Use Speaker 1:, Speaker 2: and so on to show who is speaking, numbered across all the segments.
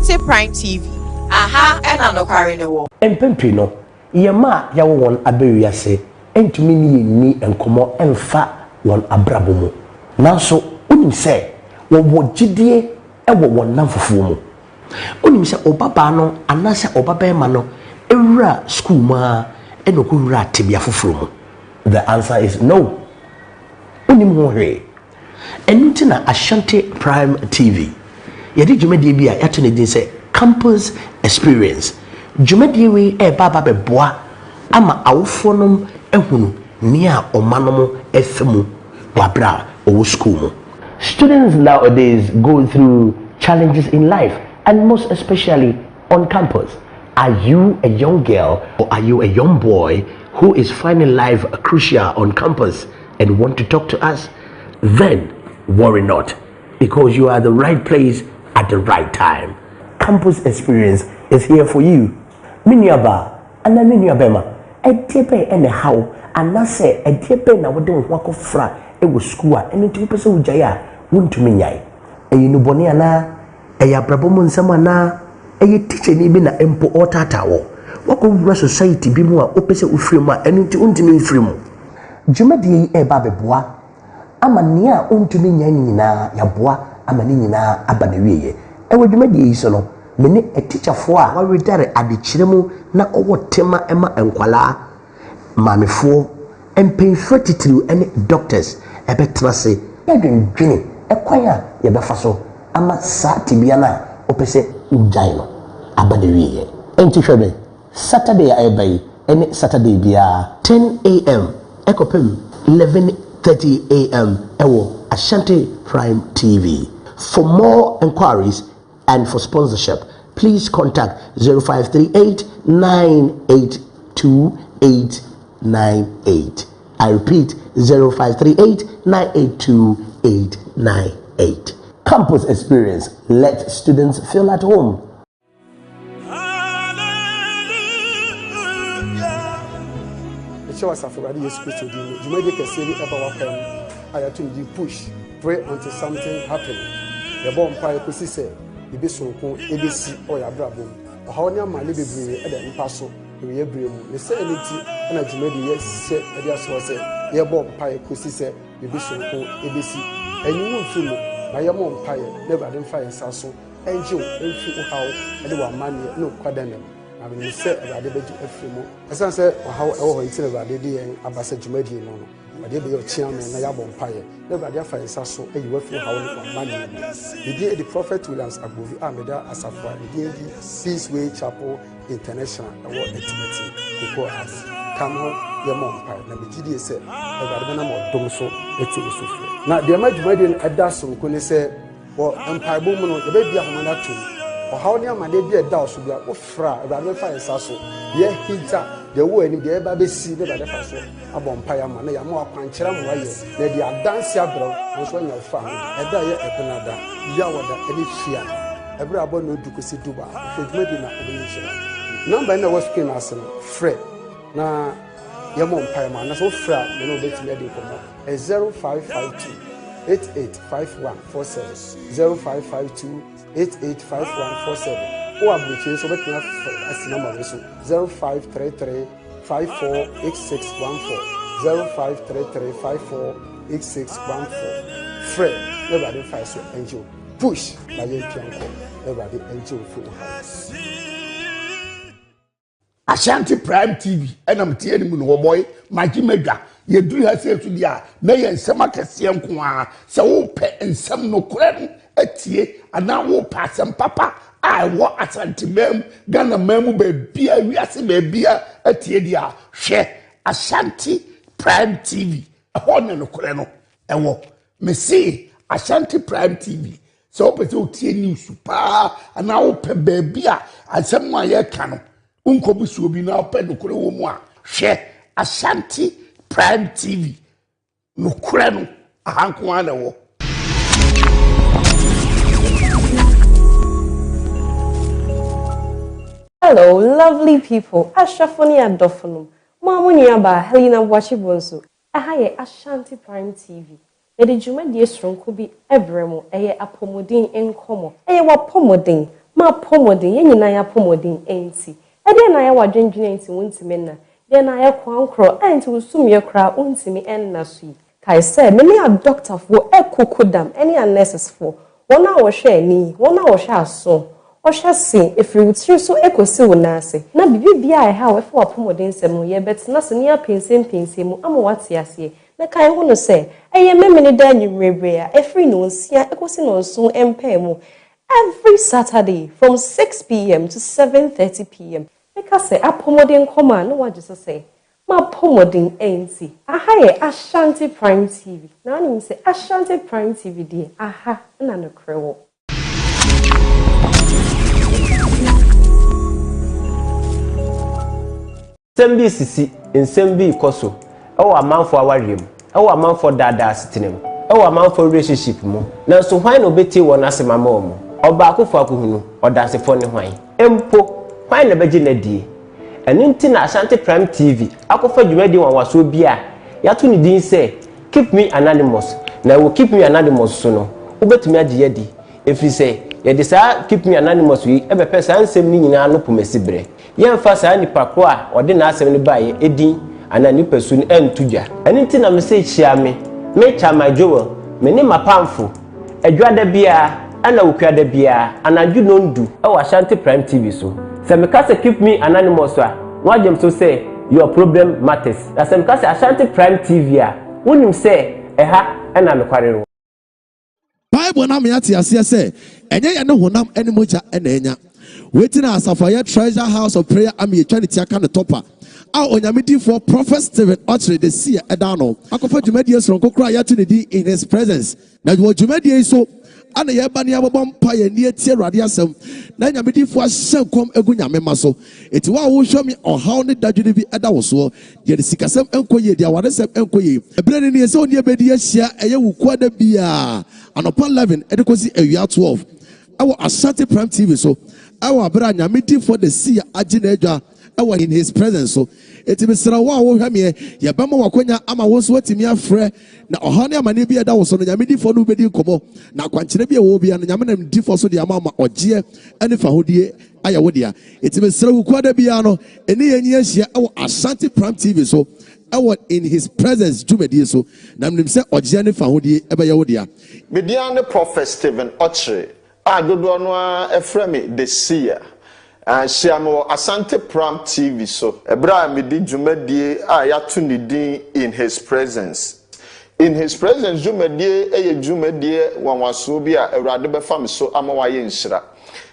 Speaker 1: Ashanti Prime TV. Aha, and Nokware ne wo.
Speaker 2: Empempi no, yema ya won abewiyase, entumi ni enkomo emfa won abrabo mu. Nanso, unim se, wo gidie ewo won namfofo mu. Unim se obaba no, anase obaba ma no, ewura school ma, enoko wura tebia foforo mu. The answer is no. Unim ho hwe. Enti na Ashanti Prime TV. Yedi dwumadi bia yato ne din se campus experience. Dwumadi we baba beboa ama awofonom ehunu nia omanom efemu wabra owo school mu. Students nowadays go through challenges in life, and most especially on campus. Are you a young girl or are you a young boy who is finding life crucial on campus and want to talk to us? Then worry not, because you are at the right place at the right time. Campus experience is here for you. Miniaba and then miniabema. Ediepe and the how and na say ediepe na wode wako fra e wo school and into person ujaya wuntu minyai. Eyi no boni ana eya brabo mu nsam ana eyi teacher ni bi na empo otata wo. Wako wura society bi mu a opese ufiri mu a enu nti untimi mfiri mu. Dwumadi ba beboa ama nia untumi nyai nyina yaboa ama ni nyina aba na wieye. Ewo dwumadi yi so no mene a teacher fo a waredare adekire mu na owo tema ema enkwala mamefo empenfo titiri ene doctors ebetra se yadwendwene ekwanya ye befa so ama sa tibia na opese ujai no aba na wieye. Enti hwebe Saturday ayebai ene Saturday bia 10 a.m. ekopem 11:30 a.m. ewo Ashanti Prime TV. For more inquiries and for sponsorship, please contact 0538 982 898. I repeat, 0538 982 898. Campus experience. Let students feel at home.
Speaker 3: Show us African yes Christ to do. You may get a series about I have to push, pray until something happens. The bomb fire could say, you be so cool, ABC or your bravo. How near my little baby at the impasso, we agree. The say anything, and I made yes, said, and yes, was said, your bomb fire could say, you be so cool, ABC. And you won't feel by your mom fire, never identify a sasso, and you don't feel how anyone money, no quadrant. I mean, said about the bedroom efimo. As I said, how it's about the day and Abasa Jumedi no. But they be your chairman and Yabon Pire. Never their fire sasso, and you will feel how money. The day the prophet Williams Abuvi Ameda Asafa, the day Peace Way Chapel International Award Activity before us. Come on, your mom pie. Now, the GD said, about the number of domso, it's so. Now, the American at Dasso, when they say, well, Empire Woman, the baby of Manatu. Or how near my baby a douse will be a fra, about the fire sasso. Ye hinta, the way in the baby see the faso, a bompire man, a more pancheram way, they are dancing abroad, was when you're found, a day at Canada, Yawada, any fear. Every abon no do see Duba, if it may be not a number in the West King Arsenal, Fred. Now, your mom pieman, that's all fra, you know, that's medical. A 0552 885147 0552 885147 or abridging so that as number 0533 548614 0533 548614. Fred, nobody fights your angel. Push by your piano, nobody angel full house.
Speaker 4: Ashanti Prime TV, and I'm telling you, boy, my Mega. You do yourself to the nay and some Cassian Qua, so pet and some no credit at ye, and now will pass and papa. I want Ashanti mem, Ghana memo baby, we are some baby at ye, share Ashanti Prime TV, a honor no creno, and walk. Me see Ashanti Prime TV, so open to news super, and now open baby, and some my air cannon. Unkobusu obi na open no kure wo mu a hwe Ashanti Prime TV no kure no ahanko ana wo.
Speaker 5: Hello lovely people, Ashafoni Adofonum Mamu Niaba Helena Wachibonso aha ye Ashanti Prime TV. Ede dwuma die stronko bi ebremo eye apomodin enkomo eye wapomodin ma pomodin ye nyina ya pomodin enti ede na ya wadwendwene enti wontimi na de na ya kwankro enti wosumye kra wontimi enna so yi kai say me ne a doctor for ekokodam any nurses for wona wo hwe ani wona wo hwe aso o hwe se efiri wutiri so ekosi wo na ase na bibia e ha we for pomodin sem no ye betina se ne apensem mu ama wate ase na kai ho no say eye memene da nwurebre a efiri no nsia ekosi no so empa mu every Saturday from 6 p.m. to 7:30 p.m. Because say apomodin koma no wa just say ma pomodin enti aha ye Ashanti Prime TV na nim say Ashanti Prime TV die aha na no krewo
Speaker 6: Sembi sisi nsembi ikoso ewo amanfo awarem ewo amanfo dada asitenem ewo amanfo relationship mu na so hwan no beti won asemama omo oba akofo akohunu odasefo ne hwan empo hwan na beji na die eninti na Ashanti Prime TV akofa dwumadi wanwaso bia yato ne din say keep me anonymous na wo keep me anonymous so no ubetumi agi yadi efri say ye de sa keep me anonymous wi ebepe sa nsem ni nyina no pomasibre ye mfa sa nipa ko a ode na asem ne baye edin anani pesu ne entudwa eninti na me say chia me chama jowo me ne mapamfo adwada bia ana wokwada bia anadwu no ndu e wa Ashanti Prime TV so se me ka say keep me anonymous a wajem so say your problem matters na se me ka say Ashanti Prime TV a wonim say eha ena Nokware ro
Speaker 7: Bible na me ati ase say enye ye ne honam ene moja ena enya wetin asafaya treasure house of prayer am ye charity aka ne topa a onyamedi for prophet Stephen Ochre the see edano akofa dwumadi esron kokora ya to ne di in his presence na dwumadi so ana ye ba ne abobom pa ye ne tie Awurade asem na nyamedi fo ahyenkom egu nyamema so eti wa wo hwo mi ohaw ne dadwene bi eda wo so ye de sikasem enkoye de awadesem enkoye ebre ne se oni ebedi ahia eye wuku ada bia anopa 11 edekosi awia 12 awo Ashanti Prime TV so awo abra nyamedi for the see agina adwa awo in his presence so eti besra wa wo hwame ye bema wakonya ama wo so watimi afre na ohane amane bi eda wo so no nyamedi for no bedi komo na kwankyere bi wo bia no nyame nam di for so de ama oje ani fa hodie aya wo dia eti besra wo kwada bia no eni yenyi ahia awo Ashanti Prime TV so awo in his presence jumedi so na mnim se oje ani fa hodie ebe ya wo dia
Speaker 8: media ne prophet Stephen Ochre adodo no a efreme the seer Shiamo Ashanti Prime TV so ebra me di dwumadie a yato ne din in his presence dwumadie eye dwumadie wanwaso bi a Awurade befa me so ama waye nhyira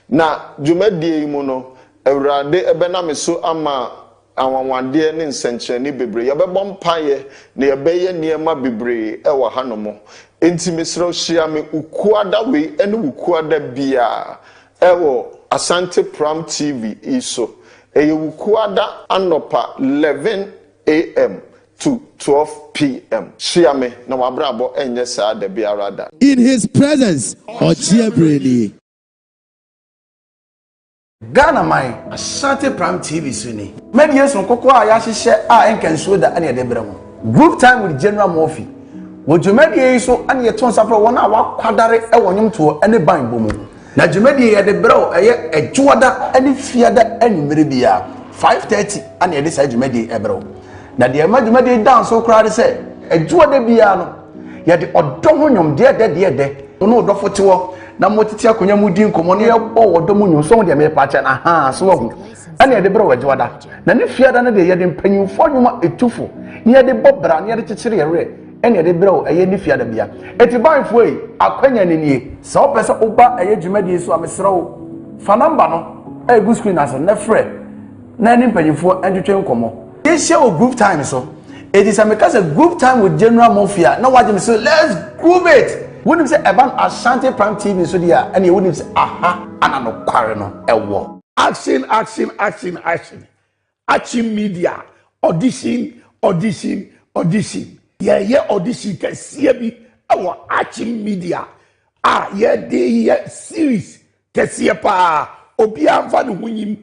Speaker 8: na dwumadie mu no Awurade ebena me so ama awanwade ne nsenkyerene bebre yebebɔ mpaye na yebeye niema bebre ewa hanomo enti mesrɛ hyia me ukuada we ene ukuada bia ewo Ashanti Prime TV iso eye ukuada anopa 11 a.m. to 12 p.m. Shia me na wabrabo enye saa de biara da
Speaker 7: in his presence ojebreni
Speaker 2: Ghana mai Ashanti Prime TV suni many years on koko a ya hihye a enkansuo da ane de bremo group time with General Murphy wo dwumadi so ane ye ton safra wona a wakwadare e wonyom to ane ban bomu na dwumadi ye de breo eye adwoada ane fiada anumere bia 5:30 ane ye de sa dwumadi e breo na de ma dwumadi dance so kra de se adwoada bia no ye de odom honyom de no odofo tewo na motiti akonya mudi nkomo ne yebo wodom nyum so de me pa che na ha so hu ane ye de breo adwoada na ne fiada na de ye de mpanyimfo nyuma etufo ne ye de bobra ne ye de kyekyere yere ene de breo eye ni fiada bia eti banfo yi akwanya ne nie se opese oba eye dwumadi so amesrewo fa number no e go screen aso na frɛ na ni mpanyimfo entwetwe nkomo ye share o group time so it is a group time with General Mafia na wajim so let's groove it wouldn't say about Ashanti Prime TV so dia and you wouldn't say aha ana Nokware no ewo
Speaker 4: action media audition ye audition kesiye bi awo action media ye series kesiye pa obi amfa no hunyim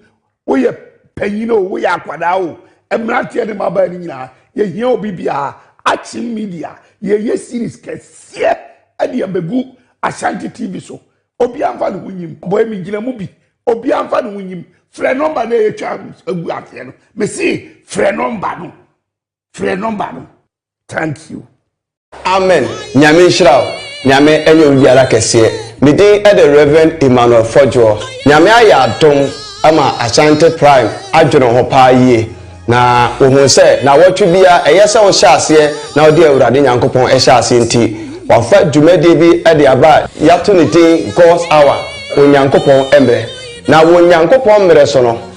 Speaker 4: wo ye panyino wo ye akwada wo emrante ne maba ni nyina ye hia obi bia action media ye series kesiye ade abegu Ashanti TV so obi amfa no hunyim boy mi gina mu bi obi amfa no wunyim frɛ number na etwa agu afɛ no me see frɛ number no thank you
Speaker 9: amen nyame nhyira nyame enye obiara kɛseɛ medin the Reverend Emmanuel Fojo nyame ayɛ adom ama Ashanti Prime adwene ho paa yie na ohun sɛ na wɔtwe bia ɛyɛ sɛ wo hyɛ aseɛ na ɔde awurade nyankopɔn ɛhyɛ aseɛ nti wafa dwumadi bi ɛde aba yato ne din God's Hour onyankopɔn Mmre na wo nyankopɔn Mmre so no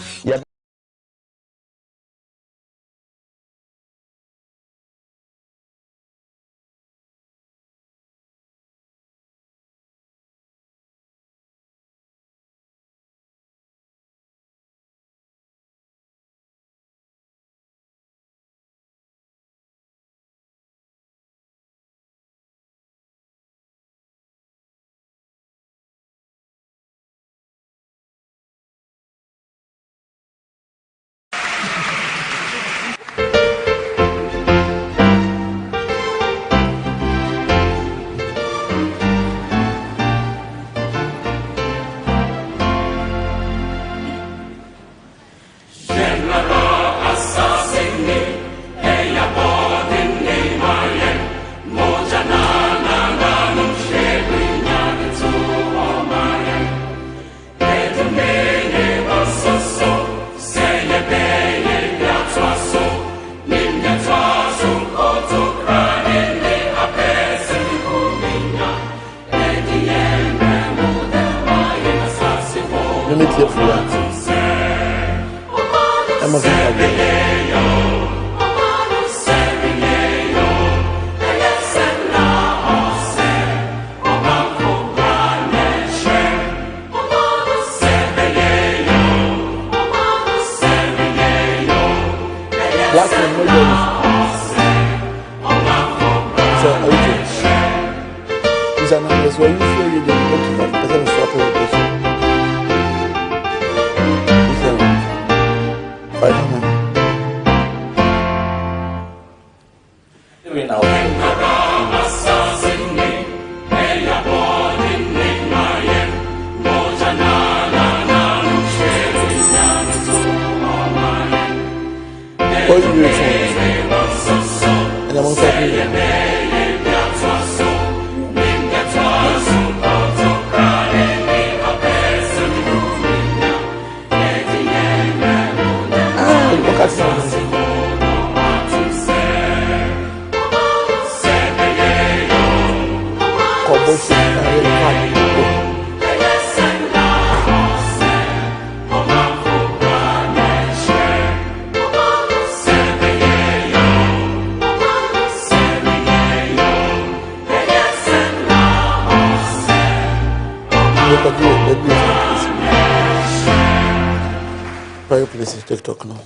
Speaker 10: TikTok now.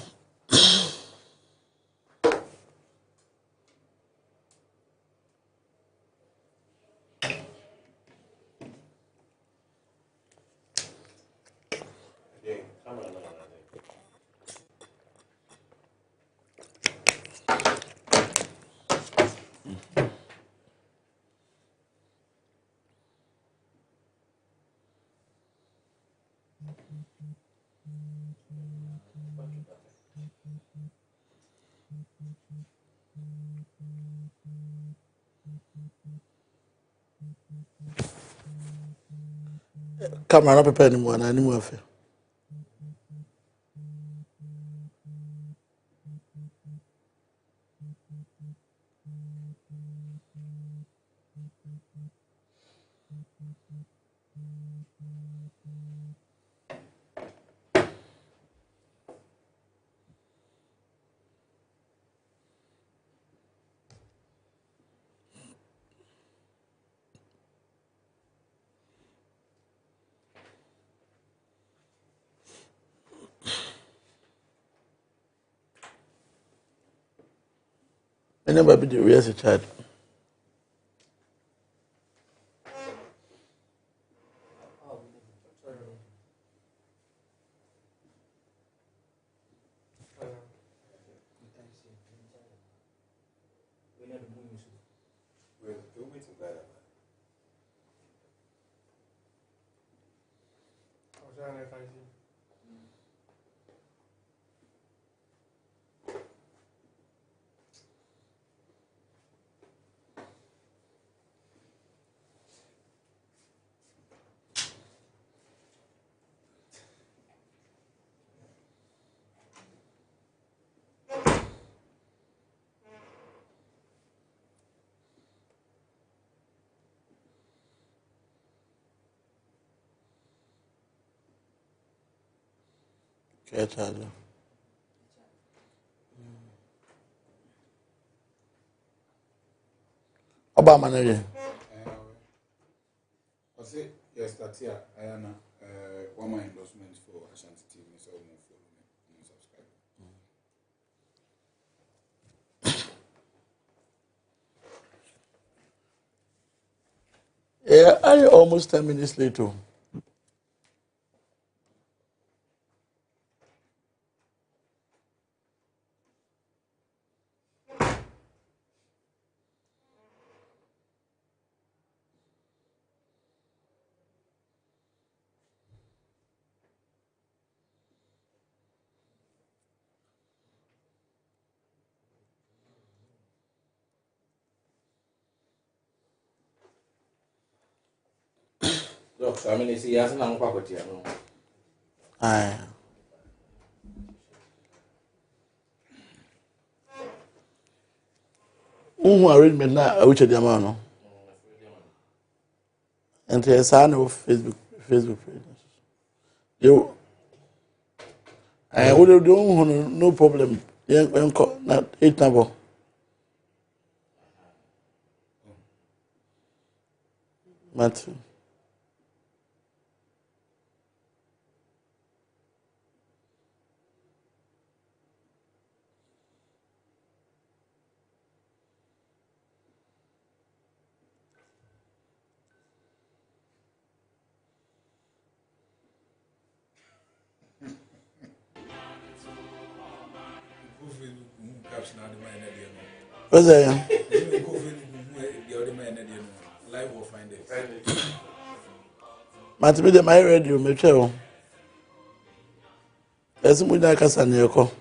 Speaker 10: Camera not prepare anymore, and anymore affair. I never be the real as a child. Care child. Obama na ye.
Speaker 11: I say yes, that's here. I am one more endorsement for Ashanti TV. So follow me and subscribe.
Speaker 10: Yeah, I almost 10 minutes late.
Speaker 11: Look, so I mean, see, yes, I'm not going to
Speaker 10: Aye. Who arrangement na which the amount no? And yes, I know Facebook page. You I would do no problem. Young not 8 number. Matthew. What's that?
Speaker 11: Live will find it.
Speaker 10: Matthew, my radio, me tell. As we like us and your call.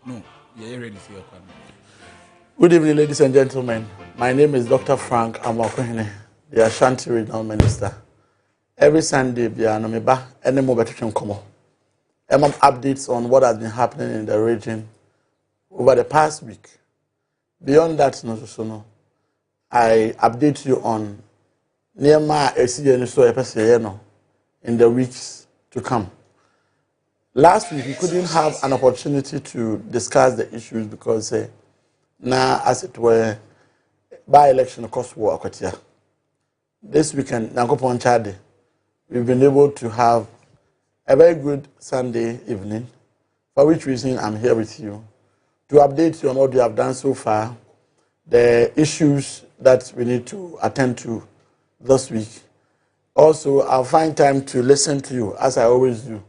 Speaker 11: No, you're ready to see your partner.
Speaker 10: Good evening, ladies and gentlemen. My name is Dr. Frank Amoakohene, the Ashanti Regional Minister. Every Sunday, we are nomeba any more better come. Updates on what has been happening in the region over the past week. Beyond that, I update you on Nema SCN in the weeks to come. Last week, we couldn't have an opportunity to discuss the issues because now, as it were, by-election cost war. This weekend, Nankopon Chade, we've been able to have a very good Sunday evening, for which reason I'm here with you, to update you on what you have done so far, the issues that we need to attend to this week. Also, I'll find time to listen to you, as I always do,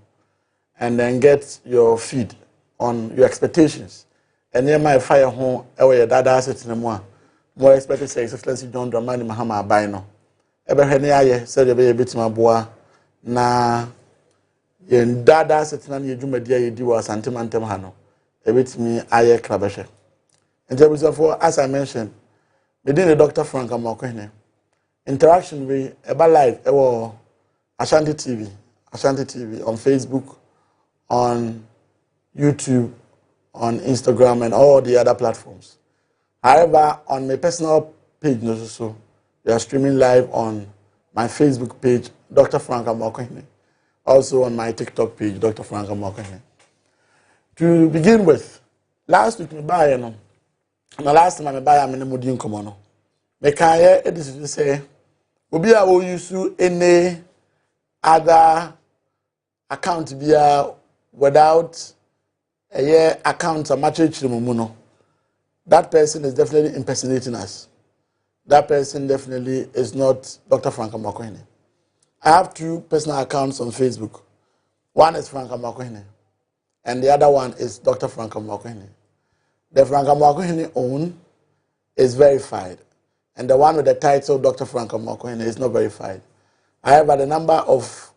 Speaker 10: and then get your feed on your expectations. And then my fire home, your dad asset in more expected say, Excellency John Dramani Mahama Bino. Eberhenia said a bit my boy, na yen dad asset in your Jumedia, you do as Antimantemhano. A bit me, aye, Crabeshe. And there was therefore, as I mentioned, within the Dr. Frank Amoakohene, interaction with about live, Ashanti TV on Facebook, on YouTube, on Instagram, and all the other platforms. However, on my personal page, we are streaming live on my Facebook page, Dr. Frank Amoakohene. Also on my TikTok page, Dr. Frank Amoakohene. To begin with, last week, the last time I buy a minimum din komono. Me can hear it is to say, Obi a wo use any other account via without a year account a matrix muno. That person is definitely impersonating us. That person definitely is not Dr. Frank Amoakohene. I have 2 personal accounts on Facebook. One is Frank Amoakohene, and the other one is Dr. Frank Amoakohene. The Frank Amoakohene own is verified, and the one with the title Dr. Frank Amoakohene is not verified. However, the number of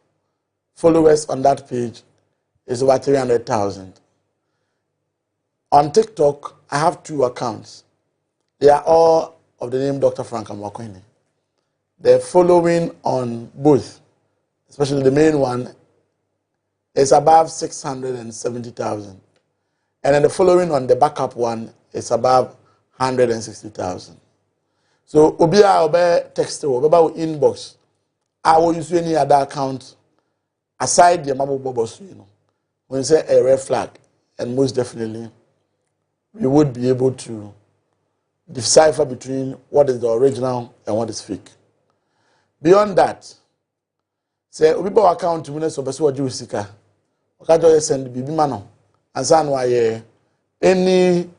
Speaker 10: followers on that page is over 300,000. On TikTok, I have 2 accounts. They are all of the name Dr. Frank Amoakohene. The following on both, especially the main one, is above 670,000. And then the following on the backup one is above 160,000. So, Obia Obe text or about inbox. I will use any other account aside the Mabo Bobos, when you say a red flag, and most definitely you would be able to decipher between what is the original and what is fake. Beyond that, say Obibo account to Minister of Besu Sika, Okajo send Bibi Mano, and San why any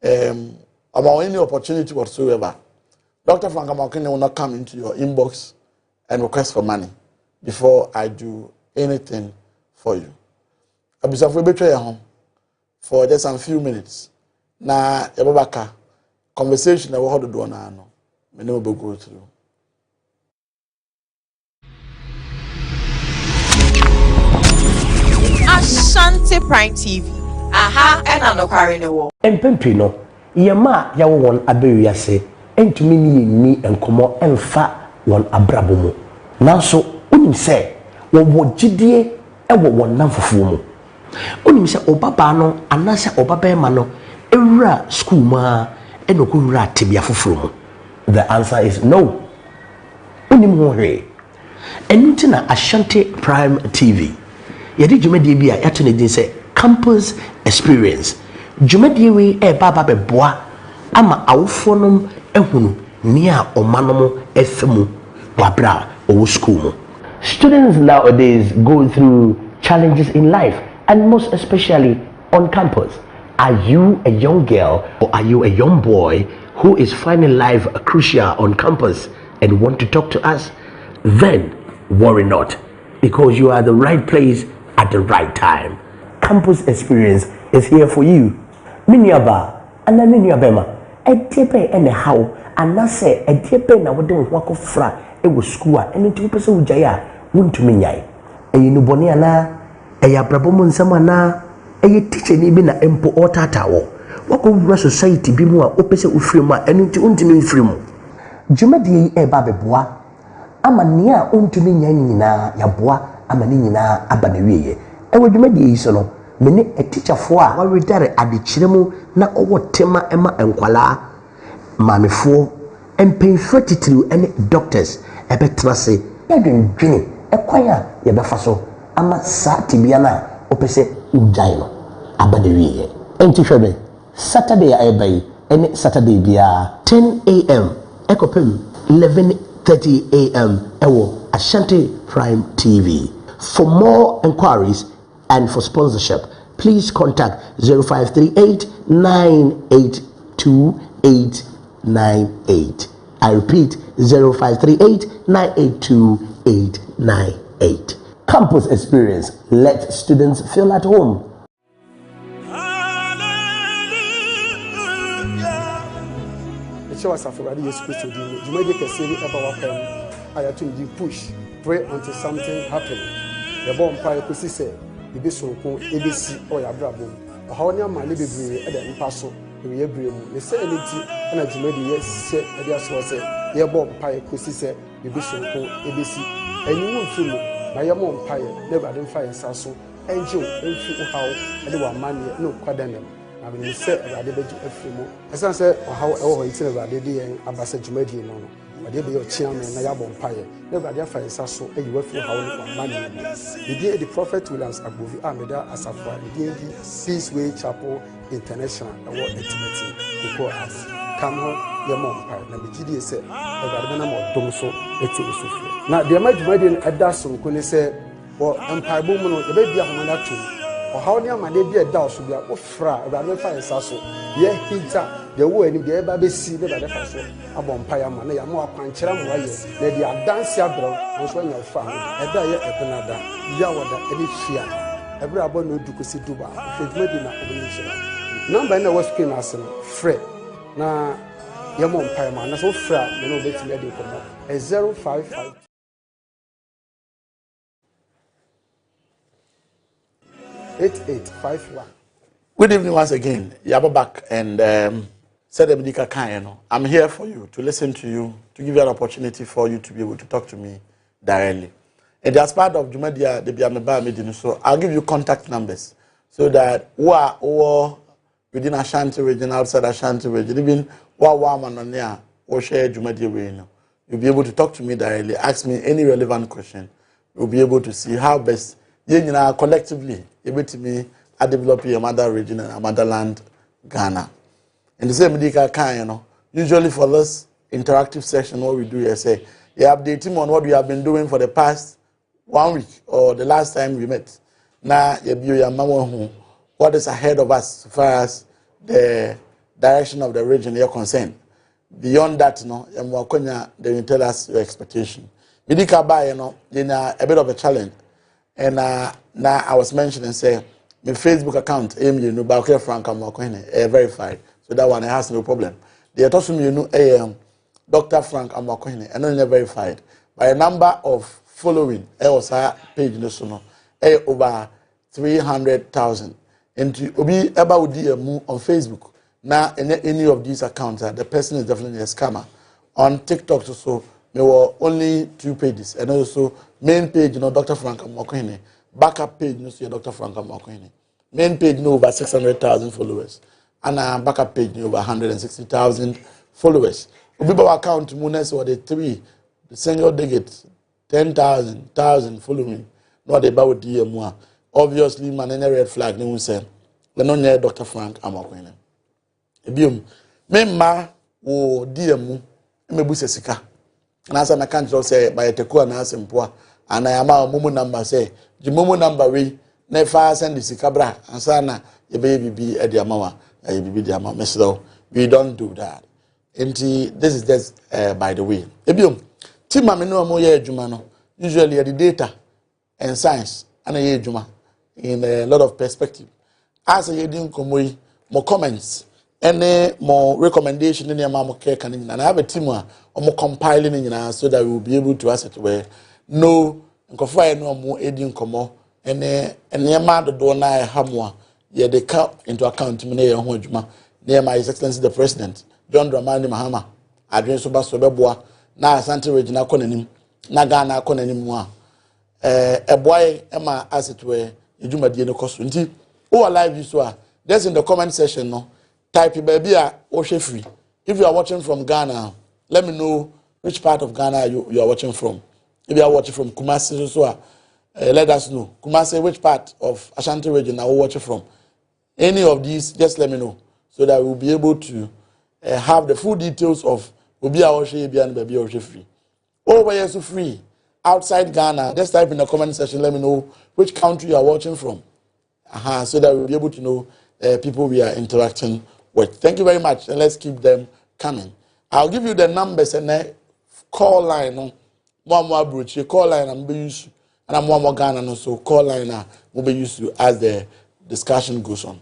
Speaker 10: about any opportunity whatsoever. Dr. Frank Amoakohene will not come into your inbox and request for money before I do anything for you. I'll be betray home for just a few minutes. Na Ebabaka conversation I will hold do na no. Me no go through.
Speaker 1: Ashanti Prime TV. Aha, and Nokware in the wall.
Speaker 2: Empempi no, yema ya won abewiyase, entumi ni enkomo emfa won abrabo mu. Nanso, unim se, wo gidie ewo won namfofo mu. Unim se obaba no, anase obaba ma no, ewura school ma, enoko wura tebia foforo mu. The answer is no. Unim ho hwe. Enu na Ashanti Prime TV. Yedi dwumadi bia yato ne din se campus experience. Dwumadi we baba beboa ama awofonom ehunu nia omanom efemu wabra owo school mu. Students nowadays go through challenges in life, and most especially on campus. Are you a young girl or are you a young boy who is finding life crucial on campus and want to talk to us? Then worry not, because you are at the right place at the right time. Campus experience is here for you. Miniaba and then miniabema. Ediepe and a how and na say ediepe na wode wako fra e wo school and into person ujaya wuntu minyai. Eyi no boni ana eya brabo mu nsam ana eyi teacher ni bi na empo otata wo. Wako wura society bi mu a opese ufiri mu a enu nti untimi mfiri mu. Dwumadi e ba beboa ama nia untimi nyai nyina ya boa ama ni nyina aba na wiye. Ewo dwumadi yi so no mene a teacher for a waredare adechiremu na owo tema ema enkwala mamefo empenfo titiri ene doctors ebetra se yadwendwene ekwaya ye befa so ama sa tibia na opese ujai no aba na wiye. Enti hwebe Saturday ayebai ene Saturday bia 10 a.m. ekopem 11:30 a.m. ewo Ashanti Prime TV. For more inquiries and for sponsorship, please contact 0538 982 898. I repeat, 0538 982 898. Campus experience. Let students feel at home.
Speaker 3: Push, pray until something happens. The bomb pie could say, you be so cool, ABC or your bravo. A honey man live be at the impasso, we agree. They say anything, and as you made yes, said, and yes was said, your bomb pie could say, you be so cool, ABC. And you won't feel by your mom pie, never identify a sasso, and you don't feel how anyone money, no quadrant. I mean, you said, I did a few more. As I said, or how it's never did, and Ambassador Jumedi. They be your chairman na yabo empire never there for so e you feel how money the prophet Williams Agbovi ameda asafo the Peace Way Chapel International award ultimate because come home your mom empire na be gidi say e ba na mo dom so eti osufu na the majumadi eda so ko ne say o empire bo mu no e be bia ho na tu o how ne amade bia da so bia o fra e ba dey for so ye hita the way ni the eba be see the bade fa so abompaya ma na ya ma akwankyera mo aye na the adanse abro so nya fa e da ye ebenada ya wada eni fia ebra abo no du kosi duba fedma bi na obo nyira number na was screen as no frɛ na ye mo mpaya ma na so fra na no beti me de komo 055 8851.
Speaker 10: Good evening once again. Yaba back and said the medical kind, I'm here for you, to listen to you, to give you an opportunity for you to be able to talk to me directly. And as part of Jumedia, the Biameba meeting, so I'll give you contact numbers so that who are within Ashanti region, outside Ashanti region, even man on there, or share Jumedia way, you'll be able to talk to me directly, ask me any relevant question. You'll be able to see how best, collectively, able to me, I develop a mother region and a motherland, Ghana. And the same medical kind, usually for this interactive session, what we do is say, you update him on what we have been doing for the past 1 week or the last time we met. Now, what is ahead of us as far as the direction of the region you're concerned. Beyond that, they will tell us your expectation. Medical buy, a bit of a challenge. And now I was mentioning, say, my Facebook account, Nokware Frank Amoakohene, verified. So that one has no problem. They are talking Dr. Frank Amoakohene, and then verified by a number of following. Was a page over 300,000. And obi about on Facebook. Now, any of these accounts, the person is definitely a scammer. On TikTok, so there were only 2 pages, and also main page, Dr. Frank Amoakohene. Backup page, Dr. Frank Amoakohene. Main page, over 600,000 followers. And a backup page, over 160,000 followers. People account, Munes or the 3, the senior digit, 10,000 following. Not about DM1. Obviously, man, any red flag, no one say, we don't need Dr. Frank Amoakohene. Ebium, me wo DM, me buse sika. And as I can't just say, by a teku and ask him poor, and I am a momo number say, the momo number we never send the sikabra, and sana, your baby be at the amawa, a baby the amameslo. We don't do that. And this is just by the way. Ebium, Tima Mino Moya Jumano, usually the data and science, and a Juma in a lot of perspective. As a Yedin Komoi, more comments. Any more recommendation in your mama care can and I have a team or more compiling in so that we will be able to ask it where no more aiding como and near man the door na hamwa ye they count into account me near hojuma near my excellency the president John Dramani Mahama adwen so ba so beboa na Ashanti region akonanim na Ghana akonanim mu a boy ema as it were ejumadi no koso nti o live you so there's in the comment section no type baby free. If you are watching from Ghana, let me know which part of Ghana you are watching from. If you are watching from Kumasi, let us know. Kumasi, which part of Ashanti region are you watching from? Any of these, just let me know so that we'll be able to have the full details of Obi Awoshe and Baby Awoshe free. Over here, so free. Outside Ghana, just type in the comment section, let me know which country you are watching from. So that we'll be able to know people we are interacting with. Thank you very much, and let's keep them coming. I'll give you the numbers and the call line. More brooch, call line and be used, and I'm more Ghana, so call line will be used to as the discussion goes on.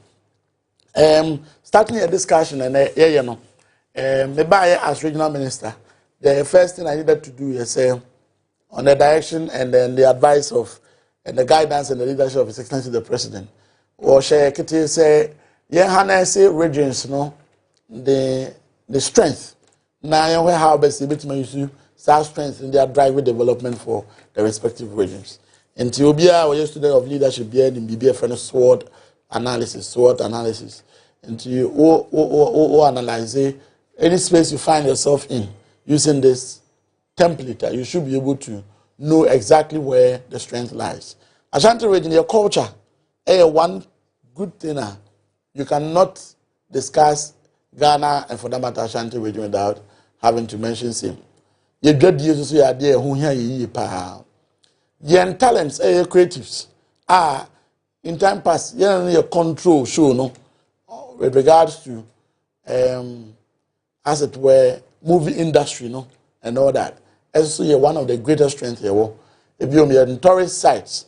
Speaker 10: Starting a discussion, and maybe as regional minister, the first thing I needed to do is say on the direction and then the advice of and the guidance and the leadership of His Excellency the President. Or share say say regions the strength now how best bit use that strength in their driving development for the respective regions. And Tiobia we student of leadership here in BBF SWOT analysis. And you analyze any space you find yourself in using this template, you should be able to know exactly where the strength lies. Ashanti region, your culture, one good thing. You cannot discuss Ghana and for that matter Ashanti region without having to mention same. You get Jesus you are there who hear you pa. Your talents, creatives are in time past, your control show no with regards to as it were movie industry no and all that. As you're one of the greatest strengths here. If you're in tourist sites,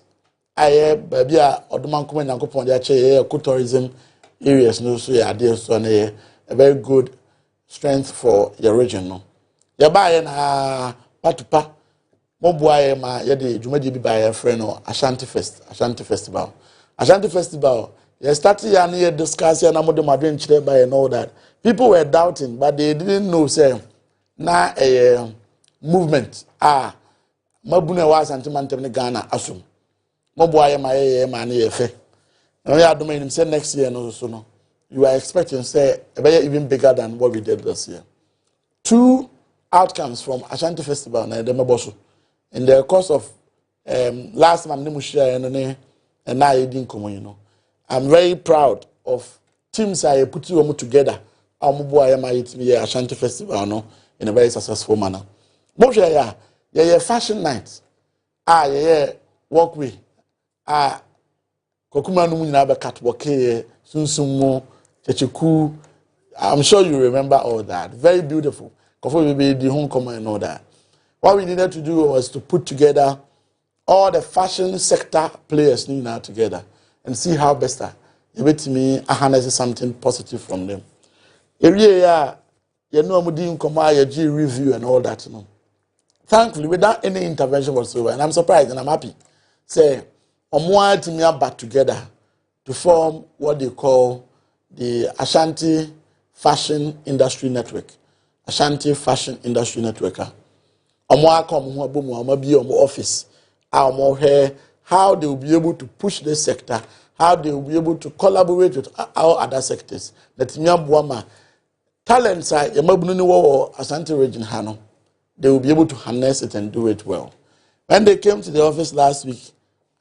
Speaker 10: baby Oduman Kumen Nankopon they tourism areas no so yeah there so a very good strength for your region no. Ya buy na patupa mo boy ma ye de dwumadi bi buy friend no Ashanti Festival. Ashanti Festival You started here discussing about the Madrid Chileba and all that. People were doubting, but they didn't know, say, na a movement. Mabune was anti-mantem Ghana assume. Moboya my man efe. Now you are doing say next year no so no. You are expecting say even bigger than what we did this year. 2 outcomes from Ashanti Festival na the Maboso. In the course of last month and now you know. I'm very proud of teams I put you together. Ashanti Festival no, in a very successful manner. Most fashion nights. Walkway. Kokuma no nyina be catwalk sunsumo checheku. I'm sure you remember all that. Very beautiful. Kofo be the homecoming and all that. What we needed to do was to put together all the fashion sector players now together and see how best me harness something positive from them. Area you know amudi nkoma ya G review and all that, you know. Thankfully, without any intervention whatsoever, and I'm surprised and I'm happy. Say Omoa team back together to form what they call the Ashanti Fashion Industry Network. Ashanti Fashion Industry Network. Omoa come omo be omo office. Omo here how they will be able to push this sector, how they will be able to collaborate with our other sectors. That talents are Ashanti region Hano. They will be able to harness it and do it well. When they came to the office last week,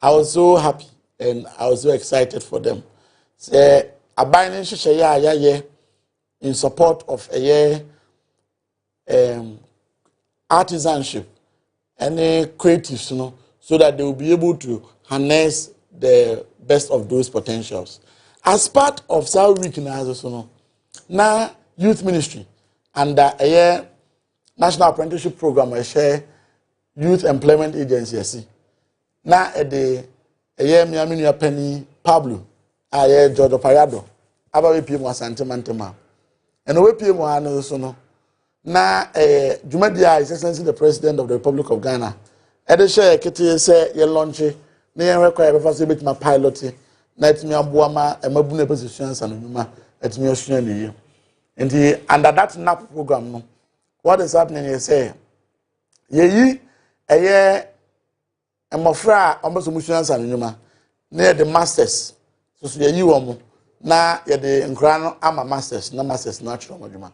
Speaker 10: I was so happy and I was so excited for them. Say, in support of a year artisanship and creatives, you know, so that they will be able to harness the best of those potentials. As part of South Week now youth ministry under a year National Apprenticeship Program, I share Youth Employment Agency. Now a day a year Miami Penny Pablo, I hear George Parado, about PM was Antimantema. And away PM was no. Now a Jumadia is Excellency the President of the Republic of Ghana. Share Kitty say ye launch near require first bit my pilot, night me abuama and mabune positions and numa at me ocean. And under that NAP program no. What is happening is say, ye a year and Mmre almost musicians and numa near the masters. So you na ye the Nkrano ama masters, na masters natural majuma.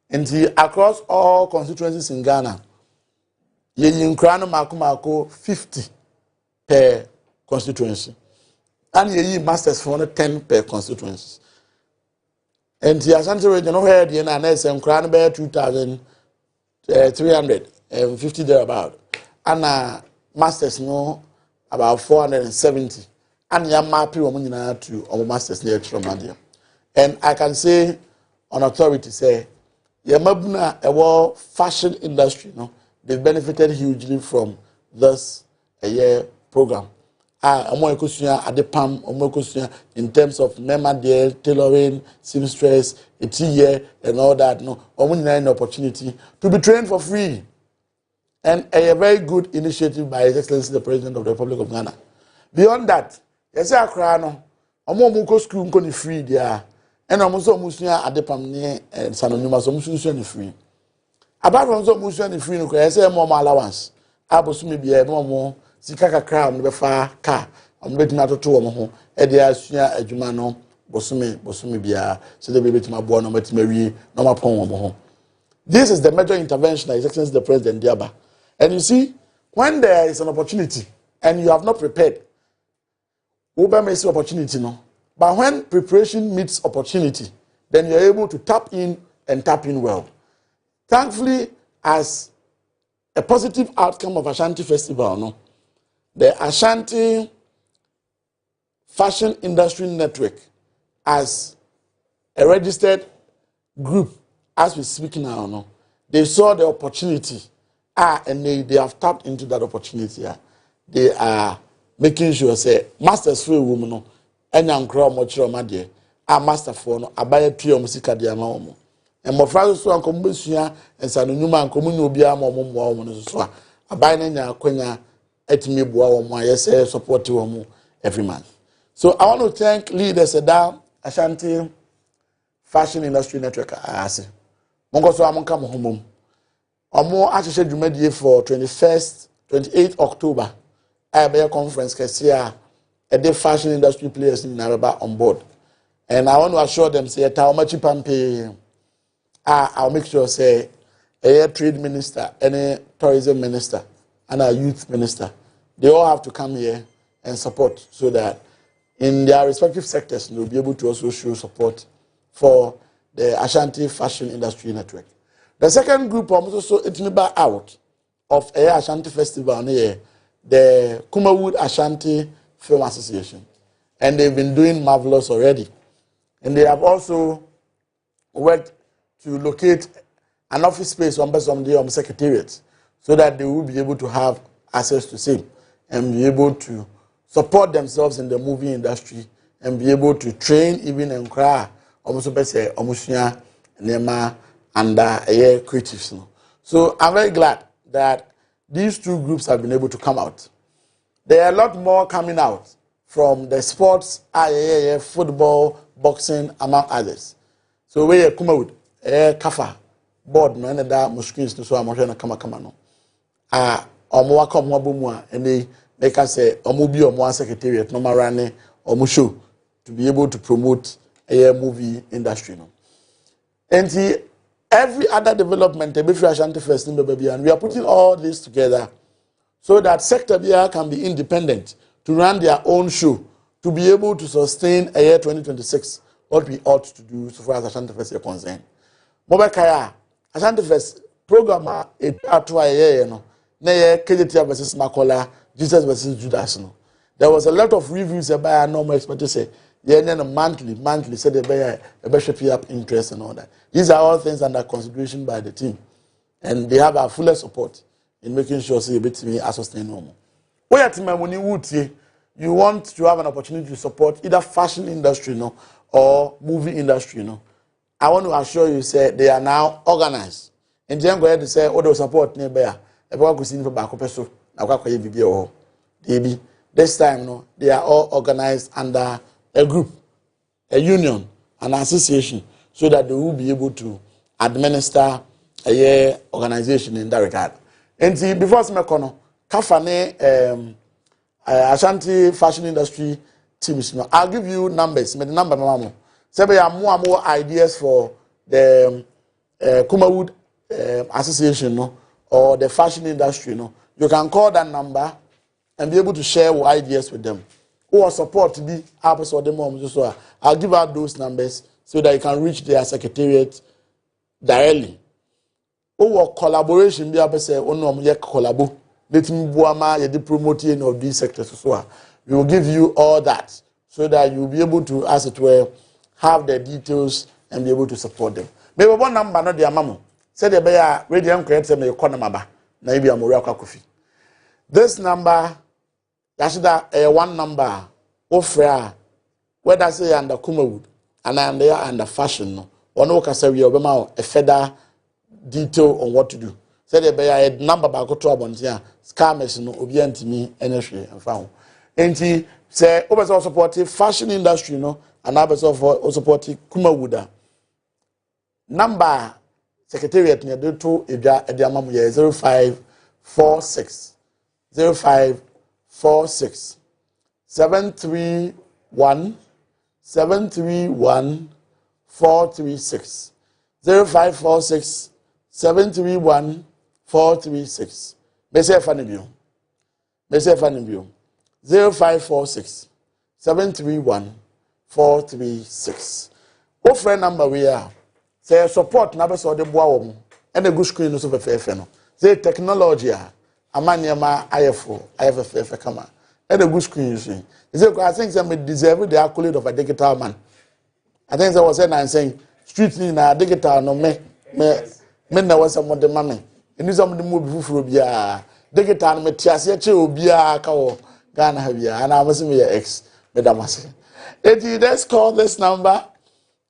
Speaker 10: And across all constituencies in Ghana, ye Nkrano mako 50 per constituency. And ye masters for 10 per constituency. And the Ashanti region where the NS and Crown Bear 2,350 thereabout. And masters no about 470. And ya mappy woman to our masters near Tromadia. And I can say on authority say, Yamabuna a fashion industry, no, they benefited hugely from this a year program. Amoakohene at the PAM, Amoakohene in terms of member tailoring, seamstress, year and all that. No, an opportunity to be trained for free, and a very good initiative by His Excellency the President of the Republic of Ghana. Beyond that, yes, I cry no. Amoamuko school nko ni free there, and amoso musuya at the PAM near Sanonuma so musuya ni free. Apart from so musuya ni free, no, yes, more allowance. Abosumi be more. Sikaka crown be far car on betting out to omo edia asua adwuma no bosumi bia so the baby to my boy no matmeri no mapon omo. This is the major intervention that His Excellency the President Diaba. And you see, when there is an opportunity and you have not prepared, Uber may see opportunity no. But when preparation meets opportunity, then you're able to tap in and tap in well. Thankfully, as a positive outcome of Ashanti Festival, no. The Ashanti Fashion Industry Network, as a registered group, as we speak now, no, they saw the opportunity, and they have tapped into that opportunity. They are making sure, say, masters free women, no, and young crowd, much of my dear, master for no, I buy a tree of music at the amount. And my father so uncombusia and Sanuma and Communubia, Momo, I buy any quenya. Etimi bua omo ayese support omo every month. So I want to thank leaders at Ashanti Fashion Industry Network. Mongo so amonka mo homom. Omo ahyehyɛ dwumadie for 28th October. I be a conference kɛse a the fashion industry players in Naraba on board. And I want to assure them say Taumachi Pampe I'll make sure say a trade minister, any tourism minister, and a youth minister, they all have to come here and support so that in their respective sectors they'll be able to also show support for the Ashanti Fashion Industry Network. The second group also it's out of a Ashanti Festival near the Kumawood Ashanti Film Association. And they've been doing marvelous already. And they have also worked to locate an office space on the secretariat so that they will be able to have access to same and be able to support themselves in the movie industry and be able to train even and cry almost say omusia nema and creatives. So I'm very glad that these two groups have been able to come out. There are a lot more coming out from the sports, football, boxing, among others. So we come out, kafa board no and that screens so I'm na kama no. Omo aka omo abomu a and they make us say omo bi omo secretariat no marane omo show to be able to promote a movie industry no. And see every other development Ashanti First and we are putting all this together so that sector BR can be independent to run their own show to be able to sustain a year 2026 what we ought to do so far as Ashanti First is concerned. Mobekaya Ashanti First program atwa ye no na ye KJT versus Makola, Jesus versus Judas no. There was a lot of reviews about normal expert say monthly said they shape up interest and all that. These are all things under consideration by the team, and they have our full support in making sure say bit me as sustainable. Where at when you want to have an opportunity to support either fashion industry no or movie industry no. I want to assure you say they are now organized. And then go ahead to say they support nearby. Everyone could see for back peso. This time no, they are all organized under a group, a union, an association, so that they will be able to administer a organization in that regard. And see, before Smekono, Kafane Ashanti Fashion Industry teams, I'll give you numbers. The number, mama. Say we have more and more ideas for the Kumawood Association, no, or the fashion industry, no. You can call that number and be able to share ideas with them. Or support to be or the mom. So I'll give out those numbers so that you can reach their secretariat directly. Or collaboration be able to say, oh no, collabo. Let me buama the promoting of these sectors. So we will give you all that so that you'll be able to, as it were, have the details and be able to support them. Maybe one number not the amamu. Say the bear radio create me economy na ibi amori akwakofi. This number that's that one number offer whether say under Kumawood and under fashion no or no kasa we obema a further detail on what to do. Say the bear number ba go to abontia scammers no obi antimi enehwe amfa. Enti say obeso support fashion industry no and obeso for support Kumawood. Number secretariat near the two Edja Ediamamu 0546 731 436 0546 731 436. Mese Fanibio 0546 731 436. What friend number we are? Say support na be so de boa wo and a good screen no so fe no. Say technology amanyama IFF kama. And a good screen you see. Say I think some deserve the accolade of a digital man. I think there was saying street ni na digital no me na was some the mame. And some the move fufu bia digital me tiase che obi aka wo Ghana ha bia and I was me ex medamase. Let's call this number.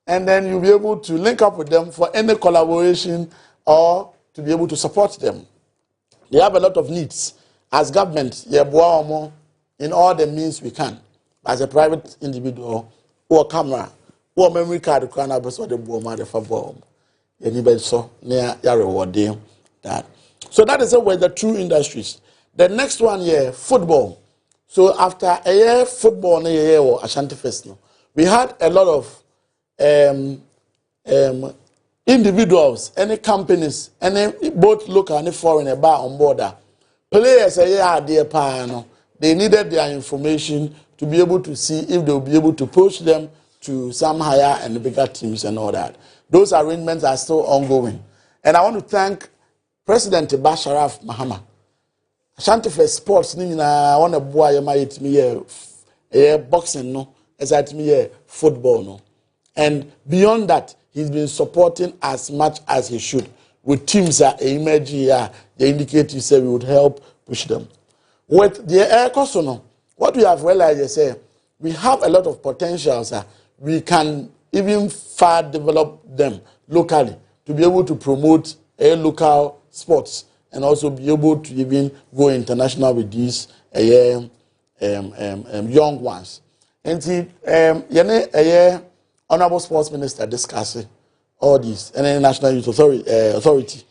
Speaker 10: And then you'll be able to link up with them for any collaboration or to be able to support them. They have a lot of needs. As government, in all the means we can. as a private individual, or camera, or memory card, can have the ball, the football. Anybody saw near your reward that. So that is where the two industries. The next one here, football. So after a year football, a year or Ashanti Festival, we had a lot of individuals, any companies, any both local and foreign about on board. Players a year dear pano. They needed their information to be able to see if they will be able to push them to some higher and bigger teams and all that. Those arrangements are still ongoing. And I want to thank President Basharaf Mahama. Ashanti for sports, I want to boy my boxing, no, as I me football, no. And beyond that, he's been supporting as much as he should with teams that emerge here. They indicate he said we would help push them. With the air cost, what we have realized is we have a lot of potentials. We can even far develop them locally to be able to promote local sports and also be able to even go international with these young ones. And the Honorable Sports Minister discussing all these, and then National Youth Authority,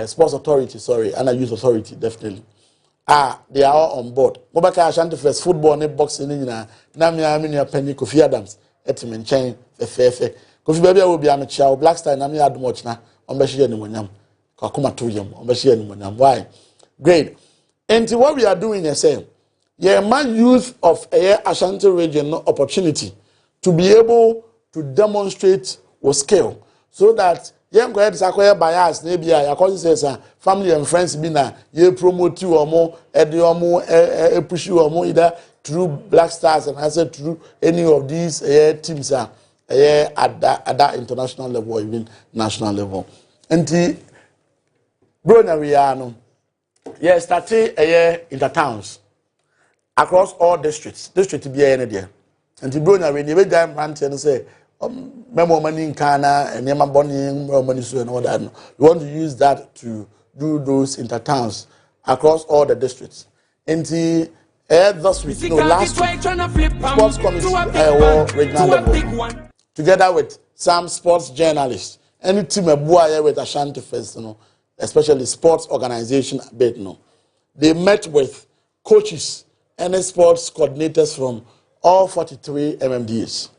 Speaker 10: Sports Authority, and a Youth Authority, definitely. They are all on board. Mobaka Ashanti Fest, football, and boxing, Namia Penny, Kofi Adams, Etimen Chain, Fefe. Kofi Baby will be a child, Black Star, Namia Admochna, on Bashir and Munyam, Kakuma Tuyam, on Bashir and Munyam. Why? Great. And what we are doing is saying, my youth of Ashanti region opportunity to be able to demonstrate with skill so that young guys acquire bias, maybe I says family and friends be na ye promote you or more, push you or more either through Black Stars and I said through any of these teams at that international level or even national level. And the Brona we are no, starting in the towns across all districts. District be any there. And the Brona we never damn rant and say memo money in Kana and Yama Bonnie money so and all that. We want to use that to do those intertowns across all the districts. And the thus week, last week, sports committee regional level, together with some sports journalists, any team with Ashanti Fest, especially sports organization, they met with coaches and sports coordinators from all 43 MMDAs.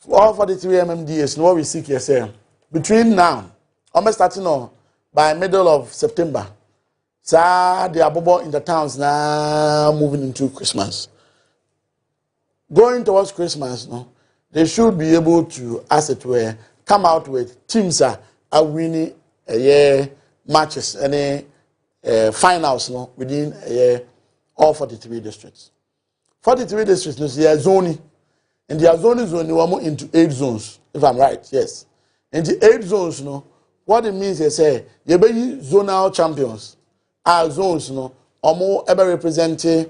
Speaker 10: All 43 MMDAs, what we seek here, between now, almost starting on by middle of September, so they are bobo in the towns now moving into Christmas. Going towards Christmas, they should be able to, as it were, come out with teams that are winning matches, any finals within all 43 districts. 43 districts, they are zoning. And the zone is only into 8 zones, if I'm right, yes. And the 8 zones, what it means is you be zonal champions. Our zones, or more ever representing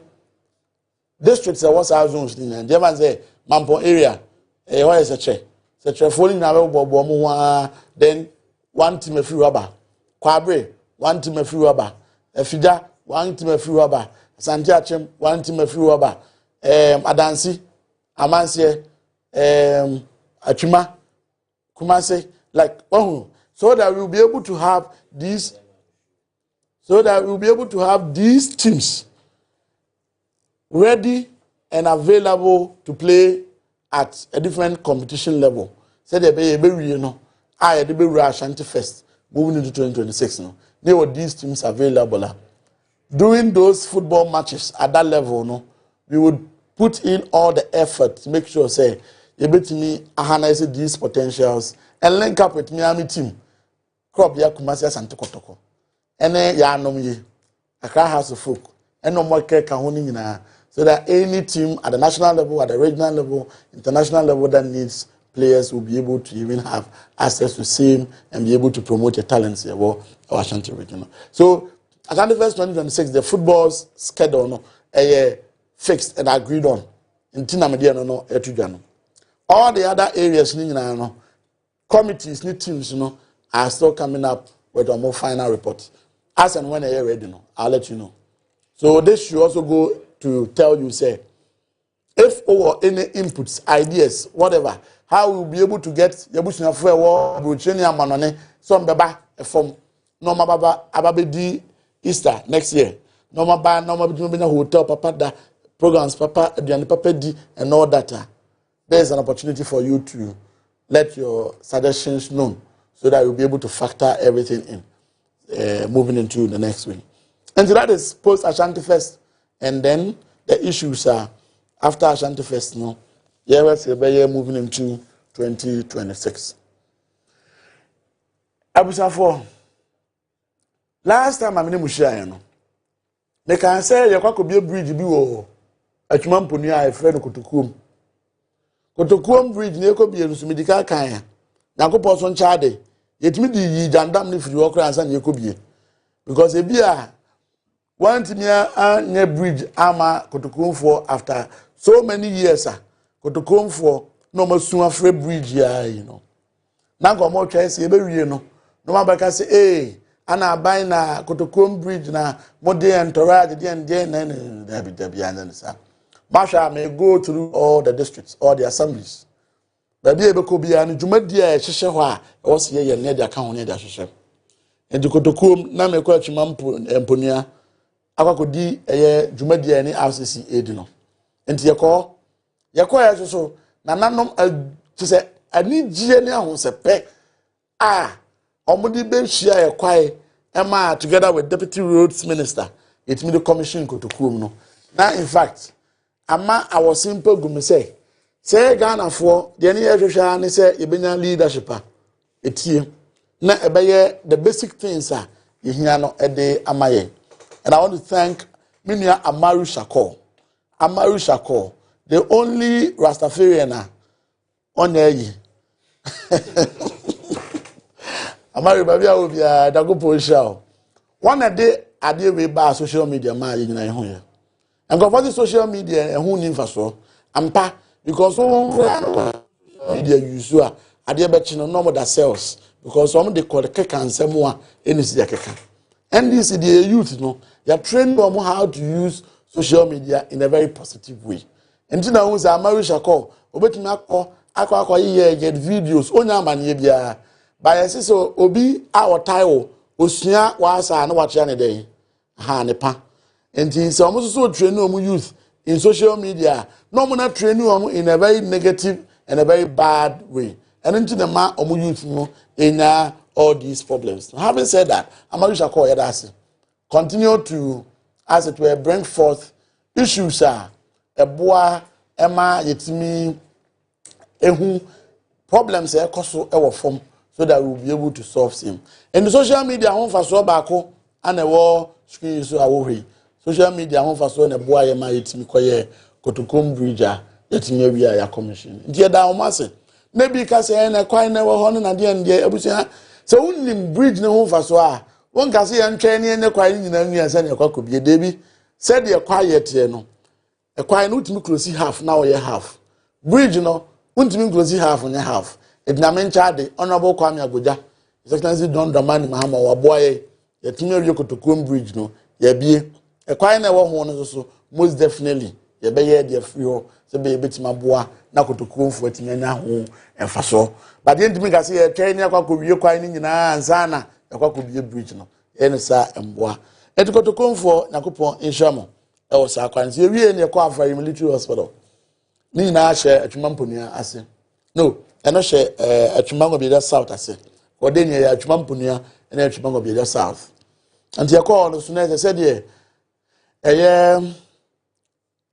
Speaker 10: districts that was our zones. And the man say, Mampo area, what is a check? Such a falling now, then one team a free rubber. Quabre, one team a free rubber. Fida, one team a free rubber. Santiachem, one team a free rubber. Adansi. Amansie, Achima, Kumase, like so that we'll be able to have these, teams ready and available to play at a different competition level. Say they be Ashanti Fest moving into 2026. There were these teams available. During those football matches at that level, we would put in all the effort to make sure, you bet me harness these potentials and link up with Miami team. Crop ya Kumasi Asante Kotoko. Ene ya nomye. Accra House of Folk. And no more care kahuni na. So that any team at the national level, at the regional level, international level that needs players will be able to even have access to same and be able to promote your talents here or Ashanti region. So Ashanti Fest 2026, the football's schedule fixed and agreed on. In all the other areas, committees, teams, are still coming up with a more final report. As and when they are ready, I'll let you know. So this should also go to tell you, if or any inputs, ideas, whatever, how we'll be able to get Yabushina Frewa, Buchenia Manone, some baba from Norma Baba Ababedi Easter next year. Norma Ba, Norma Bina Hotel, Papa, da programs, Papa, the Papa D, and all that. There's an opportunity for you to let your suggestions known so that you'll be able to factor everything in, moving into the next week. And so that is post Ashanti Fest, and then the issues are after Ashanti Fest. No, yeah, we're moving into 2026. Abusafo, last time I'm in Mushia, no, they can say you could be a bridge, be wo. Atwuma mponi a efre no kotokuom. Kotokuom bridge na ekobi erusumidika kan ya. Yakopɔ so nchaade. Yetimi di yi jandam ni firi okra ansa na ekobie. Because ebi a want me a bridge ama kotokuom for after so many years kotokuom for no masu afre bridge ya, you know. Na go mo twa se ebe wie no. No mabaka se ana aban na kotokuom bridge na modern entourage de na dabi and sa. Masha may go through all the districts, all the assemblies. Baby Ebeko be an Jumadia, Shesha, was here near the account near the Shesha. And to Kotokum, Name Quachimampo and Ponia, Akakodi, a Jumadia, any RCC Edino. And Yako, Yako also, Nanam, to say, I need Genia who say, Peck, Omudi Ben share a quiet, Emma together with Deputy Roads Minister. It's me the commission Kotokum. No. Now, in fact, Ama our simple gumi say Ghana for the any education ni say yebenya leadership etie na ebeye the basic things yehia no ede amaye. And I want to thank Minia Amaru Shako, the only Rastafarian on air. Amaru babia obia dagopo show. One a day ade we ba social media ma yina ho ye. And go for the social media and who need so ampa because media use I dey bet no normal that sells because some they call the cake and some more any see the cake. And this is the youth no you train them how to use social media in a very positive way. And now who's Amarisha call obetumi akọ ye get videos onya amane bia by so obi our tile osua wasa na wacha ne den ha ne pa. And some also train youth in social media. No more train in a very negative and a very bad way. And into the man youth in all these problems. Having said that, Amarisha call it continue to, as it were, bring forth issues a boy Emma yetimi ehu problems ekoso ewo form so that we will be able to solve them. In the social media, home for so bako and a war screen so awori. Social media home for so na boa ye ma yetimi koye kotokom bridge yetimi wi ya commission. Ntia da omase. Maybe ka say na kwan na wo ho na de nde abusia. So unnim bridge na home for so won ka say ntwe ne ne kwan nyina nwi say na kwakobie debi. Said ye quiet ye no. E kwan no utimi close half na wo ye half. Bridge no utimi close half na half. Edna mencha de honorable Kwame Agoja. His Excellency Don Dramani Mahama wa boa ye yetimi wi kotokom bridge no ye bie. A quiet never won so most definitely. Ye be ye de free ho se be betima boa na kotokum for etinya ho emfa so. But the ntimi ka se ye twai ne akwa wie kwan ni nyina ansa na akwa bie bridge no. Ye ne sa emboa. Etikotokum for nakopon inshamo. E wo sa kwan se ye wie ne kwa afari military hospital. Ni nyina hye atwuma mponia ase. No, e no hye atwuma ngo bi south ase. Ko de ne atwuma mponia na atwuma ngo bi south. And ye call no so na said ye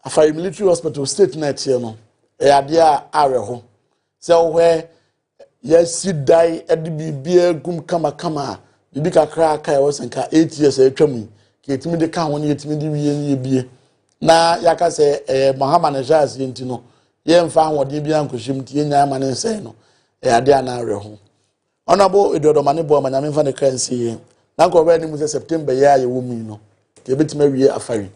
Speaker 10: after military hospital state net here no ade a areho so where yes die edibibia gum kama bibi kakra kai wasenka 8 years atwamu ke etimi de ka won etimi de wie ne bie na yaka se Muhammad Najaz yenti no ye mfa ahode bia nkohim tie nya amane nsen no ade a na areho onabo edodomane bo amanya mfa ne kansi na ko ba ni mu September ya ye wo mu no ke betima wie afari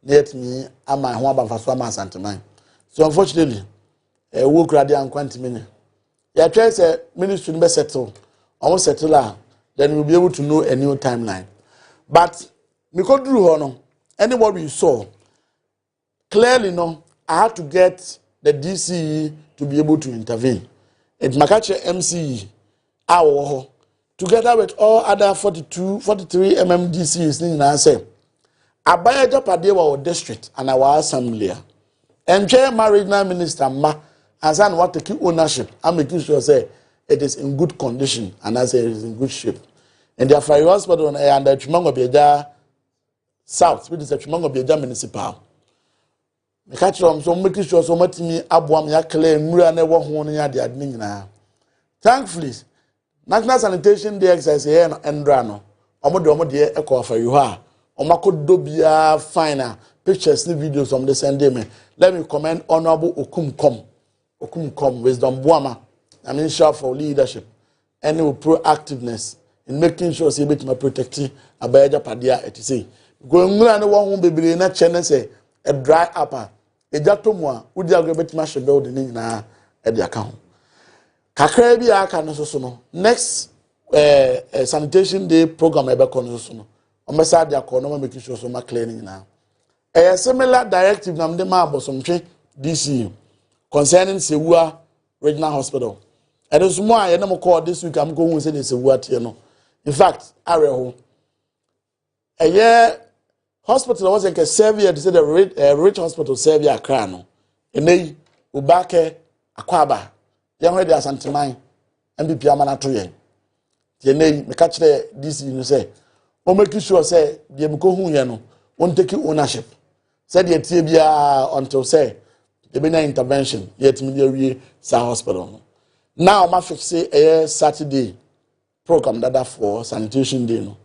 Speaker 10: let me ama ho abafaso ama santeman. So unfortunately wo krade ankwanti mene ya try say ministry be settle almost settle then we'll be able to know a new timeline. But me ko duru ho no anybody you saw clearly no I had to get the DCE to be able to intervene. It makache MCE, our together with all other 43 MMDCs in Nase. Abaya Japadewa our district and our assembly. And chairman regional minister Ma as I want to keep ownership. I'm making sure say it is in good condition and I say it is in good shape. And therefore your hospital on and the Chimango Beja South, which is the Chimango Beja municipal. Me catch them so making sure so much me abuam ya claim Mmre never one ya the admin na. Thankfully, National Sanitation Day exercise here and Drano. Omo de echo for you ha. Omako dobia finer pictures and videos from the Sunday me. Let me commend Honorable Okumkom Wisdom Buama. I mean sure for leadership and proactiveness in making sure say bit my protecting abaja padia etc. Going no one who be na chene say a dry upper. A jatomwa would you agree to mash building na at the account. Kakra bi aka no so no next sanitation day program ebe kono so no. Omesa dia ko no making sure so ma cleaning now. A similar directive na mde ma abosomtwe DC concerning Sewua Regional Hospital. And there's more I am call this week I'm going to say this what you know. In fact, Areho a year hospital was like a Serbia to say the rich hospital Serbia Crano. And they Ubake Akwaba, young lady as Antimine, MBP Amanatoye. The name, me catch the DC, you say, or make sure say, the Mkohu Yano won't take ownership. Said the Tibia until say, the Bena intervention, yet Miliary Sa Hospital. Now, my fix say a Saturday program that for sanitation day. No,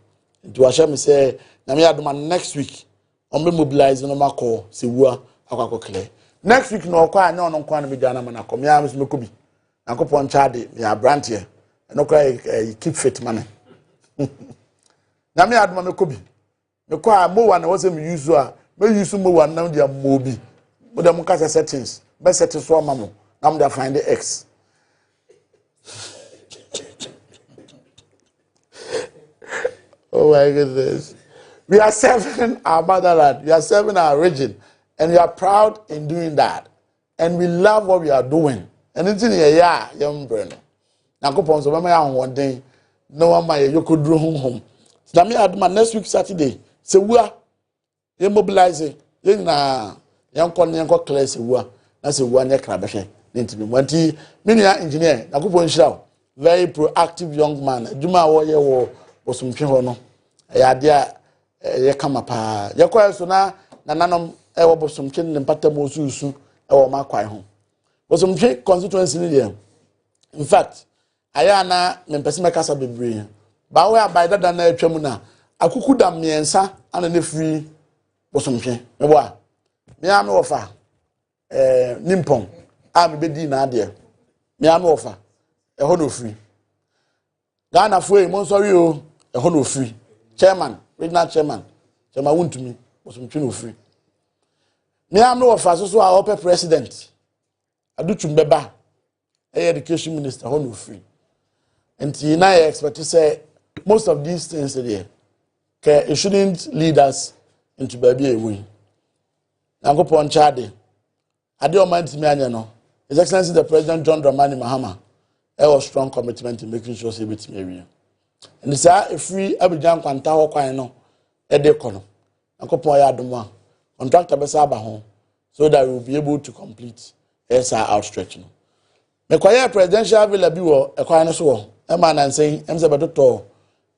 Speaker 10: to assure me say, na me aduma next week. On be mobilizing no mako Sewua akwako clear. Next week no kwa no no kwa no be jana mana kom ya me ko bi. Na ko pon chade me brand here. No kwa keep fit money. Na me aduma me ko bi. Me kwa mo wa na wo say me use a me use mo wa na dia mo bi. Mo dem ka settings. Be set so amamo. Na mo da find the X. Oh my goodness. We are serving our motherland. We are serving our region. And we are proud in doing that. And we love what we are doing. And it's in a young brain. Now, go on, so when I am one day, no one might you could do home. So, I had my next week Saturday. So, we are mobilizing. Young con young clear Sewua. That's a 1 year crab. Many engineer. Now, go on, show. Very proactive young man. Juma warrior was some children. I idea ye kama pa. Ye kwa so na nanom e wo bosomtwe ne mpatam osusu e wo makwai ho. Bosomtwe constituency ni there. In fact, aya na mempese mekasa bebre. Ba we abaida da na atwam na akuku da miensa ana ne free bosomtwe. Me bo a. Me am no ofa. Nimpon. A me bedi na ade. Me am no ofa. E ho no free. Ghana fo e mo sorry o. E ho no free. Chairman, regional chairman want to me was some free. Me am no officer so our upper president. I do chumbeba, education minister, no free. And I expect to say most of these things there, it shouldn't lead us into baby away. Now go on Chade. I don't mind me, His Excellency the President John Dramani Mahama, a strong commitment in making sure he beats me. And it's a free Abidjan Quanta Quino, a decono, and Copoya Duma, contractor Besaba home, so that we will be able to complete SR outstretching. Mequire presidential villa a quine so, a man and saying, Doctor,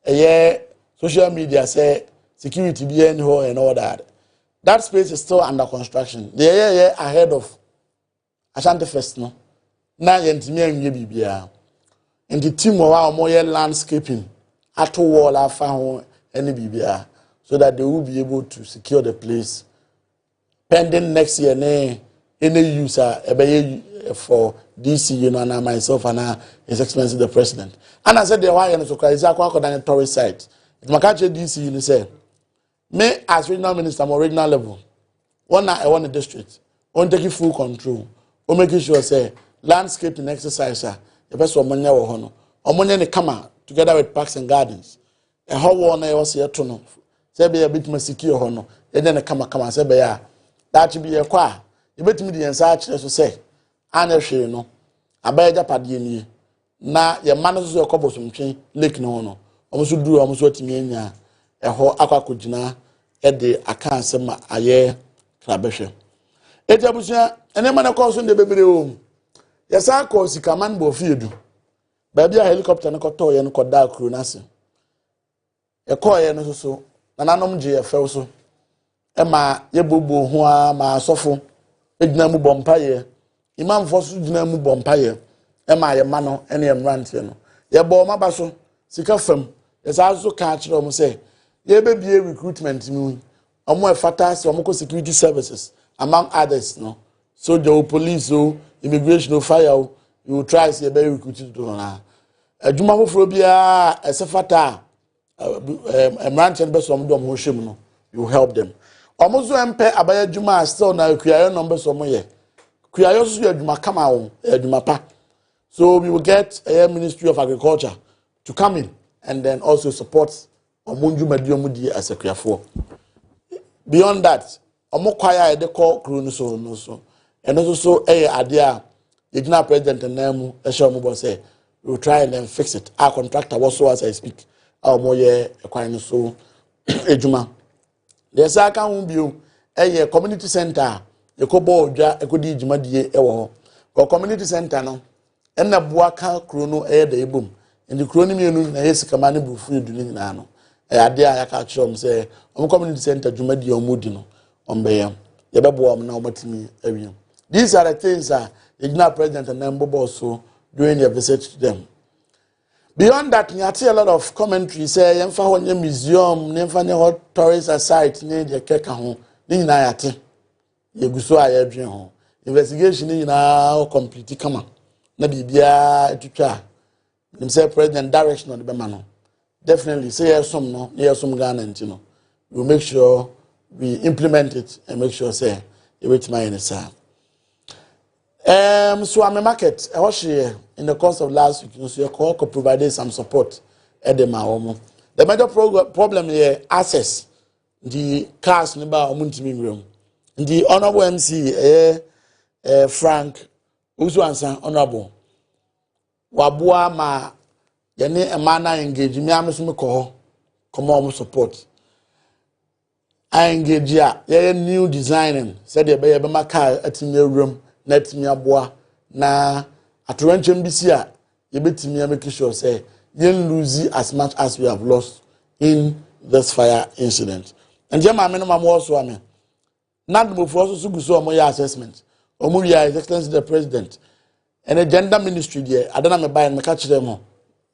Speaker 10: a year social media say security be and all that. That space is still under construction. The year ahead of Ashanti Fest, no? Now, Yentimian and the team of our more landscaping. At wall I found any BBR so that they will be able to secure the place pending next year any user for DC and myself and His Excellency the President. And I said the why and so is a tourist site. It my catch DC you say me as regional minister more regional level. I want the district. On taking full control. On making sure say landscaping exercise the best one money or honor. Or money come out. Together with Parks and Gardens. A whole one was here to know. Say be a bit more secure, and then a come, say be that should be a qua. yɛbɛtumi de yɛn sa akyerɛ so sɛ anya hwee no abɛyɛ japadeɛ nie na yɛ ma no so yɛkɔ bosomtwe lake no ho no ɔmo so duru ɔmo so atumi anya ɛhɔ akɔgyina ɛde aka asɛm a ayɛ krabɛhwɛ eti abusua ɛnɛma no kɔ so de bebree o yɛsa kɔ sikaman bɔ fiedu baabi a helicopter no kɔtɔ yɛ no kɔda akuro n'ase yɛkɔɔ yɛ no so nananom gye yɛfɛw so ɛma yɛbobo ho a ma asɔfo egyina mu bɔ mpaeɛ imamfo so gyina mu bɔ mpaeɛ ɛma yɛ ma no ɛne yɛ mmeranteɛ no yɛbɔ ɔma ba so sika fam yɛsa so ka akyerɛ ɔmo sɛ yɛbɛbie recruitment mu ɔmo ɛfata sɛ ɔmo kɔ security services among others no soldier o police o immigration o fire o you will try sɛ yɛbɛyɛ recruit to no na adwuma foforɔ biara ɛsɛ fata mmeranteɛ no bɛ so ɔmo de ɔmo ho hwɛ mu no you help them ɔmo so ɛmpɛ abɛyɛ adwuma still na kuayɛ no bɛ so ɔmo yɛ kuayɛ so yɛ adwuma kama wɔn adwuma pa so we will get a Ministry of Agriculture to come in and then also support ɔmo dwumadi ɔmo di as a kuafoɔ beyond that ɔmo kwaya yɛde kɔ kuro no so ɛno so ɛyɛ adeɛ a yɛgyina president nan mu ɛhyɛ ɔmo bɔ sɛ we will try and then fix it our contractor was so as I speak a ɔmo yɛ ɛkwan no so edwuma deɛ saa ka ho bio ɛyɛ community center yɛkɔ bɔ odwa ɛkɔdi dwumadie ɛwɔ hɔ community center no ɛna boa ka kuro no ɛyɛ da ebom ndi kuro no mienu na yɛ sikama ne bufu edu ne nyinaa no ɛyɛ adeɛ a yɛaka kyerɛ ɔmo sɛ ɔmo community center dwumadie ɔmo di no ɔmo bɛyɛ yɛbɛboa ɔmo na ɔmo timi awie these are the things a yɛgyina president and then bobo so during your visit to them. Beyond that, you see a lot of commentary say yɛmfa hɔ nyɛ museum, yɛmfa nyɛ hɔ tourist site, ne deɛ kɛka ho, ne nyinaa yɛate. Yɛgu so a yɛadwene ho. Investigation ne nyinaa complete kama. Na biribiara atwitwa. Nim sɛ president direction on the bɛma no. Definitely say yɛsom no, ne yɛsom Ghana nti no. We will make sure we implement it and make sure say yɛbɛtumi ayɛ ne saa. So I'm a market. I was here in the course of last week. So you could provide some support at the Maomo. The major problem here access the cars number omuntimi room. The honorable MC Frank Usuansa honorable. Wabua ma yene emana engage me amesume ko come on support. I engage ya new designing said the be ma car at me room. Net me aboa na atoranchem bisi a yebetimi make sure say yen lose as much as we have lost in this fire incident. And jema me no mamo so ame na ndumofo also so guso omo ya assessment omo ya his excellency the president and the gender ministry there adana me buy me ka kire mo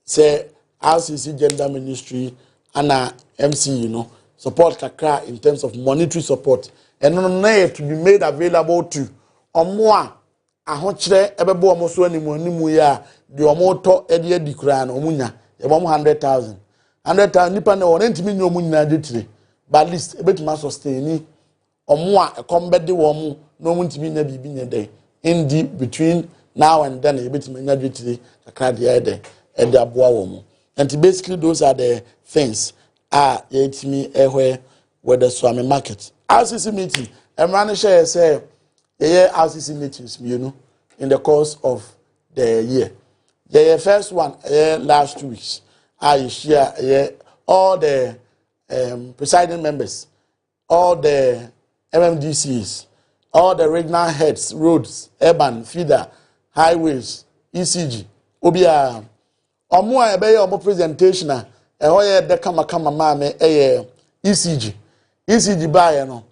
Speaker 10: say RCC gender ministry ana MC support kakra in terms of monetary support and no to be made available to omo a ahokyere ebebo omo so animu ya de omo to ede adi kura na omo nya e bom 100,000 nipa na won ntimi nya omo nyina detire but least ebetuma sustain omo a ekombede wo omo na omo ntimi nya bibi nya dey in deep between now and then ebetuma nya detire kakra de ede aboa wo mo. And basically those are the things yetimi ehwe with the Swami market RCC meeting Mmre share say RCC meetings, in the course of the year. The first one, last 2 weeks, I share all the presiding members, all the MMDCs, all the regional heads, roads, urban, feeder, highways, ECG, OBR. Omo a ebe omo presentation a ehoye de kama mame ECG. ECG ba no.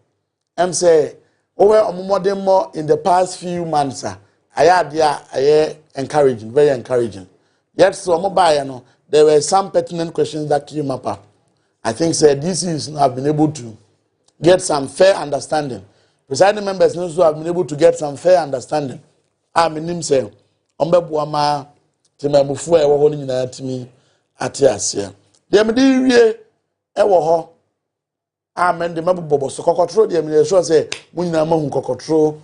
Speaker 10: Em say over modern more in the past few months, I encouraging, very encouraging. Yet, so mobile, there were some pertinent questions that came up. I think this is have been able to get some fair understanding. Presiding members also have been able to get some fair understanding. I mean, say, Ombebuama, Timamufu, ewa honi na timi ati asia. Demdi ewa ho. Amen. The member bobo so control the administration say munyina mahu control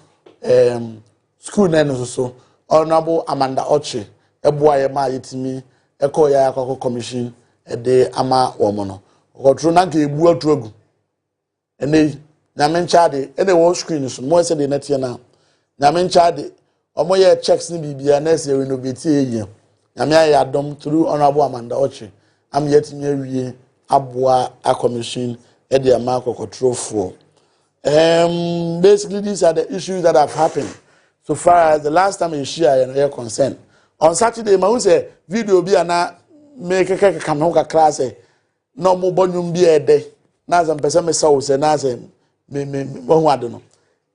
Speaker 10: school na no so honorable Amanda Oche eboa ye ma yetimi eko ya akoko commission de ama womo no control na ka ebu atuagu ene na mencha de ene wo screen so mo se de netie na nyame nchade omo ye checks ni bibia na se renovate ye nyame aye adom through honorable Amanda Ochi am yet me awie aboa a commission e de ama kokotrofo. Basically these are the issues that have happened so far as the last time you share your concern. On Saturday ma say video bi ana make kam ho kakra say no mo bonyum bi ede na za mpese me saw say na say me ho ade no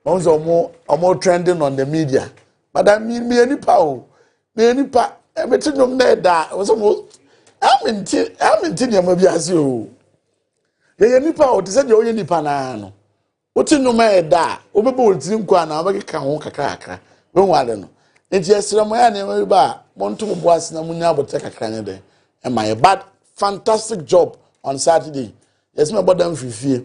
Speaker 10: mo say omo trending on the media but I mean me anipa o me anipa e beti nyum na da wo so mo aminti ne ma bi ase o ye anipa o te say je o ye nipa na no woti nyum e da obebe woti nkwa na obeka ho kakra we ho ade no enti esramo ya na e ba monto bo ase na munya abote kakra ne de e my bad fantastic job on Saturday. Yes, my body free.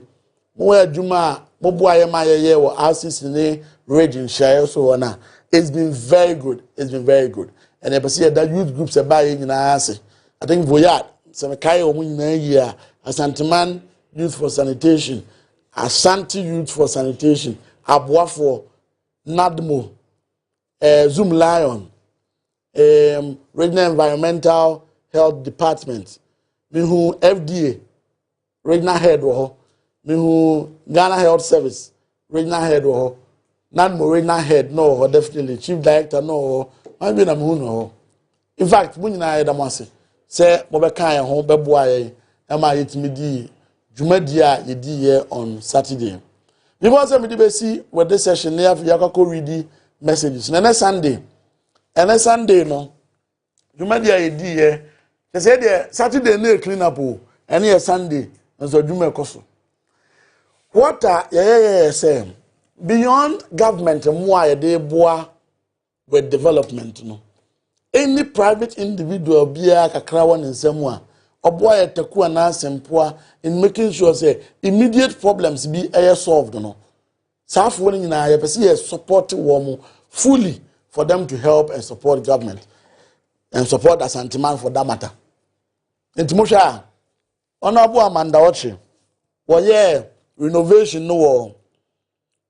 Speaker 10: More Juma, Mobuaya Maya, or RCC, Raging Shire, so on. It's been very good. It's been very good. And I see that youth groups are buying in Ase. I think Voyat, Samakayo, Munya, Asantiman Youth for Sanitation, Ashanti Youth for Sanitation, Abwa for Nadmo, Zoom Lion, Regional Environmental Health Department, Mihu FDA. Regional head wo ho Ghana Health Service regional head wo ho not more regional head no definitely chief director no man be na me no in fact mun nyina ya da mo ase say mo be kan ya ho be boa ye e ma yetimi di dwumadi a ye di ye on Saturday because me di be see with this session ya yakako read messages na Sunday no dwumadi a ye di ye say the Saturday na clean up o ene ye Sunday so dwuma ekoso what are say beyond government mo a dey boa with development no any private individual bia kakra won nsem a oboa ye taku na asempoa in making sure say immediate problems be solved no safo ni nyina ye pese ye support wo fully for them to help and support government and support Ashanti man for that matter intimosha Honorable Amanda Ochi, woye renovation no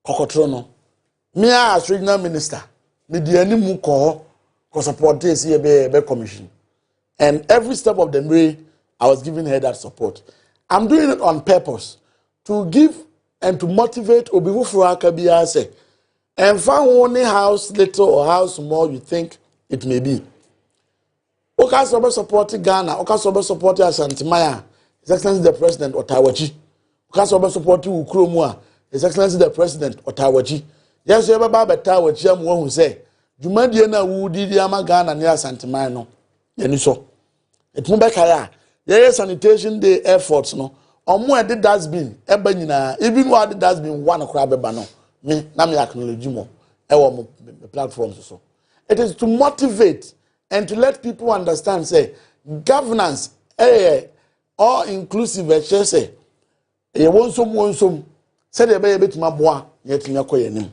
Speaker 10: kokotro no. Me as regional minister, me di animu ko support this here be commission. And every step of the way, I was giving her that support. I'm doing it on purpose to give and to motivate obihu fuaka biya say. And find only house little or house small you think it may be. Oka sobe support Ghana, Oka sobe support Ashanti Maya. His Excellency the President Otawachi. Because of supporting Ukromua, His Excellency the President Otawachi. Yes, you have a Tawachi, I'm one who say, Jumadiana Woody Yamagana near Santimano. Yeniso. It Mubekaya. Yes, sanitation day efforts no. Or more did that's been, Ebenina, even what it has been one crab bano. Me, Nami acknowledge more. Our platforms so. It is to motivate and to let people understand, say, governance, all inclusive say e wonsom said e be betima boa yetimya koyenim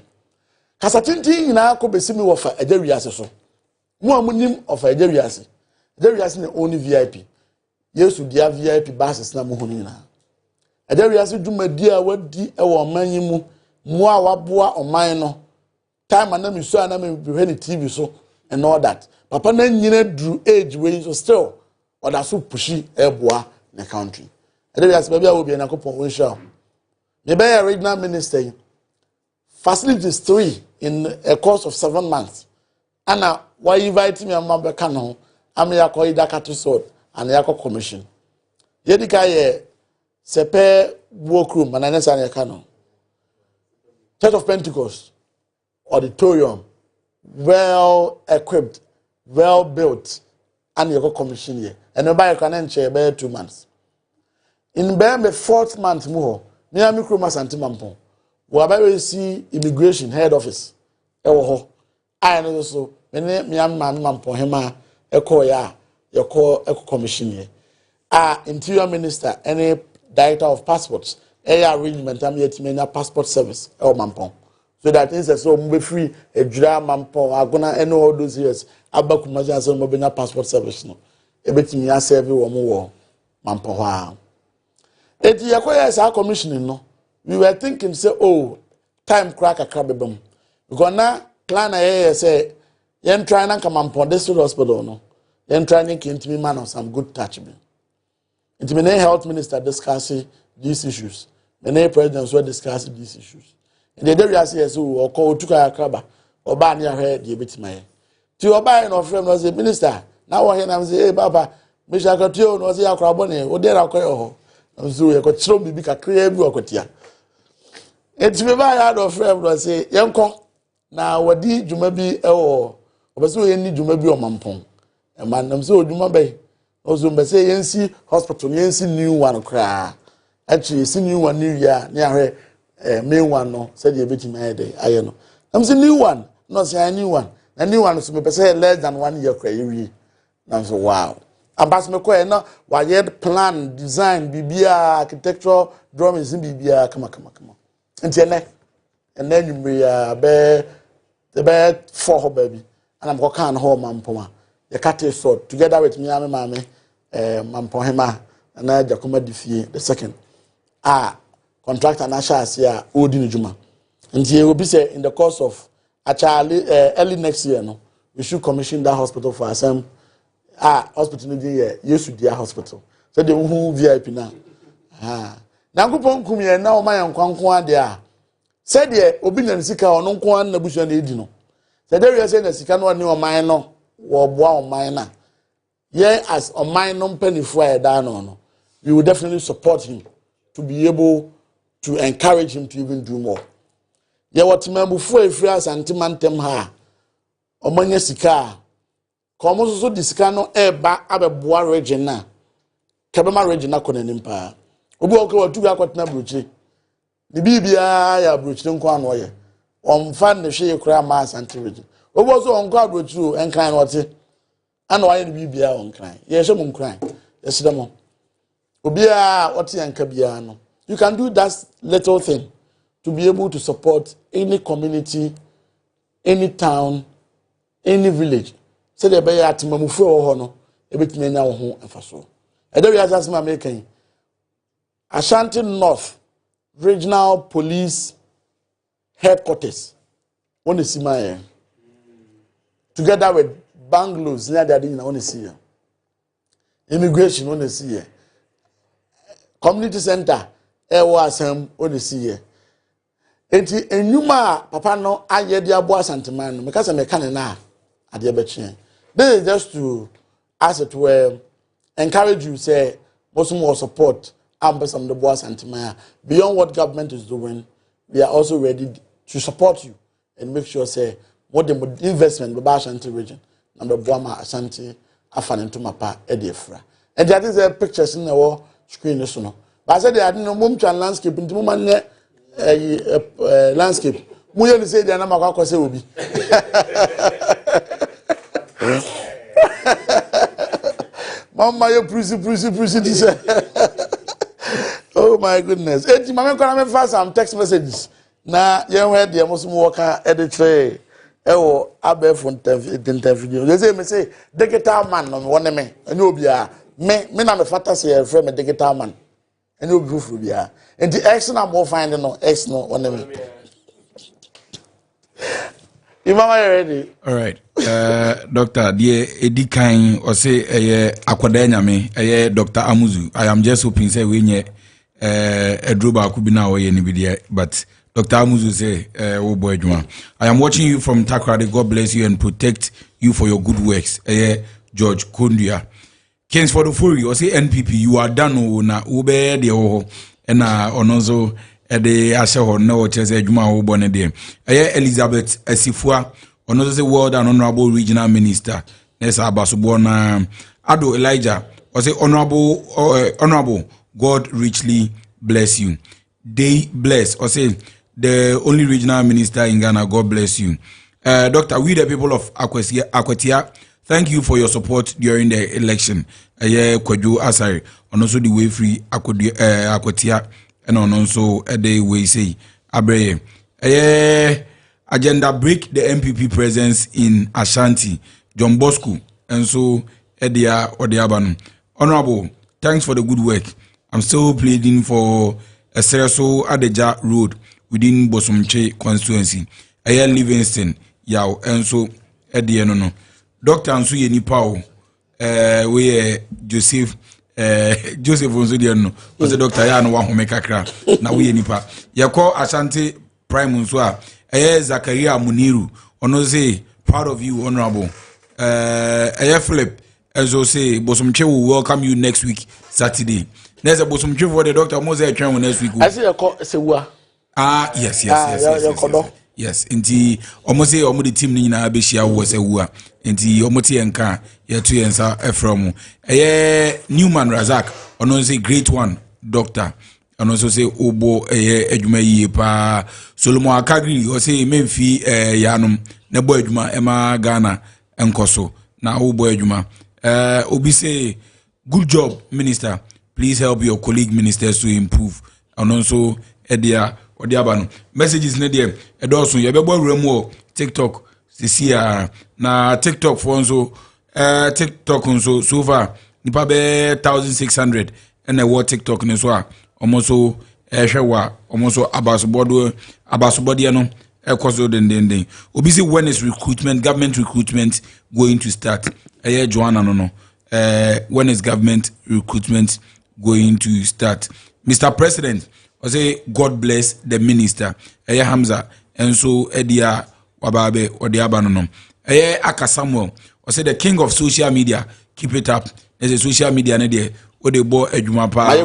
Speaker 10: kasatintin nyina ko besimi wo fa ajawiase so mo amunim of ajawiase ne only VIP yesu dia VIP basis na mo hunu nyina ajawiase dwumadi a wadi e wo manyimu mo a waboa oman no time na me so na me behwe ni TV so and all that papa na nyina drew age wey so still oda so pushi eboa the country. I don't know if be an occupation. Maybe a regional minister facilities 3 in a course of 7 months. Anna, why invite me a member canon? I'm a corridor sword and a commission. Yedika sepe workroom and an SNA canon. Church of Pentecost auditorium, well equipped, well built, and you commission here. And nobody can chair 2 months. In the 4th month, more, me and Mikro Masanti Mampon, we are see immigration head office. I know so, me and Mampon, Hema, your call commission here. Interior Minister, any director of passports, arrangement, I'm yet to passport service, Mampon. So that is so be free, a dra Mampon, I'm gonna end all those years. Abakumaja, so mobile passport service. No. Everything you serve you more Mampoa. Eti yakoya is our commissioning no. We were thinking say oh time crack a crabbe bomb. Because now plan I say yen try and come on district hospital no. Yen try and keep me man on some good touch me. It may health minister discussing these issues. Many presidents were discussing these issues. In the area says or call to Kraba or ban your head, you bit my. To your buying of friend was a minister. Now I hear say, hey, Papa, Mr. Cotio was a crabone, or there I'll call you. So you could show me because create you. It's me by out of friend was say, young con. Now what did you maybe or so you need you maybe on Mampong. A man, I'm so do my bay. Also, but say NC hospital, NC new one cry. Actually, see new one new year near main one no said you bit my day. I know. I'm the new one, not say a new one. A new one is say less than 1 year cray. I'm so wow. Ambassador no why yet plan, design, BBA, architectural drawings in BBA. Come on. And then you be the bed for her baby. And I'm walking home, Mampoma. The cat is so together with me, Mammy, Mampohema, and I Jacoma Defie, the second. Contract and Asha here, Odin Juma. And he will be say in the course of early next year, no, we should commission that hospital for us. Hospital in the year, used to their hospital. So they will VIP now. Now go pon kumi now my nkwankwa there. Said ye obi na sika ono nkwa na busua na edi no. Said there say na sika no oni oman no wo boa oman na. Ye as oman no mpanifo a da no. We will definitely support him to be able to encourage him to even do more. Ye what membufu efri asante mantem ha. Omanya sika. Komo so di sika no eba abeboa region na. Kabema region na konanim pa. Obi o ko tu akwatena brochi. Ni bibia ya brochi nko anu ye. Omfa ne hwe kura ma asante region. Obi so onko abrochi o enkan no te. Ana wa ye ni bibia on kan. Ye hwe mo nkran. Ye sedamo. Obi a oti anka bia no. You can do that little thing to be able to support any community, any town, any village. Say the be ya timamufu o ho no ebetime nya wo ho emfaso. E dey just ma making Ashanti North Regional Police Headquarters. One is my together with bungalows near that in one see immigration one see community center wasam one see enti enuma papa no aye dia bo asanteman no because me kan na ade beche. This is just to as it were encourage you say most more support some the boss and beyond what government is doing. We are also ready to support you and make sure say what the investment the Ashanti region number Boama Ashanti afan into mapa edifra. And that is a pictures in the wall screen so. But I said they had no mumchan landscape into woman landscape. Muye say they are not makwakose obi. Mama you prisi oh my goodness. Eti mama kwana me fast some text messages. Na yen we de mo some worker edit tray. Ewo abefo interview. They say me say digital man no won me. Ene obi a me na me fata say frame me digital man. Ene obi fu obi a. Enti X na mo find no X no won me. You mama ready?
Speaker 11: All right. Doctor, dear Edikan or say Akwada Nyame, Dr. Amuzu. I am just hoping say we nye a droba could be now anybody, but Dr. Amuzu say, oh boy, I am watching you from Takrade. God bless you and protect you for your good works. George Kondia. Kings for the Fury or say NPP, you are done na ube de ho and onozo the Asha no chese Juma Obone de. Elizabeth Esifua. Another say world and honorable regional minister. Nessa Basubona Ado Elijah or say honorable God richly bless you. They bless or say the only regional minister in Ghana. God bless you. Doctor, we the people of Akwatia, thank you for your support during the election. Kwaju Asari and also the way free Akwatia and also the way say Abreye. Agenda break the MPP presence in Ashanti, John Bosco, and so Edia Odiabanu. Honorable, thanks for the good work. I'm still pleading for a Sereso Adeja Road within Bosumche constituency. Livingston, yaw enso ɛdeɛ no doctor nso yɛ nipa o we Joseph nso deɛ no ɔsɛ doctor ya no wa home kakra na we yɛ nipa yɛkɔ Ashanti Prime nso a ɛyɛ Zakaria Muniru ɔno say proud of you honorable ɛyɛ Philip enso say Bosomtwe will welcome you next week Saturday. There's a Bosomtwe for the doctor mo say twen next week.
Speaker 10: I say Sewua.
Speaker 11: Yes. Yes, inti omo say omo the team ni na be shia wo Sewua. Inti omo tie nka ye to yensa efrom. Newman Razak ono say great one doctor. Ono so say obo adwuma yie pa. Solomon Akagri o say memfi yanom na bo adwuma ema Ghana enkoso na obo adwuma. Obi say good job minister. Please help your colleague ministers to improve. And also, Edia or Diabano. Messages nedia. Also, you have a boy TikTok. This year na TikTok for so TikTok so far. Nipa be 1,600 and a word TikTok ne so almost so shewa almost so abasubodi no ekoso den. Obi say when is government recruitment going to start? Joanna no. When is government recruitment going to start? Mr. President, I say God bless the minister. Hamza and so Edia Wababe or the Abanonom. Aka Samuel, I say the king of social media. Keep it up. There's a social media nedia. Or the boy Ejumapa.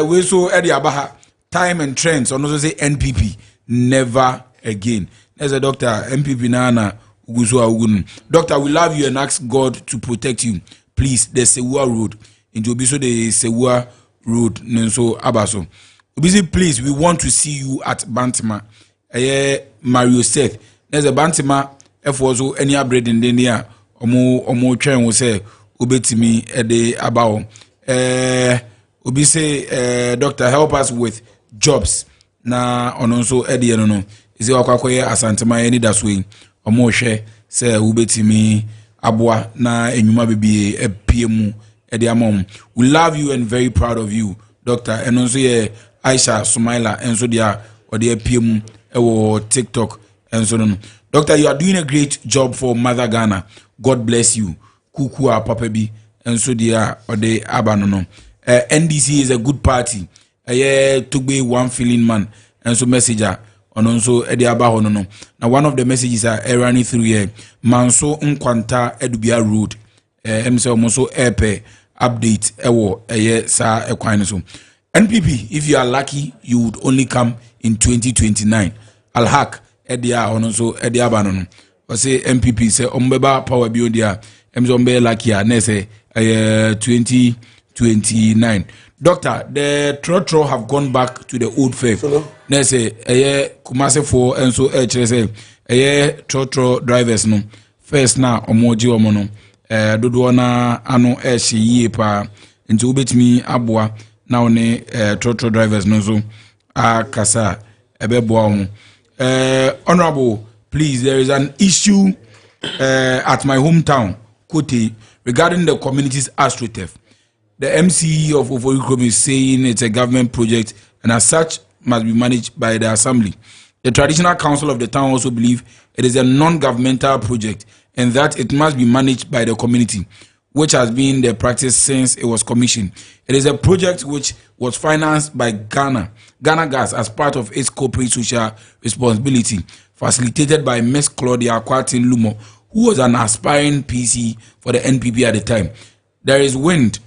Speaker 11: We saw Edia Baha time and trends. On also say NPP never again. There's a doctor NPP Nana. Doctor, we love you and ask God to protect you. Please, the Sewua Road. Into Obiso the Sewua Road, Nenso Abaso. Obisi, please, we want to see you at Bantima. Mario Seth. There's a Bantima, F-Wazo, any bread in Denia, Omo Chen will say, Obetimi, Ede Abao. Obisi, doctor, help us with jobs. Na, ononso, Ede, no. Is it Okwakoye Asantema, any that's way. Omo share say ubetimi abwa na enyuma bebe PM ediamom. We love you and very proud of you, doctor. And also Aisha Sumaila and so dia or the PM or TikTok and so on. Doctor, you are doing a great job for Mother Ghana. God bless you. Kukua Papabi and so dia or the Abanono. NDC is a good party. Tugbe one feeling man and so messenger. And also Ediaba no. Now one of the messages are running through here. Manso Nkwanta Edubia Road. MSO Moso Epe update ewo sa ekwaniso. NPP, if you are lucky, you would only come in 2029. Alhak Edia also Ediaba no. Or say MPP say Ombeba power biodia. MSO Mbe lucky nese 2029. Doctor, the Trotro have gone back to the old faith. Nese Kumase for and so say Trotro drivers no. First na omoji omono. Dodoana ano ye pa into ubetimi abwa na one Trotro drivers no so kasa ebeboa. Honorable, please, there is an issue at my hometown, Kote, regarding the community's astroturf. The MCE of Oforikrom is saying it's a government project and as such must be managed by the assembly. The traditional council of the town also believe it is a non-governmental project and that it must be managed by the community, which has been the practice since it was commissioned. It is a project which was financed by Ghana Gas as part of its corporate social responsibility, facilitated by Ms. Claudia Kwatin Lumo, who was an aspiring PC for the NPP at the time. There is wind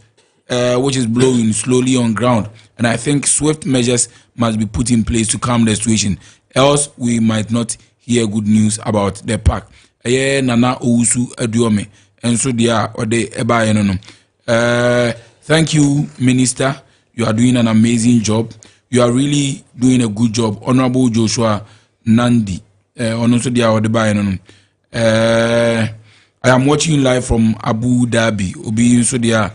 Speaker 11: which is blowing slowly on ground, and I think swift measures must be put in place to calm the situation, else we might not hear good news about the park. Nana Ousu Aduome, and so dia or de Ebaenono. Thank you, Minister. You are doing an amazing job. You are really doing a good job. Honorable Joshua Nandi, also dia or de Baenono. I am watching live from Abu Dhabi. Obi so dia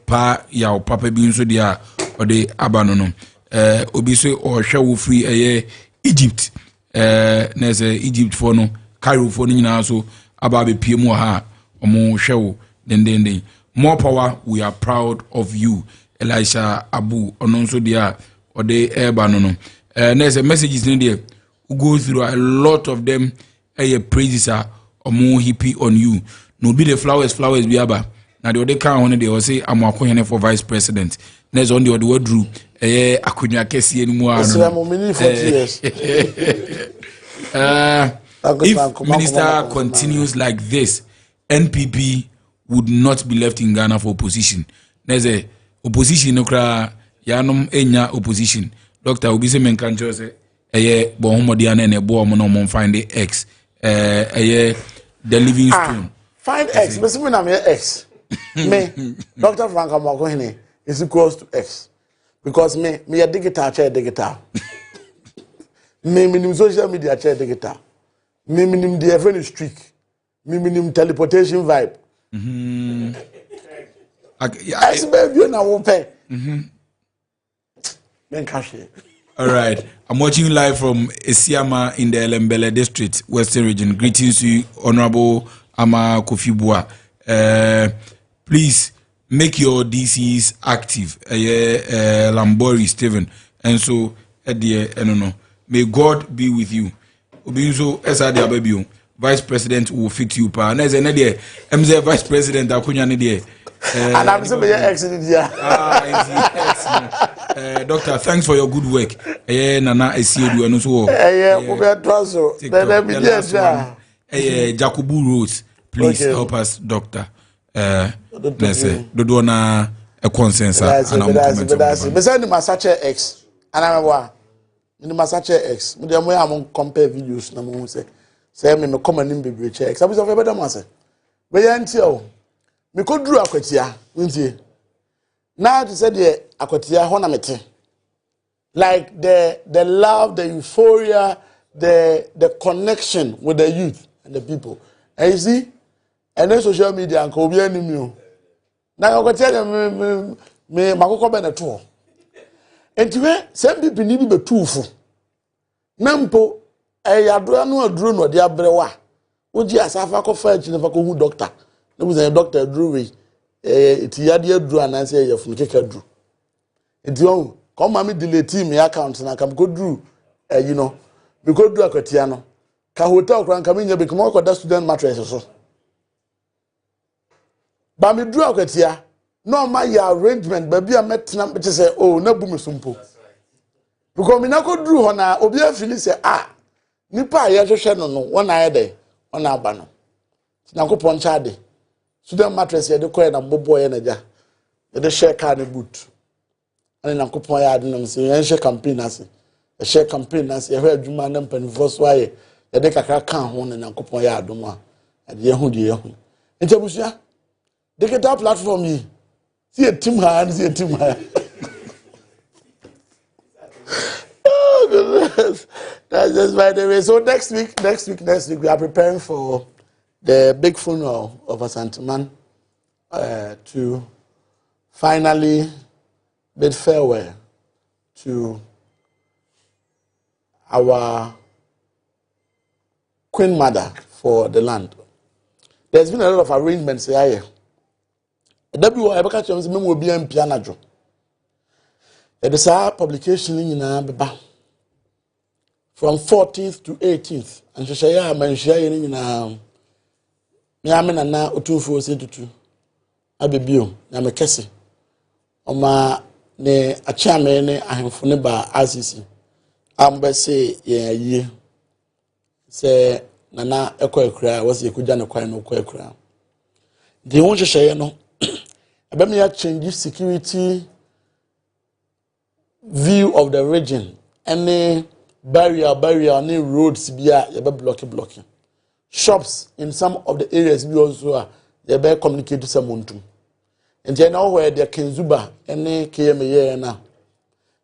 Speaker 11: pa ya papa bi so dia or de Abanono. Obi so or shall free Egypt. There's Egypt for no Cairo for no so about PM ha omo show den. More power, we are proud of you, Elisha Abu Ononso dia or de Ebanono. There's a messages in there. We go through a lot of them. Praises are more hippie on you. No be the flowers be aba. Now the other car on they will say Amoakohene for vice president. Next on the other word drew. Akunya kesi anymore. If minister continues like this, NPP would not be left in Ghana for opposition. There's a opposition okra yanom enya opposition. Dr. Obise Menkancho say bohomodiana and a bomb find the X. The living stone.
Speaker 10: Find X. But when I'm X, me, Dr. Frank Amoakohene is equals to X. Because me a digital chair digital. Me social media chair digital. Me the friend streak. Me teleportation vibe. I spend you now pay.
Speaker 11: All right. I'm watching you live from Esiama in the Elembele district, Western region. Greetings to you, Honorable Amoakohene. Please make your DCs active. Lambori Stephen. And so, I don't know. May God be with you. Obinso Esade Abebio. Vice President will fit you pa. There's an idea. Mmre Vice President Akunya Nidia.
Speaker 10: And I'm saying excellent.
Speaker 11: Doctor, thanks for your good work. Nana Esiedu and so. Jacobu Rose, please help us, Doctor. Dodona a consensus. And I'm
Speaker 10: X. And I'm in the Massache X. Me dem am compare videos na mo say me come anim bebre che X. Abi so fe bedam ase. We yanti o. Me ko duru akwatia, ntie. Now to say the akwatia ho na mete. Like the love, the euphoria, the connection with the youth and the people. And you see, and then social media and ko bi anim o. Na akwatia me makoko be na to. Entiwe sem bi ni bi betufu nampo yadro no aduro no de abrewa oji asafa ko fa chi ne fa ko hu doctor na bu doctor aduro we eti yade aduro ananse ye funu keka aduro enti on come ma me delete me account na kam ko duru you know me ko duru akwatia no ka hotel kran kam nya be ko da student mattress so ba me duru akwatia no ma ya arrangement baby a metna be say oh na bu mesumpo because me na ko dru ho na obi afili say nipa ya hwehwe no wona ya dey wona aba no na ko poncha de student mattress ya de ko na bobo ya na ja ya de share car ne boot ani na ko pon ya de no say ya share campaign ase ya share campaign ase ya hwe adwuma na mpanifo so aye ya de kakra kan ho na ko pon ya adom a de ya hu de ya hu entabusia digital platform yi see a team hand, see a team hand. Oh goodness, that's just by the way. So next week, we are preparing for the big funeral of ASHANTI to finally bid farewell to our Queen Mother for the land. There's been a lot of arrangements here. W I catch them will be in piano. It is our publication in Beba from 14th to 18th. And Shaya mentioned in Yaman and now 242. Abibio, Namakesi. Oma ne a chairman, I am for Neba Assisi. Say, ye say, Nana Equa cry was a Kujana cry no cry. They want to share no. Abemia change security view of the region. Any barrier, any roads be blocking. Shops in some of the areas we also are they be communicate to someone. And then now where the Kenzuba any KMA now.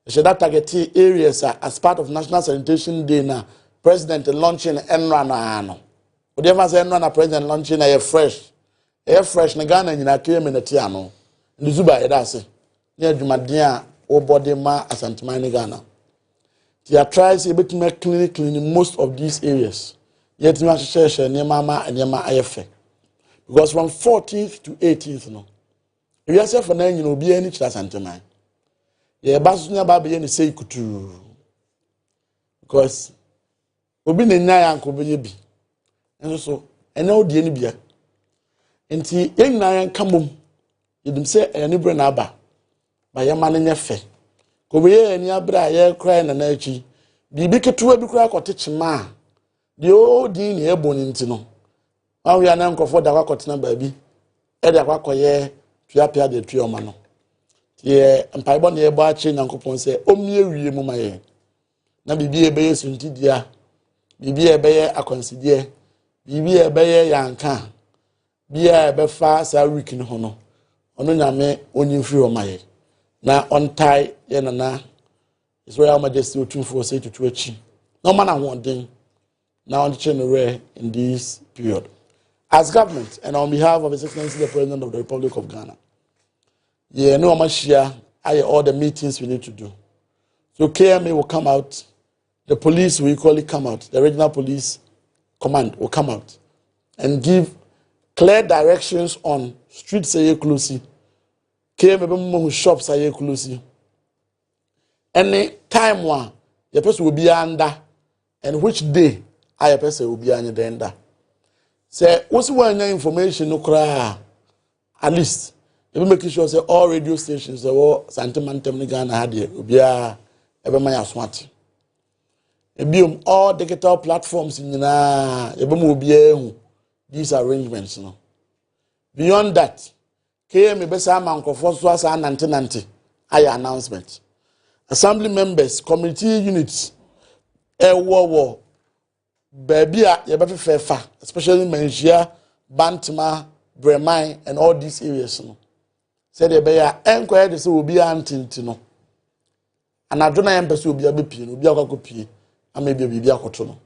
Speaker 10: Should that target areas as part of National Sanitation Day now. President launching Mmre na. Whatever say Mmre president launching a fresh. Air fresh na Ghana nyina kem na tia no nduzuba eda se na adwumaden a obode ma ASHANTI ni Ghana ti a try say betuma clean most of these areas yet ma share nyema ayefe because from 14th to 18th no we are say for na nyina obi ani kira ASHANTI ye basu nya ba be ni say kutu because obi na nya ya nko be bi nso so ene odie ni bia nti yenna ya nkamom yedim se ene bre na aba ba yema ne nya fe ko be ye ani abra ye krai na na achi bibi ketewa bi kura kote chima de odi ni ebo ni nti no awu ya na nkofo da kwakote na ba bi e da kwakoye tuapia de tuoma no ye mpaibọ na ebo achi nyankopon se omie wie mu maye na bibi ebe ye suntidia bibi ebe ye akonsidie bibi ebe ye yanka bia ebe fa sa week ni ho no ono nyame onyimfiri o maye na ontai ye nana His Royal Majesty otumfo say tutu achi no man awondin now on the channel in this period as government and on behalf of His Excellency the President of the Republic of Ghana. Yeah, no mashia, all the meetings we need to do. So KMA will come out, the police will equally come out, the regional police command will come out and give clear directions on streets say closely. KMA shops say closely. Any time one, the person will be under, and which day I person will be under the under. Say, what's one information no cry at least. Even making sure say all radio stations or sentimental Ghana had here ubia ebema swat. Ebium all digital platforms in na ebema ubia these arrangements no. Beyond that, KM besa mankofo so asa nanti aya announcement. Assembly members, committee units wo baby a yebefefa, especially Menjia, Bantama, Bremai and all these areas no. Said the bear enquired this will be antintino. And I don't know emphasis will be a BP, will be a copy, and maybe a cotono.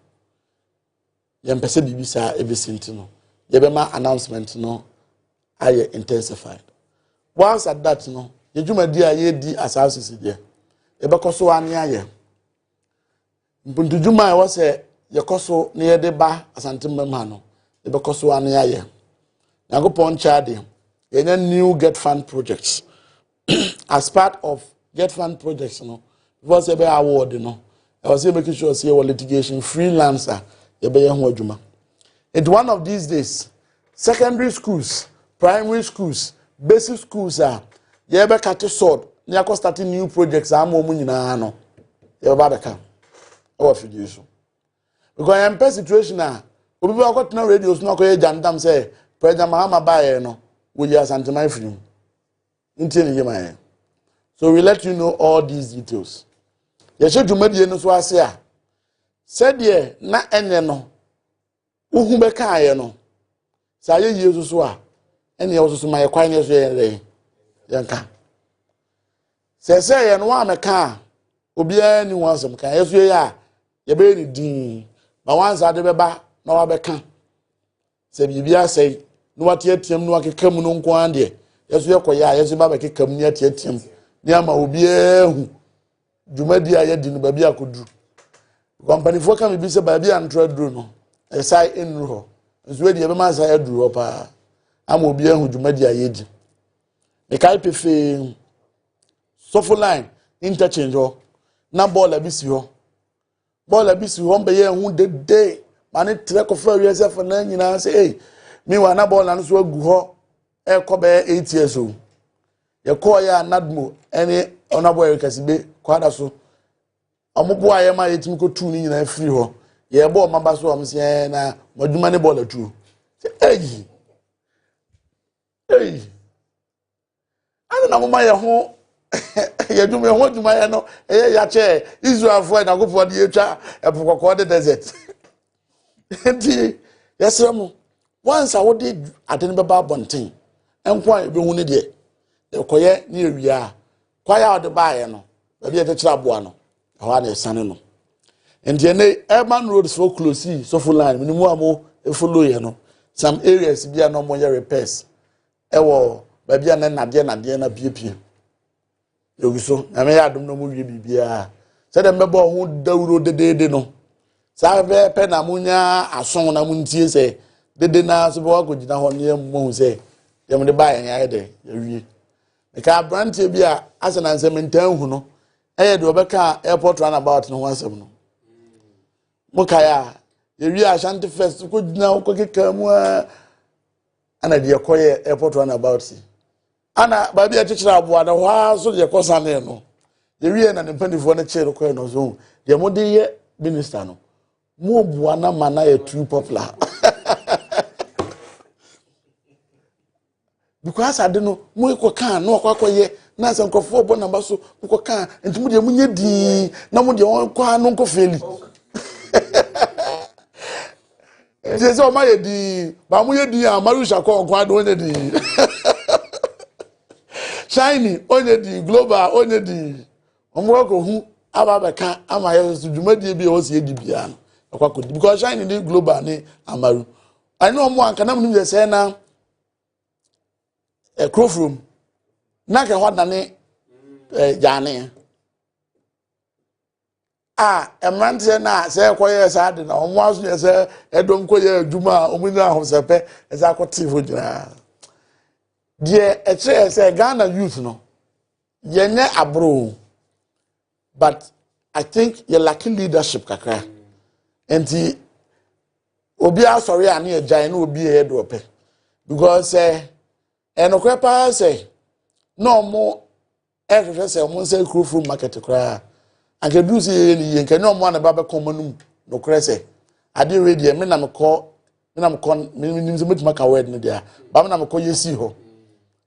Speaker 10: Yempese bibisa every sentino. Yebema announcement no, I intensified. Once at that no, the Juma dear ye di as houses there. Ebakoso anya. Buntu Juma was a Yakoso near the bar as Antimano. Ebakoso anya. Nago pon chadi. Any new Get Fund projects. As part of Get Fund projects, you know, because ebe award, you know, I was making sure say litigation freelancer, and one of these days, secondary schools, primary schools, basic schools are yebe kate sword, nyako starting new projects amo mu nyina no. Yebe babeka. Owa fidi so. Because I am situation na obi be akot na radio so na koye jandam say President Mahama bae no. We just anti film. So we let you know all these details. You should do media no so asia. Said ye na enye no. Uhu beka ye no. Sa ye yesu so a ene ye so my kwan ye so ye yanka. Say ye no wa meka obi ani wansem kan yesu ye a ye be ni din. Ba wansa de beba na wa beka. Say bibia say no what yet him no akekam no nko ande yeso yekoya yeso ba bekekam ni atiatim ni ama obi ehu dwumadi ayedi no ba bi akodu company fo kam bi se ba bi antro duro no esai enru ho nso edi e be ma sai aduru ho pa ama obi ehu dwumadi ayedi e kai pefe sofo line interchange ho na ball abisi ho mbe ye hu de mane tre ko fa wi se fa na nyina se eh mi wa na ball na so agu ho e ko be 8 years o ye ko ya nadmo ene onabo erikasibe kwada so omobo aye ma yetim ko tu ni nyina free ho ye bo maba so am se na maduma ne ball atu eyi ana na mama ye ho ye dum ye ho duma ye no e ya che Israel for na go for the etwa e pokoko the desert enti yesramo once I would did at the bontin, and quite be wounded yet. The coyer near ya, quite out the buyer no, but yet the trabuano, a one son. And the urban roads so closely, so full line, minimum a follow no. Some areas be no more repairs. Ewo, baby and Nadiana BP. You so, I may add no more BBA. Said a member who do the day no. Save penamunya, a song namunti say. Dede na so bo ko gina ho ne mu se dem de ba yan ya de yawie e ka branche bia asana nsem ntan hu no e de obeka airport runabout no wansem no Mokaya, the real Ashanti first, could now cook it come ana de yekoye airport runabout ana ba bia chichira abo ana wa so de yekosa ne no de wie na ne mpandifo ne chiro koye no so de mo de ye minister no mo bua na mana ye too popular because ade no mo iko kan no akwakoye na se nkofo bo namba so ko kan enti mo de mo nye di na mo de won kwa no nko feli Jesus o ma ye di ba mo ye di amarusha ko kwa do ne di shiny onye di global onye di Amoakohene ababeka ama ye dwumadi bi o se di bia no akwako di because shiny di global ni amaru I know mo anka na mo ni say na a crowroom na ka hoda ne jane emrante na se koye sa de na omo aso ye se edom koye adwuma omuni ahosepe e se akote fo jina die e kire se Ghana youth no ye ne abro but I think you lack leadership kakra enti obi asori ane e jan na obi e do pe because enokwe pa say no mo ehwehwe say mo say crowroom market kra anke du se ni yenke no mo na ba be komanum no kra say ade ready me na me call me se metima ka word no dia ba me na me call yesi ho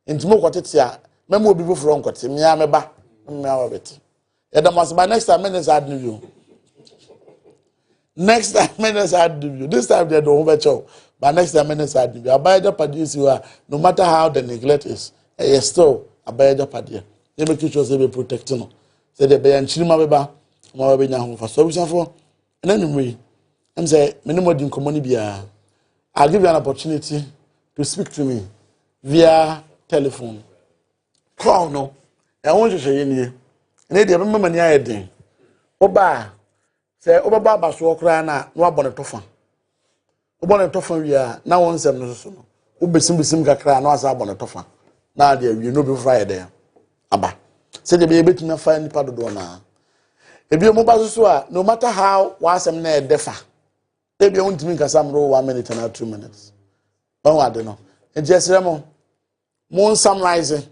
Speaker 10: ntimo kwotete a me mo obi foforo nkote me ya me ba me awa beti e da mas ba next time minutes add you next time minutes add you this time they don't over but next time minutes add you abide produce you no matter how the neglect is still abide padia they make sure say be protect no say the be anchirima beba ma be nya ho fa so bisafo na numwe am say me no modi nkomoni bia I'll give you an opportunity to speak to me via telephone call no e won hwehwe ye ni de be mama ni ayedin oba say oba ba so okra na no abone tofa obone tofa wi a na won nsem no so no obesim kakra na asa abone tofa na de wi no be friday aba say de be betuna fa nipa dodo na ebi mo ba so a no matter how wasem na e defa ebi won timi nkasa mro 1 minute and 2 minutes ba wa de no ejesere mo summarize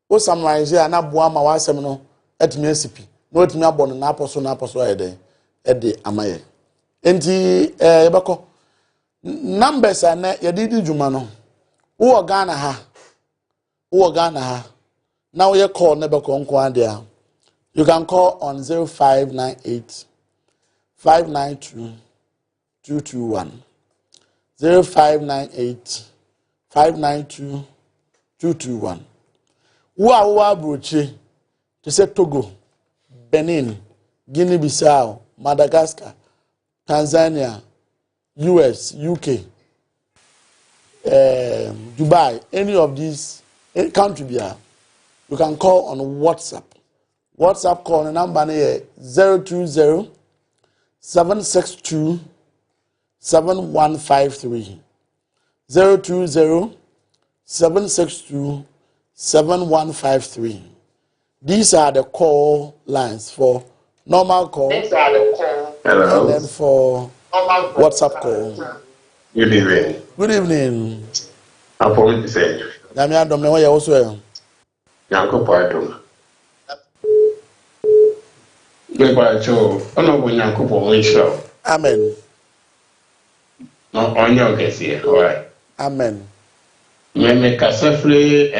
Speaker 10: o summarize na boa ma wasem no etimi asipi na otimi abon na aposo ayede ede amaye enti yebako numbers na yedidi djuma no wo Ghana ha now you call nebe konko adia you can call on 0598 592 221 0598 592 221 wa broche to say Togo, Benin, Guinea-Bissau, Madagascar, Tanzania, US, UK, Dubai, any of these countries, you can call on WhatsApp. WhatsApp call the number is 020 762 7153. 020 762 7153. These are the call lines for normal call.
Speaker 12: Hello.
Speaker 10: And then for WhatsApp call.
Speaker 12: Good evening.
Speaker 10: Good evening.
Speaker 12: I'm from the same.
Speaker 10: I'm also.
Speaker 12: Yanko Pardon.
Speaker 10: Amen.
Speaker 12: No, on your guess here. All right.
Speaker 10: Amen.
Speaker 12: Me kasafle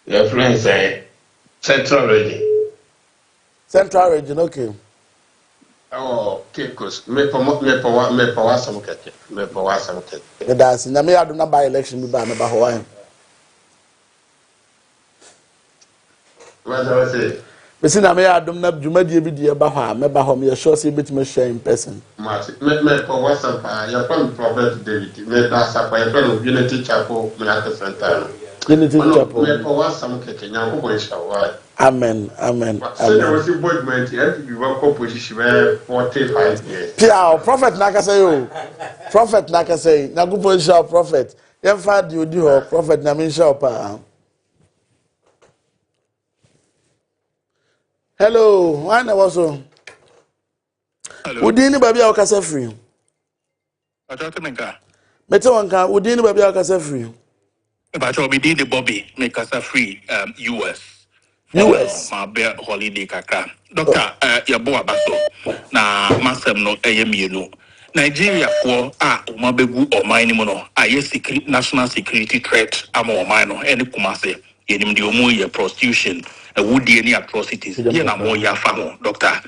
Speaker 12: influence Central region.
Speaker 10: Central region, okay.
Speaker 12: Oh, Kikos. Me power some kete. Me power some kete.
Speaker 10: The dance. Na me adu na by election bi ba me ba Hawaii.
Speaker 12: What I say?
Speaker 10: Me see na me adu na dwumadi bi di e ba ha me ba ho me sure say bit me share in person.
Speaker 12: Me power some pa. Ya from Prophet David. Me da sapa ya from Unity Chapel me at the center.
Speaker 10: Unity Chapel.
Speaker 12: Me power some kete. Nyanko bo inshallah.
Speaker 10: Amen. Amen.
Speaker 12: So there was a boardment here to be one position where 45 years.
Speaker 10: Pia, prophet nakasa yo. Prophet nakasa. Na go position prophet. Ye fa di odi ho prophet na me show pa. Hello, why na was so? Udini baby akasa free. Mete wanka udini baby akasa free.
Speaker 13: But I'll be the Bobby make us a free US.
Speaker 10: US.
Speaker 13: My bear holiday kaka. Doctor, your boy baso. Na masem no no. Nigeria for umabegu or mine mono. Secret national security threat amo mino any kumase. Yenim di omo prostitution. Would any atrocities. Yena mo ya famo, doctor.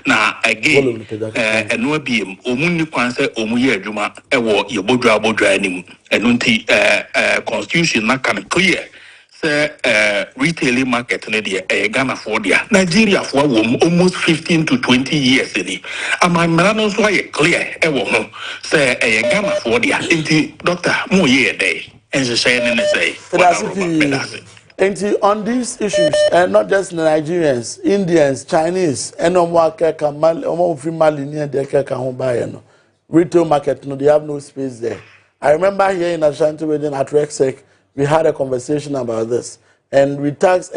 Speaker 13: Na again, and no beam, omuni kwanse omuye juma, ewo your bodra anim, and unti constitution na can clear. Say retailing market in the Ghana for dia Nigeria for almost 15 to 20 years in it. And my man is why clear ewo say Ghana for dia inti doctor more year day and she saying say
Speaker 10: and on these issues, and not just Nigerians, Indians, Chinese, and no more Mali near the retail market, no, they have no space there. I remember here in Ashanti within at Rexec, we had a conversation about this, and we tasked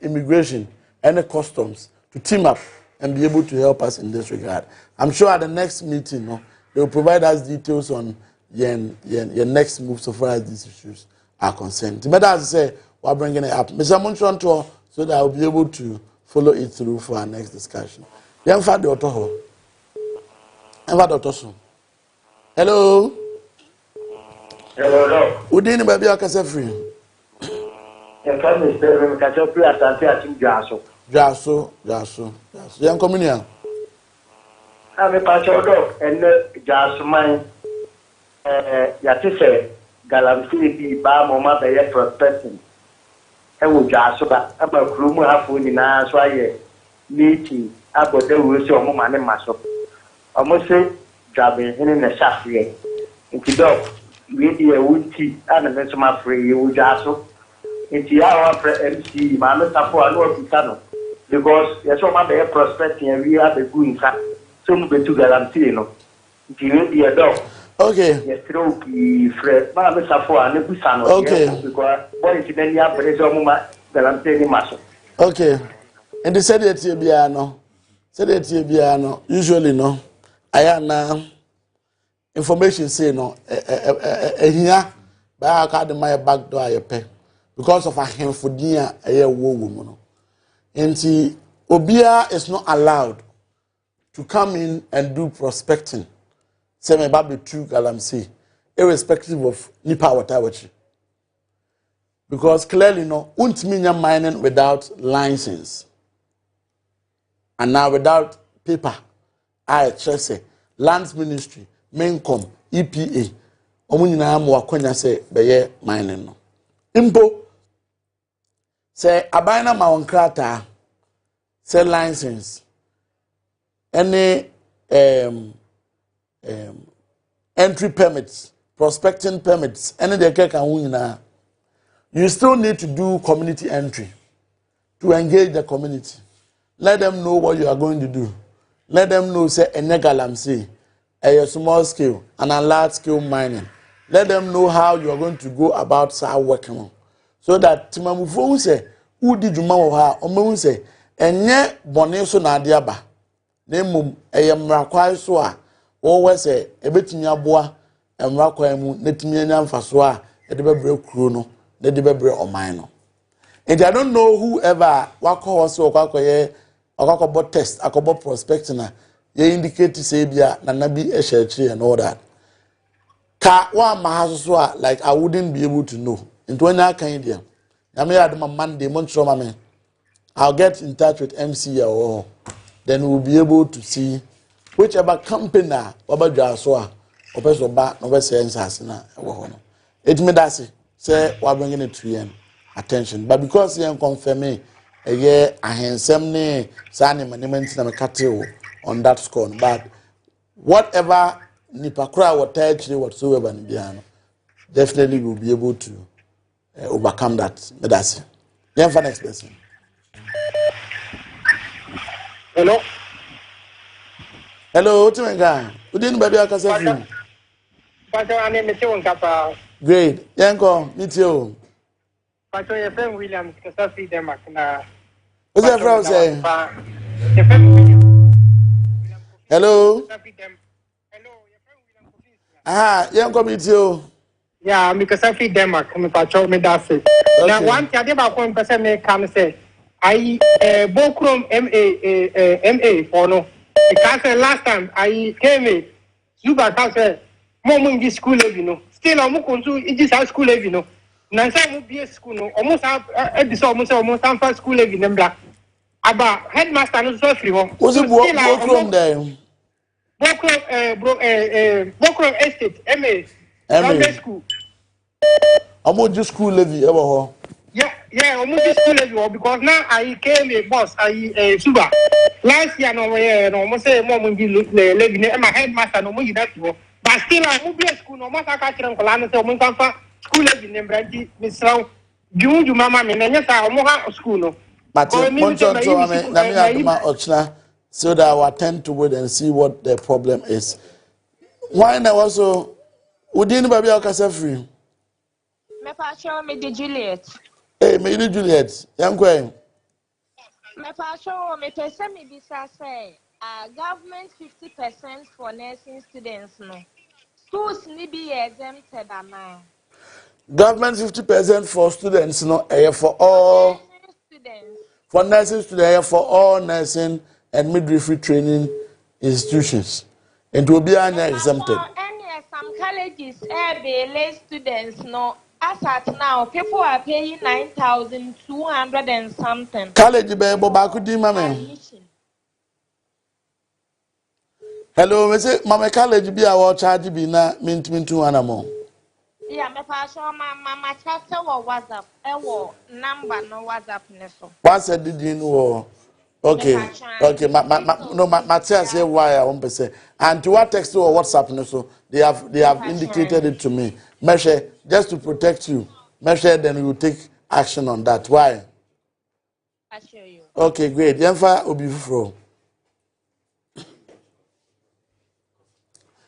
Speaker 10: immigration and the customs to team up and be able to help us in this regard. I'm sure at the next meeting, they will provide us details on your next move so far as these issues are concerned. But as I say, we're bringing it up. Mr. Munchonto, so that I'll be able to follow it through for our next discussion. Young Father Otoho. Hello.
Speaker 14: Hello.
Speaker 10: Udini baby akasa free.
Speaker 14: You can Mr. Kasa free Ashanti atim Jaso.
Speaker 10: Jaso. Young communion.
Speaker 14: I'm a pachodo and Jaso mine. Yatise Galamsi ba mama be prospecting. Ewo Jaso ba aba krumu hafu ni na so aye meeting abode wo se omo mane maso. Omo se jabe hene na shafiye. Intidok we dey wuti ana me so ma free wo Jaso. Inti ya wa MC ma no tapo anu ofisa no because yes o ma be prospecting and we have a good insa. So no be to Galamsi no. Inti we dey dog.
Speaker 10: Okay.
Speaker 14: Okay.
Speaker 10: Okay. And they said that usually no. I am information say no. Here, by I got my back door I pay because of a handful dear a year woman. And see, Obia is not allowed to come in and do prospecting. Say me baby true Galamsey, irrespective of nipa watawachi. Because clearly no, untiminya mining without license. And now without paper, I say lands ministry, maincom, EPA, omunina Amoakohene say beye mining no. Impo say abina mawankrata say license. Any entry permits, prospecting permits, any you still need to do community entry to engage the community. Let them know what you are going to do. Let them know, say, a small scale and a large scale mining. Let them know how you are going to go about working on. So that Timamufo say, who did you know say, and yet Boneso Nadiaba, name Mmre so always say a bit in your boa and Rakwemu, Netimian Faswa, a debbre chrono, the debbre or minor. And I don't know whoever Wako was or Kakoye or Kakobot test, Akobot prospecting, ye indicate to say, Nanabi Eshelchi and all that. Ka one mahaswa like I wouldn't be able to know. In 20 Canadian, I may add my Monday, Montreal. I'll get in touch with MC or then we'll be able to see whichever company Baba Jaswa or person back no sense as na it me that say we're bringing it to you attention. But because you confirm me a year I handsome ne sani management na cattle on that score. But whatever Nipakura or Tajri whatsoever Nibiano, definitely will be able to overcome that. Medasi. Then for next person.
Speaker 14: Hello.
Speaker 10: Hello, Timenga. Good evening, baby. Akasa. Great. Yanko, meet you.
Speaker 15: Pato, your friend Williams, Kasa Freedom Makna.
Speaker 10: What's that from say? Hello. Ah, young committee.
Speaker 15: Yeah, because I feed them, I'm patrol me that's it. Now, one thing I did about 1% may come say, I Bokrum MA for no. Because last time I came in, Zuba Casa, Momungi school, you know. Still, I'm going to it is school, you know. Nansa will be a school, almost almost half school, you know. About headmaster, no so free.
Speaker 10: Was it Bokrum there?
Speaker 15: Bokrum Estate, MA, Sunday school.
Speaker 10: I'm just school levy ever.
Speaker 15: Yeah, I'm just school levy because now I came a boss, Suba. Last year, no, almost say more when you levy, my headmaster, no more that you. But still, I will be a school, no matter catching on Colana, so when come school levy, and Brandy, Miss Round, June, Mamma, and yes, I'm more school. No.
Speaker 10: But so that I will attend to it and see what the problem is. Why now also would anybody else free?
Speaker 16: Me pacho me di Juliet.
Speaker 10: Hey, me di Juliet. Young queen.
Speaker 16: Me pacho me pese me bisa say government 50% for nursing students no. Schools ni be exempted ama.
Speaker 10: Government 50% for students no for all
Speaker 16: Students.
Speaker 10: For nursing students for all nursing and midwifery training institutions. It will be exempted.
Speaker 16: Some colleges BLA students no. As at now, people are paying 9,200 and something.
Speaker 10: College baby, mama. Hello, me say mama college be our charge be na mint 200 more.
Speaker 16: Yeah, me pass on mama chat or WhatsApp. Number no WhatsApp neso.
Speaker 10: What's a did you know? Okay. Matia say why I want to say. And to what text or WhatsApp neso, they have indicated it to me. Measure just to protect you. Measure then we will take action on that. Why?
Speaker 16: I show you.
Speaker 10: Okay, great. Yemfa obi fro.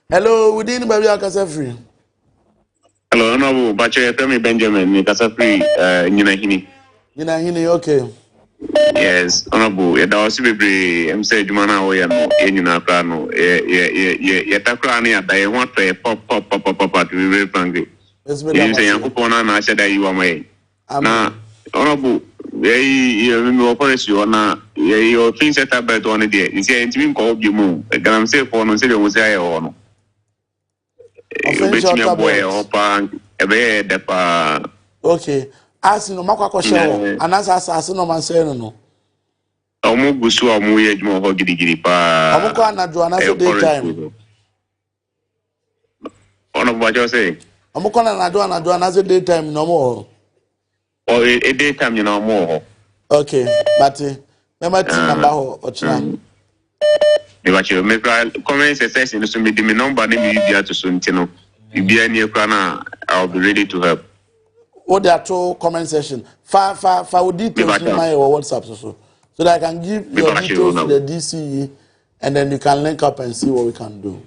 Speaker 10: Hello, we didn't baby akasa free.
Speaker 17: Hello, Honorable Bache Femi Benjamin, Nikasa Free, Ninahini.
Speaker 10: Ninahini, okay.
Speaker 17: Yes, Honorable, Yada Osibibre, MC Jumana, or Yanina Prano, Yatakrani, I want to pop, to be very frankly. You say, Yakupona, and I said that you are my. Now, Honorable, you policy, your things set up better on a day. You say, it's been called you move. I'm safe for no say, was I or
Speaker 10: okay. As no makwa show, and as no man say no.
Speaker 17: Omugusu omuye jmo ho gidigidi pa.
Speaker 10: Omukwa anadwo anase daytime.
Speaker 17: Ono bwajo say.
Speaker 10: Omukwa anadwo anase daytime no more.
Speaker 17: Or a daytime you know more.
Speaker 10: Okay, but remember number ho ochina.
Speaker 17: You make comment session so me the number name you be to suntino. You be any krana, I'll be ready to help.
Speaker 10: What there are two comment session. For details in my WhatsApp so that I can give your details to the DCE and then you can link up and see what we can do.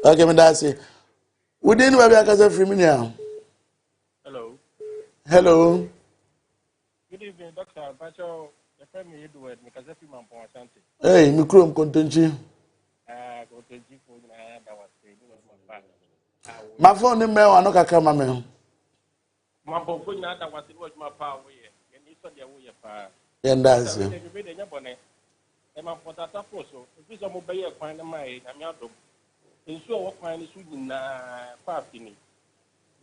Speaker 10: Okay, me that's it. We didn't where I can say free now. Hello.
Speaker 18: Good evening, Doctor. Pacho, the family Edward, because if you man for Ashanti.
Speaker 10: Hey, me krom kontenchi.
Speaker 18: Kontenchi for na that was
Speaker 10: my phone name I no kakra ma me.
Speaker 18: My phone na that was my power we. And you saw the way pa.
Speaker 10: And that's it.
Speaker 18: E ma potata foso. If you mo be kwan na mai na me adom. Ensu o kwan ni su na paafini.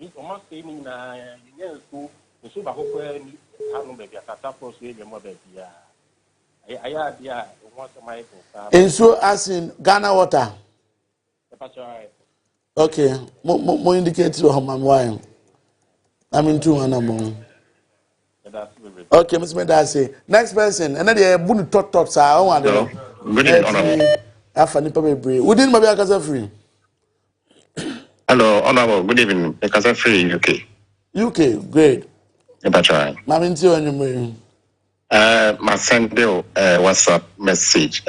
Speaker 18: Ni o ma se ni na yen su ensu ba ko ni anu be bia tata foso e be mo be bia. Aya bia o want my ko.
Speaker 10: Ensu as in Ghana water. Okay, mo indicate to how why. I'm in 200 more. Okay, Mr. Medase. Next person, and then the bunu talk sir. I want to.
Speaker 17: Good evening.
Speaker 10: Afani pa bebre. We didn't maybe akasa free.
Speaker 17: Hello, Honorable. Good evening. Akasa Free, UK.
Speaker 10: UK, great.
Speaker 17: That's right.
Speaker 10: Mami nti onye
Speaker 17: my send bill WhatsApp message.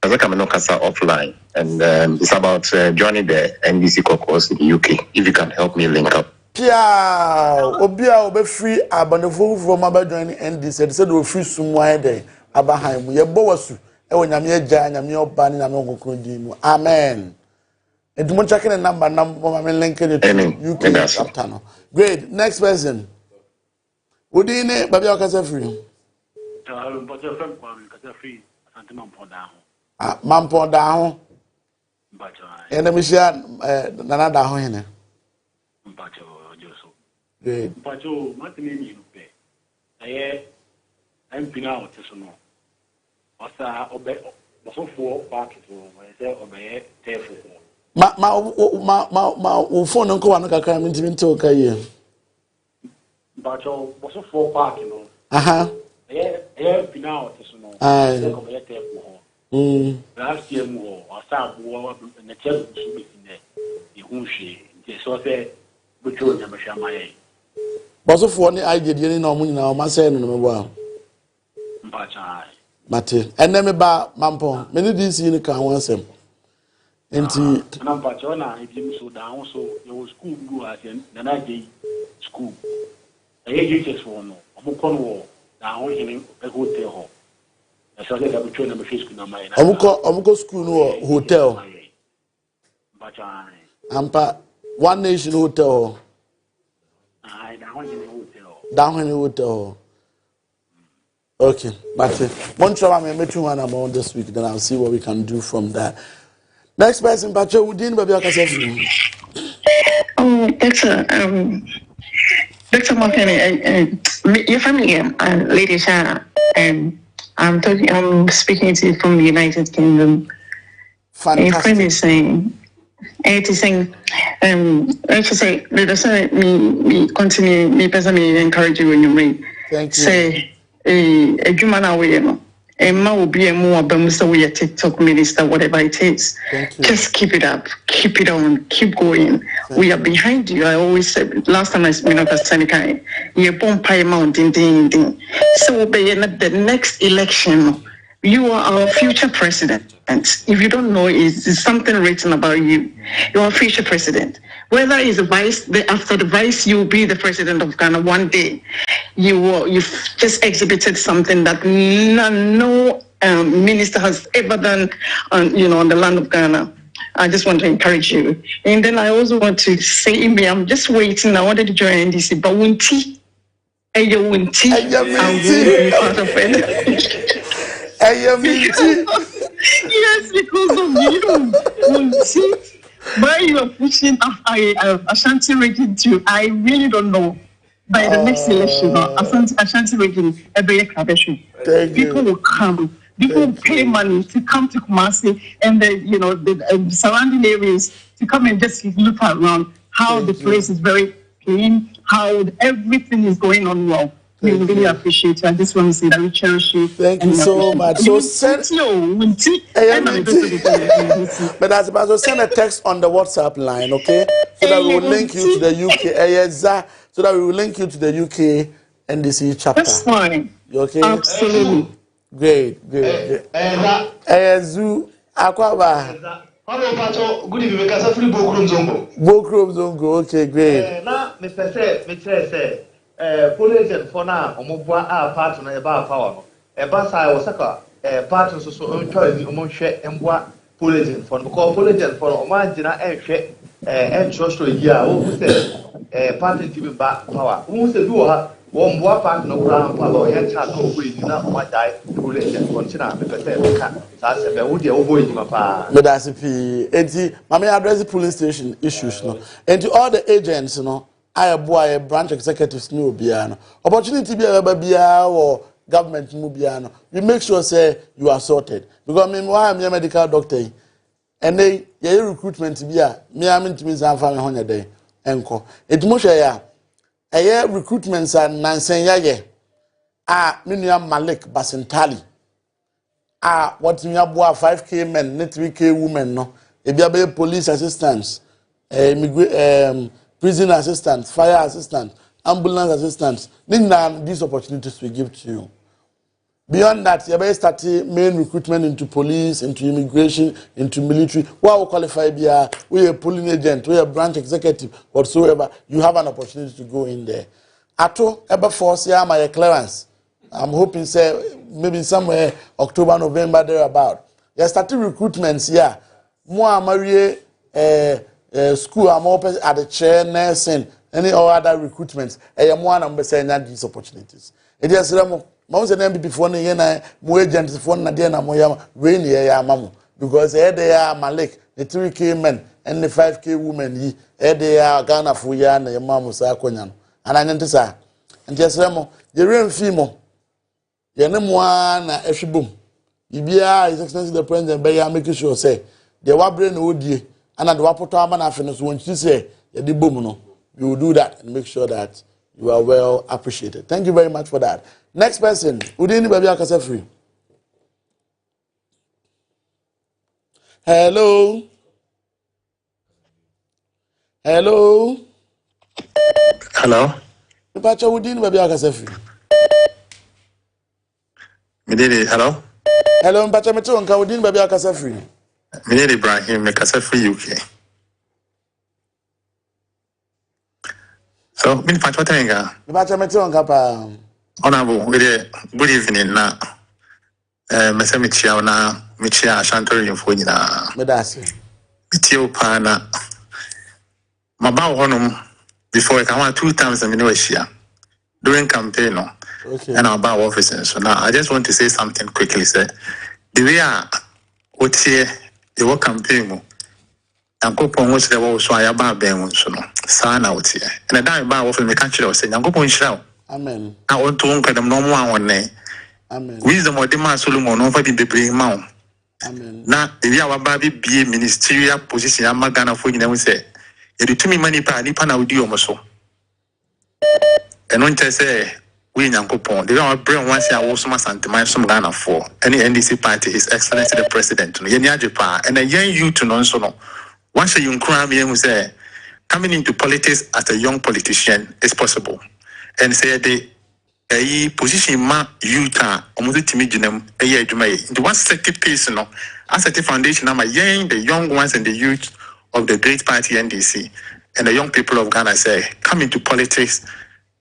Speaker 17: As I come kasa offline, and it's about joining the NDC caucus in the UK. If you can help me link up.
Speaker 10: Yeah, Obia will be free. Abanefo from Aba joining NDC. They said we free somewhere there. Abahaim. Ye bowasu. ewo nyame agya nyame oba ne nyame okokro di mu amen edumo checking the number mama link it to UK chapter no great next person Udine baby okasa free
Speaker 19: but your friend kasa free asante mampo da ho
Speaker 10: mampo da ho ene mi shia nana da ho hene
Speaker 19: mpacho joso
Speaker 10: great
Speaker 19: mpacho matini ni pe aye empina o teso no osa obe bosofo park so say obe tefo
Speaker 10: ma phone nko wa no kakra mi ntimi nte okaye
Speaker 19: mpacho bosofo park no
Speaker 10: aha
Speaker 19: aye empina o teso no say obe tefo ho last year mo osa bo na tefo so be ne ihunhwe nti so say bucho nyamahwa maye
Speaker 10: bosofo ni agedie ni na omu nyina o ma say no me bo a
Speaker 19: mpacha
Speaker 10: mate ene me ba mampo me ni dis yi ni kan wansem enti
Speaker 19: na mpacha na ebi so down so your school go as na na dey school aye just for no omo kon wo down hini e hotel ho na so dey bucho na me school na mai na
Speaker 10: omo ko school no hotel
Speaker 19: mpacha
Speaker 10: ampa One Nation Hotel down in the hotel. Okay, but Montreal, I met you one amount this week. Then I'll see what we can do from there. Next person, Pacho, we didn't baby
Speaker 20: Oh, Doctor, Doctor Amoakohene, your family and Lady Shana, I'm speaking to you from the United Kingdom.
Speaker 10: Fantastic.
Speaker 20: A friend is saying. To sing, I should say, let us me continue, me personally encourage you when you read.
Speaker 10: Thank you.
Speaker 20: Say, a human away, a man will be a more Bamusa, a TikTok minister, whatever it is.
Speaker 10: Thank you.
Speaker 20: Just keep it up, keep it on, keep going. We are behind you. I always said, last time I spoke of Seneca, you're born pie mountain, ding. So, the next election, you are our future president. And if you don't know, it's something written about you. You are future president. Whether it's a vice, after the vice, you will be the president of Ghana one day. You've just exhibited something that no minister has ever done, on the land of Ghana. I just want to encourage you. And then I also want to say, I'm just waiting. I wanted to join NDC, but Wunti, I will be part of it. Yes, because of you. Why you are pushing Ashanti region to, I really don't know. By the next election, Ashanti region, people will come. People will pay money to come to Kumasi and the surrounding areas to come and just look around how the place is very clean, how everything is going on well. We really appreciate you. I just want to say that we cherish you.
Speaker 10: Thank you so much. So send but as about to send a text on the WhatsApp line, okay? So that we will link you to the UK. So that we will link you to the UK NDC chapter.
Speaker 20: That's fine.
Speaker 10: You okay?
Speaker 20: Absolutely.
Speaker 10: Great. Zoo Akwaba.
Speaker 21: Good evening, Kasa Free Bokrom Zongo.
Speaker 10: Bokrom Zongo, okay, great.
Speaker 21: Now, Mr. Say, Police for now, Omobwa are partner about power. A Basa was a partner so encourage Omoshe and what police for the police for Omagina and trust to a year who said party to be back power. Who said you are one more partner around power and chat over not my die police and continue because that's a very avoid my pa.
Speaker 10: But that's if Mammy address the police station issues, no, and to all the agents, I boy branch executives no biano. Opportunity be a biano or government mubiano. We make sure say you are sorted. Because why I'm a medical doctor and they recruitment be a me I'm into me and family 100 day. Enko. It much a year recruitments are Nansen Miniam Malik Basentali. What you have 5K men, net 3K women, no. If you have police assistants, prison assistants, fire assistants, ambulance assistants. These opportunities we give to you. Beyond that, you better start main recruitment into police, into immigration, into military. What will qualify be we a polling agent, we a branch executive, whatsoever. You have an opportunity to go in there. Ato ever force my clearance. I'm hoping say maybe somewhere October, November thereabout. You started recruitments here. More marry school. I'm open at the chair nursing. Any other recruitments. I am one of these opportunities. It is most of them before the year, more agents for Nadia and Moya, rainy, mamu. Because they are Malik, the 3K men and the 5K women, they are Ghana for Yan and Mamusa Konyan. And I know this. And just Remo, the real female. Yene mwa na ehwebom bibia is expensive the president be ya make sure say the wabre na odie and the wapoto aba na afi no so wonchi say ye de bom no you will do that and make sure that you are well appreciated. Thank you very much for that. Next person, udini baby akasa free. Hello. Hello.
Speaker 13: Hello.
Speaker 10: Pacha udini baby akasa free.
Speaker 13: Hello.
Speaker 10: Hello, Pacha meto nka udini baby akasa free.
Speaker 13: Midede Ibrahim me kasa free UK. So, min Pacha tenga.
Speaker 10: Pacha meto nka pa.
Speaker 13: Honorable, good evening na. Mese michia na michia Ashanti info nyina.
Speaker 10: Medasi.
Speaker 13: Mitio pa na. Maba honum before I come 2 times in Minnesota during campaign no.
Speaker 10: Okay.
Speaker 13: And about officers. So now I just want to say something quickly. Say the way what's here the work campaign. And go on what's the war so I about Ben so no. Sana what's here. And I die about often the country was saying, I'm going to
Speaker 10: Amen.
Speaker 13: I want to uncle them no one name.
Speaker 10: Amen.
Speaker 13: Wisdom or the man Solomon over the bring mount.
Speaker 10: Amen.
Speaker 13: Now if you have a baby be a ministerial position, I'm not gonna for you say. You do me money pa nipa na udi omoso. And on say we nyankopon. They don't bring once I was my santiman some Ghana for any NDC party, His Excellency the President. No, yenya jepa and a young youth no so no. Once you cry me who say coming into politics as a young politician is possible. And say the position ma youth almost timidinem a year the one second piece no as a foundation am the young ones and the youth of the great party NDC and the young people of Ghana say come into politics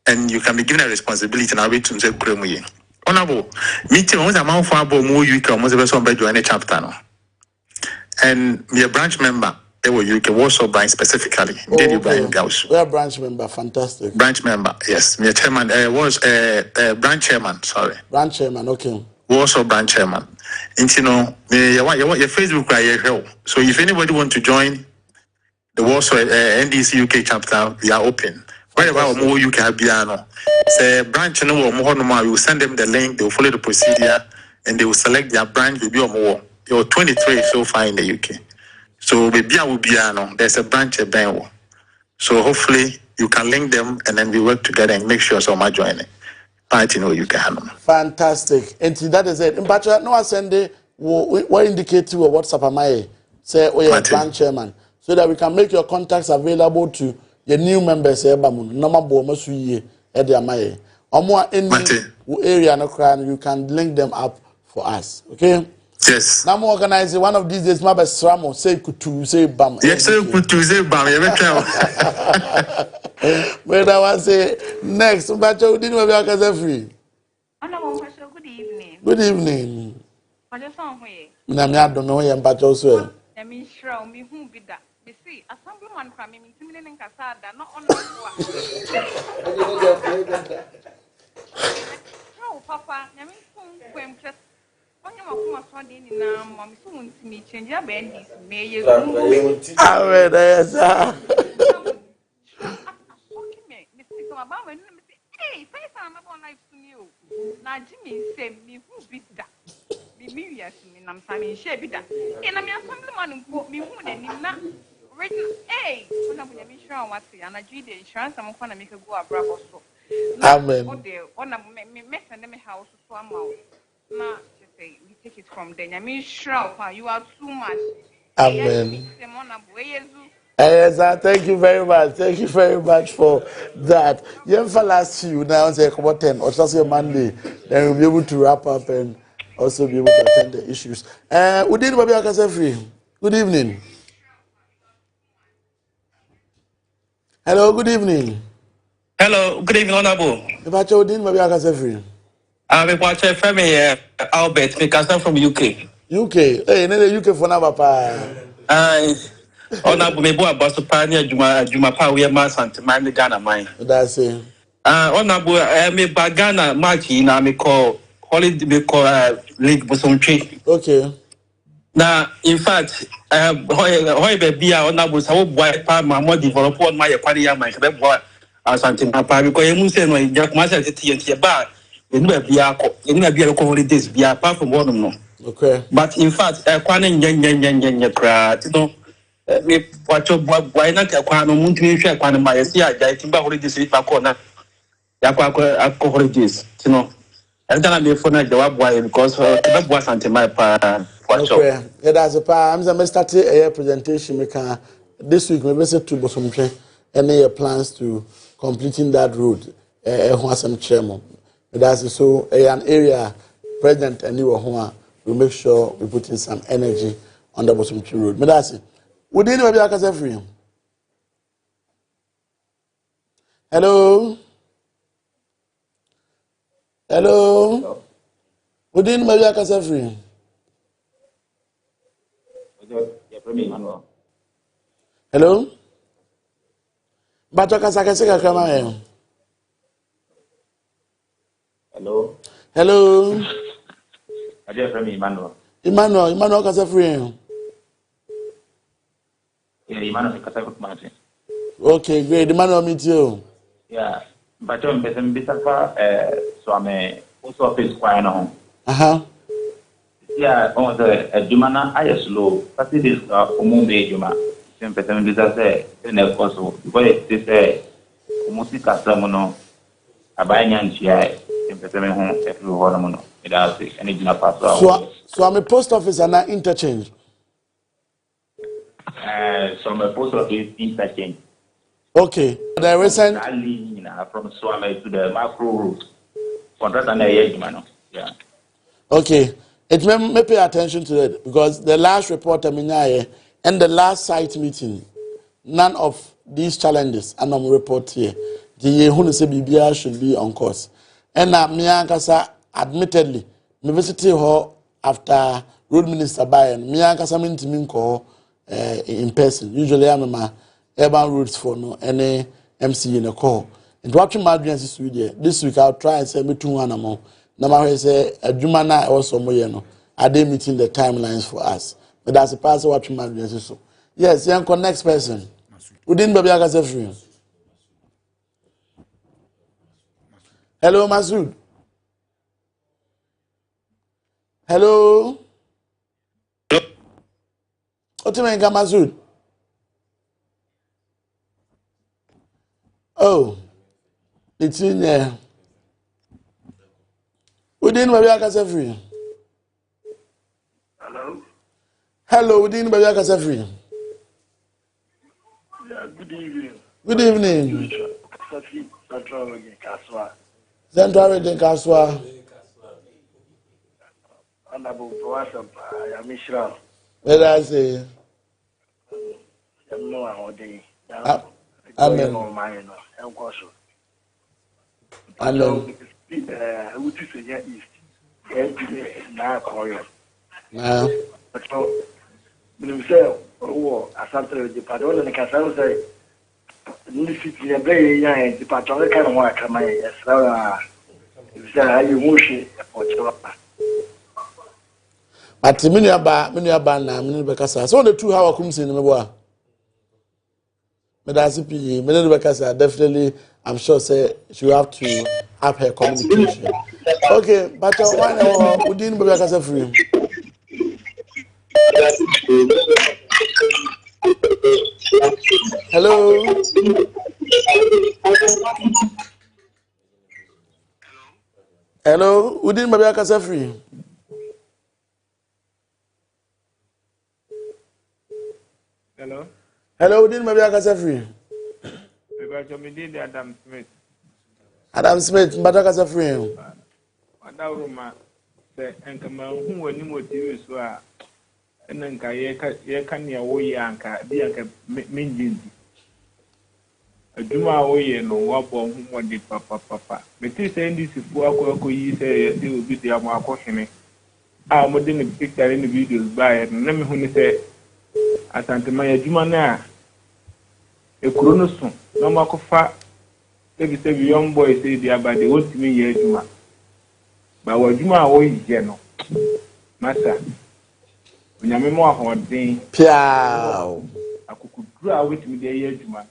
Speaker 13: and you can be given a responsibility now to say Kremuye. Honorable, meeting was a man for about more UK almost a person by joining chapter no. And be a branch member, they were UK Warsaw branch specifically. Did you buy Gauss?
Speaker 10: We are branch member, fantastic.
Speaker 13: Branch member, yes. Me a chairman was branch chairman, sorry.
Speaker 10: Branch chairman, okay.
Speaker 13: Warsaw branch chairman. And you know, your Facebook right. So if anybody want to join the Warsaw NDC UK chapter, we are open. Wherever more you can be say branch no more normal, you send them the link, they will follow the procedure and they will select their branch will be on more. You're 23 so far in the UK. So maybe I will be there's a branch at Benwo. So hopefully you can link them and then we work together and make sure someone join it. Party know you can handle.
Speaker 10: Fantastic. And that is it. In Pacha, no one send it what indicate to WhatsApp am I say you're branch chairman. So that we can make your contacts available to your new members number bomasu at the amaye. Or more any area no crime, you can link them up for us. Okay?
Speaker 13: Yes.
Speaker 10: Now I'm organizing one of these days, my best Ramo, say kutu, say bam.
Speaker 13: Yes, say kutu, say bam,
Speaker 10: But I want to say next, but you didn't have a free.
Speaker 5: Good evening.
Speaker 10: Good evening.
Speaker 5: I just want to say,
Speaker 10: I don't know him, but also.
Speaker 5: I mean, sure, me who be that. You see, assemblyman coming in Timid and Casada, not on the no, Papa, I mean, when just on your Sunday in Mamma, soon to me change your bendis, may you.
Speaker 10: I read it, sir.
Speaker 5: Hey, face I'm about life to you. Now, Jimmy said, me who be that. Me, yes, I'm Sammy Shabby that. And I'm your assemblyman who put me who and him not written. Hey, when I'm sure what's the and I do the insurance, I'm going to make a go a bravo so.
Speaker 10: Amen.
Speaker 5: Oh, dear, one of me mess and them house to swam out. Now, say, we take it from there. I mean, sure, you are too much.
Speaker 10: Amen. Thank you very much. Thank you very much for that. You for last few now say about 10 or just Monday, then we'll be able to wrap up and also be able to attend the issues. Udin Babi Akasefri. Good evening. Hello, good evening.
Speaker 22: Hello, good evening, Honorable.
Speaker 10: Udin Babi Akasefri.
Speaker 13: Me watch FM Albert, me cousin from UK.
Speaker 10: UK. Hey, no UK for now, papa.
Speaker 13: Honorable me boy boss pioneer Juma pa we ma Ashanti man me Ghana man.
Speaker 10: That's it.
Speaker 13: Honorable me ba Ghana match na me call holiday me call league bosomtwe.
Speaker 10: Okay.
Speaker 13: Now, in fact, hoy be a honorable so boy pa ma more develop on my kwani ya man be boy Ashanti papa because you say no ya kuma say TNT ba enu be a ko enu be a ko holidays be apart from one no.
Speaker 10: Okay.
Speaker 13: But in fact, kwani nya kra ti no me wacho boy na ka kwano muntimi hwe kwano ma yesi aja timba holidays ni pa ko na ya kwa holidays ti no. And then I'm for jawab boy because the boy Ashanti my pa wacho.
Speaker 10: Okay. Yeah, that's a pa. I'm starting a presentation. We can this week. Maybe say to Bosomche. Any plans to completing that road? Some chairman. That's so an area president and you we make sure we put in some energy on the Bosomche road. But that's it. Would you know maybe I can say free? Hello. Hello. Would you know maybe I can say free? Hello? Bato kasakasika kama yeo.
Speaker 6: Hello.
Speaker 10: Hello.
Speaker 6: Adia from Emmanuel.
Speaker 10: Emmanuel kasa free yeo.
Speaker 6: Yeah, Emmanuel kasa kutumati.
Speaker 10: Okay, great. Emmanuel meet you.
Speaker 6: Yeah. Bato mpesa mbisa so ame also office kwa no. Yeah, on the Jumana I slow. But it is umumbe Juma. Mpesa mbisa say ne koso. Because it say umusika samuno abanya nchia mpesa me ho every one mono. It has any Juna pass.
Speaker 10: So I'm a post office and I interchange.
Speaker 6: So I'm a post office interchange.
Speaker 10: Okay. The recent
Speaker 6: from Swame to the macro route. Contract and a yeah.
Speaker 10: Okay. It may pay attention to it because the last report and the last site meeting, none of these challenges and I'm report here. The Hunise BBR should be on course. And Miankasa admittedly, University Hall after Road Minister Bayan, Miankasa Mintiminko in person. Usually I'm a urban routes for no any MC in a call. And watching my dreams this week I'll try and say me 2 animal. Now say a Jumana also moyeno. Are they meeting the timelines for us? But that's a person watching my dreams so. Yes, young next person. Within baby I can free. Hello, Masood. Hello. What do you mean, Masood? Oh, it's in there. Within baby I can free.
Speaker 6: Hello.
Speaker 10: Hello, within baby I can free.
Speaker 6: Yeah, good evening.
Speaker 10: Good evening.
Speaker 6: Central
Speaker 10: Region Kaswa.
Speaker 6: Honorable Proasam, I am Mishra.
Speaker 10: What I say?
Speaker 6: I'm no how day.
Speaker 10: Amen.
Speaker 6: Amen. Which is a east. Now, Korea.
Speaker 10: Now.
Speaker 6: So, himself, oh, Ashanti, the Padon and the Castle say, Nifty, a very young, the Patron can work. Yes, sir, you wish for Chilapa.
Speaker 10: But many about now, many because so the 2 hour comes in the boy. Definitely, I'm sure say she will have to have her communication. Okay, but why we didn't be because of free. Hello. Hello, we didn't be because of free.
Speaker 22: Hello.
Speaker 10: Hello, we didn't maybe I can say free.
Speaker 22: Adam Smith.
Speaker 10: Adam Smith, but I can say free.
Speaker 22: Adawruma, the Enkaman who were new TV so and then Kayaka Yakania Woyanka, Bianca Minjin. adwuma a woyɛ no wabɔ ho mɔde papa mete sɛ ndisifoɔ akɔ yi sɛ yɛsɛ obi de Amoakohene a mode ne picture ne videos baeɛ no na mehu ne sɛ asantema yɛ adwuma no a ekuro no so na ɔmakɔfa sɛbi young boy sɛ di aba de wɔntumi yɛ adwuma ba wɔ adwuma a wɔyɛ no masa onyame mo ahoɔden
Speaker 10: piao
Speaker 22: akukuduru a wɔtumi de yɛ adwuma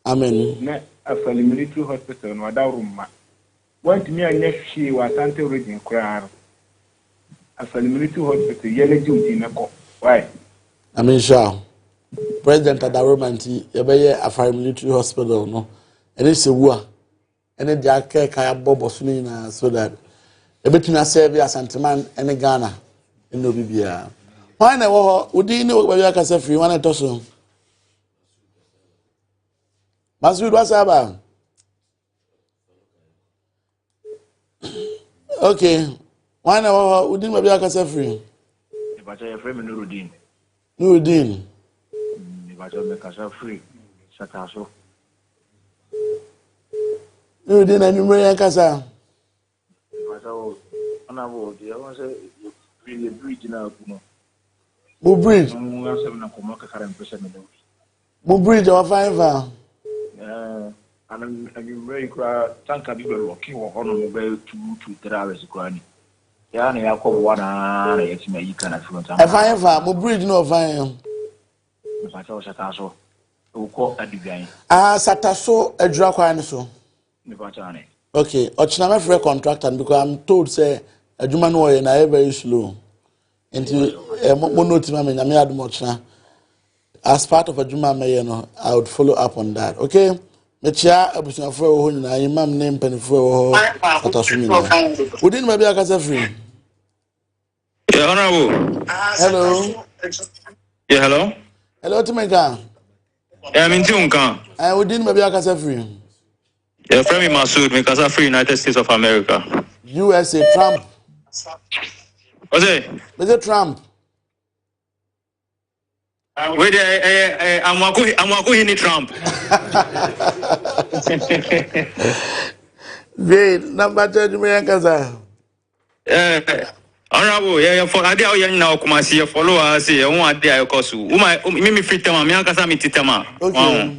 Speaker 10: amen
Speaker 22: na afali military hospital no adawro ma wɔntumi anyɛ hwee wɔ Asante region koraa no afali military hospital yɛle duty na kɔ why
Speaker 10: amen sha president adaromanti yɛbɛyɛ afari military hospital no ɛne sewu a ɛne de akɛka abɔbɔ so nyinaa so that ebetumi asɛbe asanteman ɛne Ghana ɛne obi bia why na wo ho udi ne wo bia akasa free wana to so Masud wasaba okay why na wo ho udi ne bia akasa free
Speaker 19: e ba cha free me Nuruddin e ba cha me kasa free sataso
Speaker 10: Nuruddin na Mmre yakasa
Speaker 19: so ona bo dia won say really bridge na ku no
Speaker 10: mo bridge
Speaker 19: mo asem na ko mo ka kare mpese me do
Speaker 10: mo bridge wa five
Speaker 19: and Mmre kra tanka bi be rocky wo hono mo be 2-3 hours kra ni ya na yakobo na yeti ma yi kana front am
Speaker 10: five mo bridge no fine
Speaker 19: me pa cha o sata so ko adigan
Speaker 10: sataso adura kwa ni so
Speaker 19: me pa cha ne
Speaker 10: okay, ochina me free contractor because I'm told say adwuma no we na very slow. Until mo note me nyame adum ochina. As part of adwuma me no, I would follow up on that. Okay? Me chia abusuafo wo ho nyina imam ne mpanifo wo ho ataso nyina. Wodin ma bia kasa free.
Speaker 7: Yeah, honorable.
Speaker 10: Hello.
Speaker 7: Yeah, hello.
Speaker 10: Hello Timeka.
Speaker 7: Yeah, I'm in Tunka.
Speaker 10: Wodin ma bia kasa free.
Speaker 7: Yeah, friend me Masood, me kasa free United States of America.
Speaker 10: USA Trump.
Speaker 7: What's it?
Speaker 10: Mr. Trump.
Speaker 7: Wait, Amoakohene Trump.
Speaker 10: Great. Number 2 me kasa.
Speaker 7: Honorable, yeah, for ade o yen na okumasi follow us say won ade ayokosu. Me free tema, me ankasa me titema.
Speaker 10: Okay.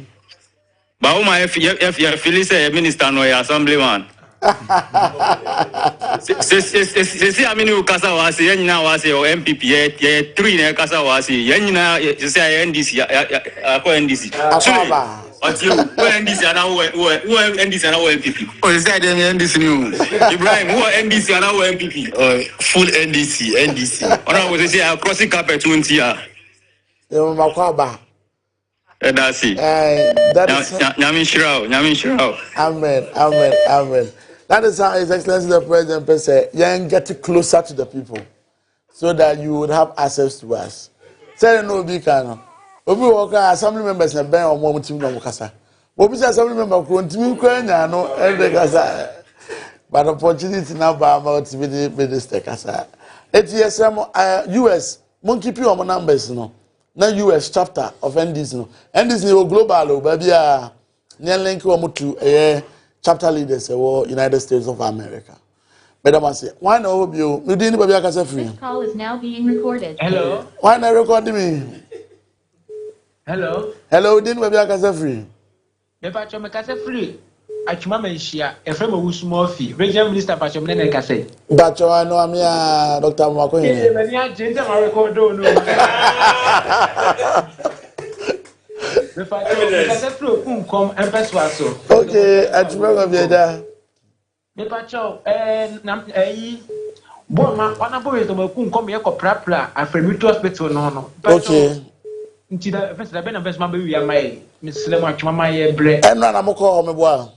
Speaker 7: Ba o my feel say minister no assemblyman. Se amini ukasa wa se yen na wa se o MPP ye 3 na kasa wa se yen na se NDC akọ NDC.
Speaker 10: Asaba.
Speaker 7: Until NDC and who NDC and MPP. Oh, is that the NDC new? Ibrahim, who NDC and MPP? Full NDC. Oh, no, we say crossing carpet 20 years.
Speaker 10: Makwaba.
Speaker 7: That's it.
Speaker 10: That is
Speaker 7: Nyamin Shirao.
Speaker 10: Amen. That is how His Excellency the President said, "You get closer to the people, so that you would have access to us." Say no be kind. Obi worker assembly members na ben omo mutim no kasa. Obi say assembly member ko ntimi kwanya no every kasa. But opportunity na ba about to be the minister kasa. ATSM US mon keep your numbers no. Na US chapter of NDC no. NDC no global o ba bia na link wo to chapter leaders of United States of America. Madam I say, why no you didn't ba bia kasa free.
Speaker 8: This call is now being recorded.
Speaker 22: Hello.
Speaker 10: Why not record me?
Speaker 22: Hello,
Speaker 10: didn't we be a free?
Speaker 22: Me pacho me kase free. Achuma me hia. E frem owu small fee. Regional minister pacho me na kase.
Speaker 10: Pacho no am ya Dr. Amoakohene.
Speaker 22: Me ni agent ma record no. Me pacho me kase free unkom empes waso.
Speaker 10: Okay, achuma go be there.
Speaker 22: Me pacho bo ma wana bo we to ma kunkom ye ko prapra afremitu hospital no.
Speaker 10: Okay.
Speaker 22: Ntida first da be na first ma be wi amai mislem atwama ma ye bre
Speaker 10: enra na moko me boa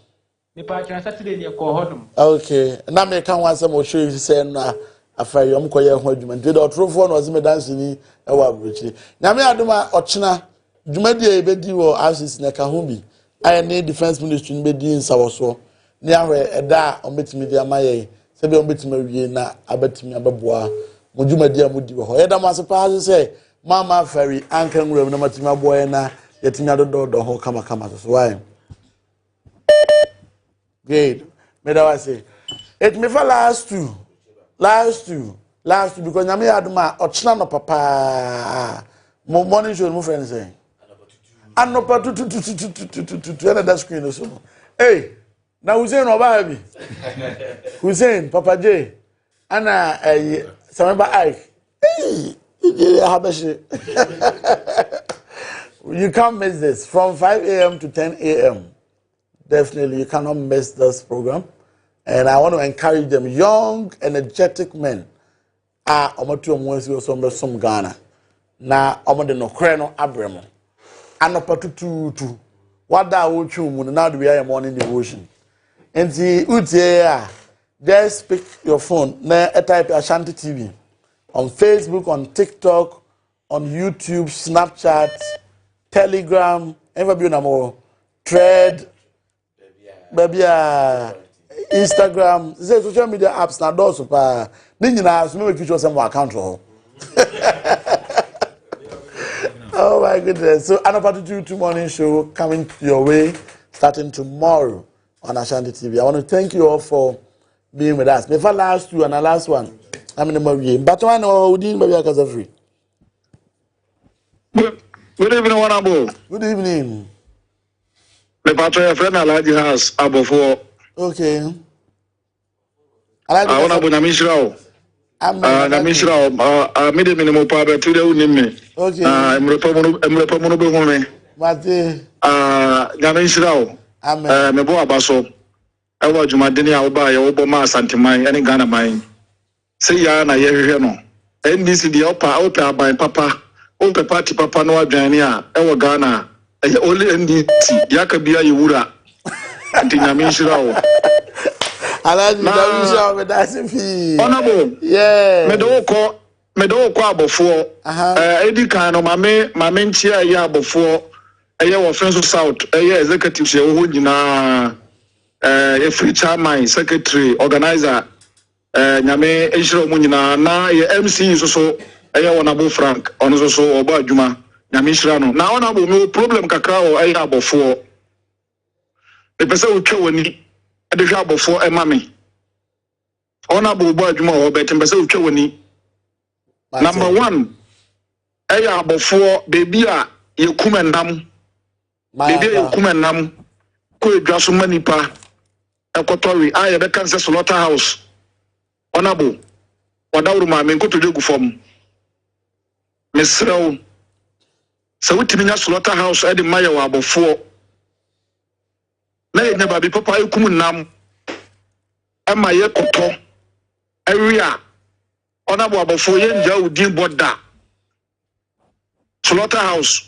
Speaker 22: me pa atwa Saturday ne ko hodum
Speaker 10: okay na me kan wan say mo show you say na afai yom ko ye ho adwuma ntida otrofo na ozime dance ni e wa abrochi nyame aduma ochina dwumadi e bedi wo RCC na ka ho bi aye ne defense ministry ni bedi nsawoso ni ahwe eda o betimi dia maye se be o betimi wie na abetimi abeboa mo dwumadi amudi ho ye da mo asepa say Mama Ferry, Uncle Ram, no matter boy, na yet another door, ho, come, so why? Great. Me that was say. It me for last two because nyame aduma ochina no papa. Mo morning show mo friend say. Anopa tu that screen so. Hey, now Hussein oba bi. Hussein Papa J. Ana Sameba Ike. Hey, you can't miss this from 5 a.m. to 10 a.m. Definitely, you cannot miss this program. And I want to encourage them, young, energetic men. Omatu omwesi osombe som Ghana. Na omode Nokware no abremo. Anopatutu. Wada wochu mu na do we are morning devotion. Enti utie just pick your phone. Na type Ashanti TV on Facebook, on TikTok, on YouTube, Snapchat, Telegram, ever be on Thread, baby, Instagram. Say social media apps na do so pa. Ni nyina so make you some account ho. Oh my goodness. So Anopatutu morning show coming your way starting tomorrow on Ashanti TV. I want to thank you all for being with us. Before last two and the last one, I'm in the movie. But I know we didn't be free.
Speaker 4: Good evening, Honorable.
Speaker 10: Good evening.
Speaker 4: The patron friend Alaji House Abofo.
Speaker 10: Okay.
Speaker 4: Honorable Namishrao. Namishrao. Mide minimum power to the unime.
Speaker 10: Okay.
Speaker 4: Mmre pamono be home.
Speaker 10: Mate.
Speaker 4: Namishrao.
Speaker 10: Amen.
Speaker 4: Mebo abaso. Ewa jumadeni a oba ya obo ma Ashanti man ene Ghana man. Say ya na ye hwehwe no. NDC di opa aban papa. Ope party papa no adwane a ewa Ghana. Only NDC yaka bia yewura. Anti nyamishira o.
Speaker 10: Alaji nyamishira me dase fi.
Speaker 4: Honorable.
Speaker 10: Yeah.
Speaker 4: Me do ko abofo. Edi kan no mame nchia ya abofo. Eye wo French South. Eye executive se wo nyina a free chairman, secretary, organizer, nyame eshiro mu nyina na ye MC so Honorable Frank ono so oba adwuma nyame shira no na Honorable me problem kakra o abofo e pese o twa wani e de hwa abofo e ma me Honorable oba adwuma o betem pese o twa wani number 1 abofo baby a ye kumendam baby ye kumendam ko edwa so manipa ekotori aye be kan se slaughterhouse Honorable wadawru ma me nkoto degu fom mesrew so witimi nya slaughterhouse e de maye wa abofo na ye nya baby papa ekumu nam e ma ye koto area Honorable abofo ye nja udin boda slaughterhouse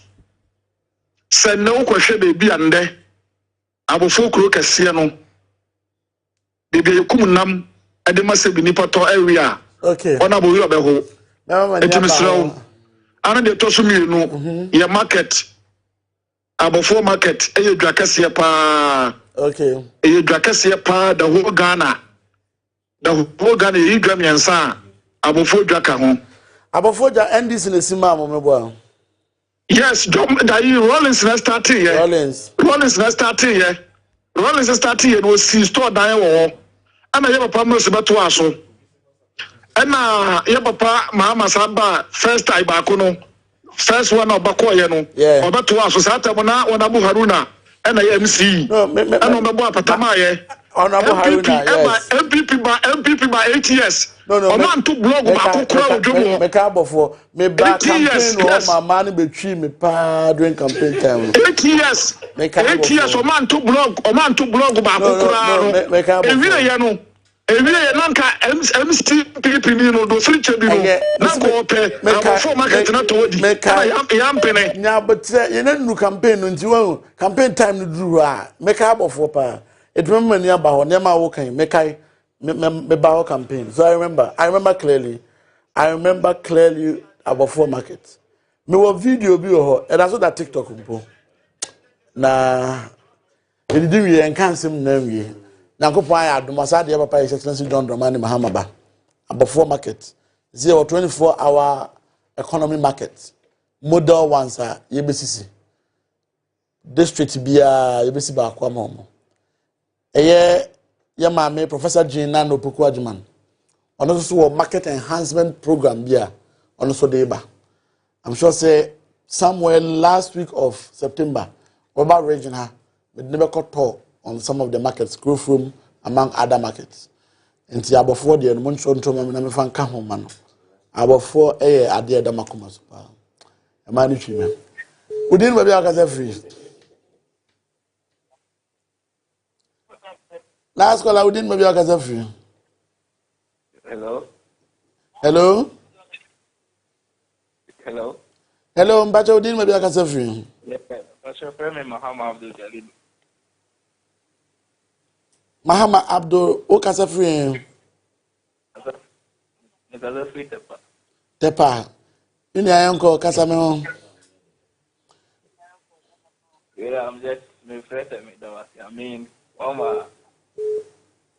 Speaker 4: se no kwahwe baby ande abofo kuro kase no baby ekumu nam ade masebi nipa to area
Speaker 10: okay
Speaker 4: Honorable you obeho etimsrew ana de to so mienu ye market abofo market eye dwakase pa
Speaker 10: okay
Speaker 4: eye dwakase pa the whole Ghana ye dwam yansa abofo dwaka ho
Speaker 10: abofo ja NDC le sima mo mebo
Speaker 4: yes that you Rollins na starting here Rollins na starting here Rollins starting here no see store dan wo ana ye papa mo se beto aso ana ye papa mama saba first time baako no first one obako ye no obeto aso sata mo na Honorable Haruna ana ye MC ana mebo apatama ye
Speaker 10: Honorable Haruna yes
Speaker 4: MPP by 8 years o man to blog baako kura odwomo
Speaker 10: me ka abofo me ba campaign o mama no betwi me pa during campaign time
Speaker 4: 8 years 8 years o man to blog baako kura
Speaker 10: me ka
Speaker 4: abofo Ewie nanka MCPP ni no do free chebi no na ko pe abofo market na to di ya mpene
Speaker 10: nya betre ye na nu campaign no nti wo campaign time no duru a make abofo pa edwem mani aba ho nema wo kan me ba ho campaign so I remember clearly abofo market me wo video bi ho e da so that TikTok mpo na e di wi en kansem na wi Nankopon ya adomasa de papa His Excellency John Dramani Mahama ba abofo market 24-hour economy market model ones a yebesisi district bia yebesi ba akwa mo Eye Yamame Professor Gina no Puku Adjuman. On also market enhancement program here on also deba. I'm sure say somewhere last week of September, Oba region we never got tour on some of the markets, growth room among other markets. And the above the Munchon to me fan come man. Above 4 at the Damakumas. A man treatment. We didn't maybe I free. Last call, I didn't maybe I free.
Speaker 1: Hello.
Speaker 10: Hello.
Speaker 1: Hello.
Speaker 10: Hello, Mbacho didn't maybe I free.
Speaker 1: Yeah, what's your friend Muhammad Abdul Jalil?
Speaker 10: Muhammad Abdul Okasafri. Tepa. You know, uncle Casamon.
Speaker 1: Yeah, I'm just my friend. I mean, all my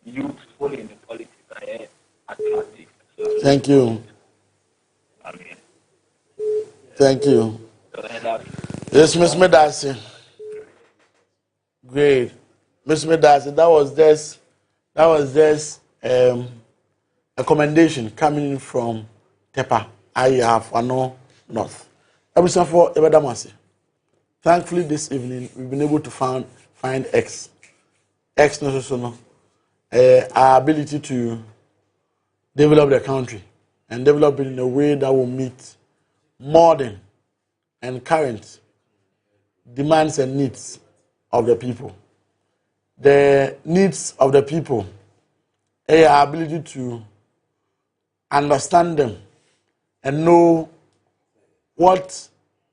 Speaker 1: youth fully in the politics. I am attractive.
Speaker 10: Thank you.
Speaker 1: I mean,
Speaker 10: thank you. Yes, Miss Medasi. Great. Miss Medasi, that was just a commendation coming in from Tepa. I have no north. Every for Ebedamasi. Thankfully, this evening we've been able to find X. X no our ability to develop the country and develop it in a way that will meet modern and current demands and needs of the people. The needs of the people, our ability to understand them and know what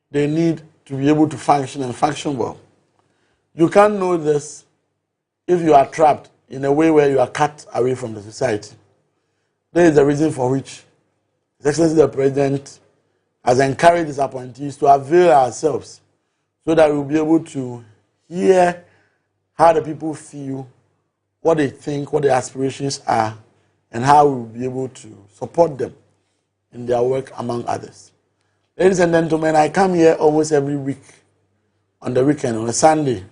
Speaker 10: they need to be able to function and function well. You can't know this if you are trapped in a way where you are cut away from the society. There is the reason for which His Excellency the President has encouraged his appointees to avail ourselves so that we will be able to hear how the people feel, what they think, what their aspirations are, and how we will be able to support them in their work, among others. Ladies and gentlemen, I come here almost every week on the weekend, on a Sunday,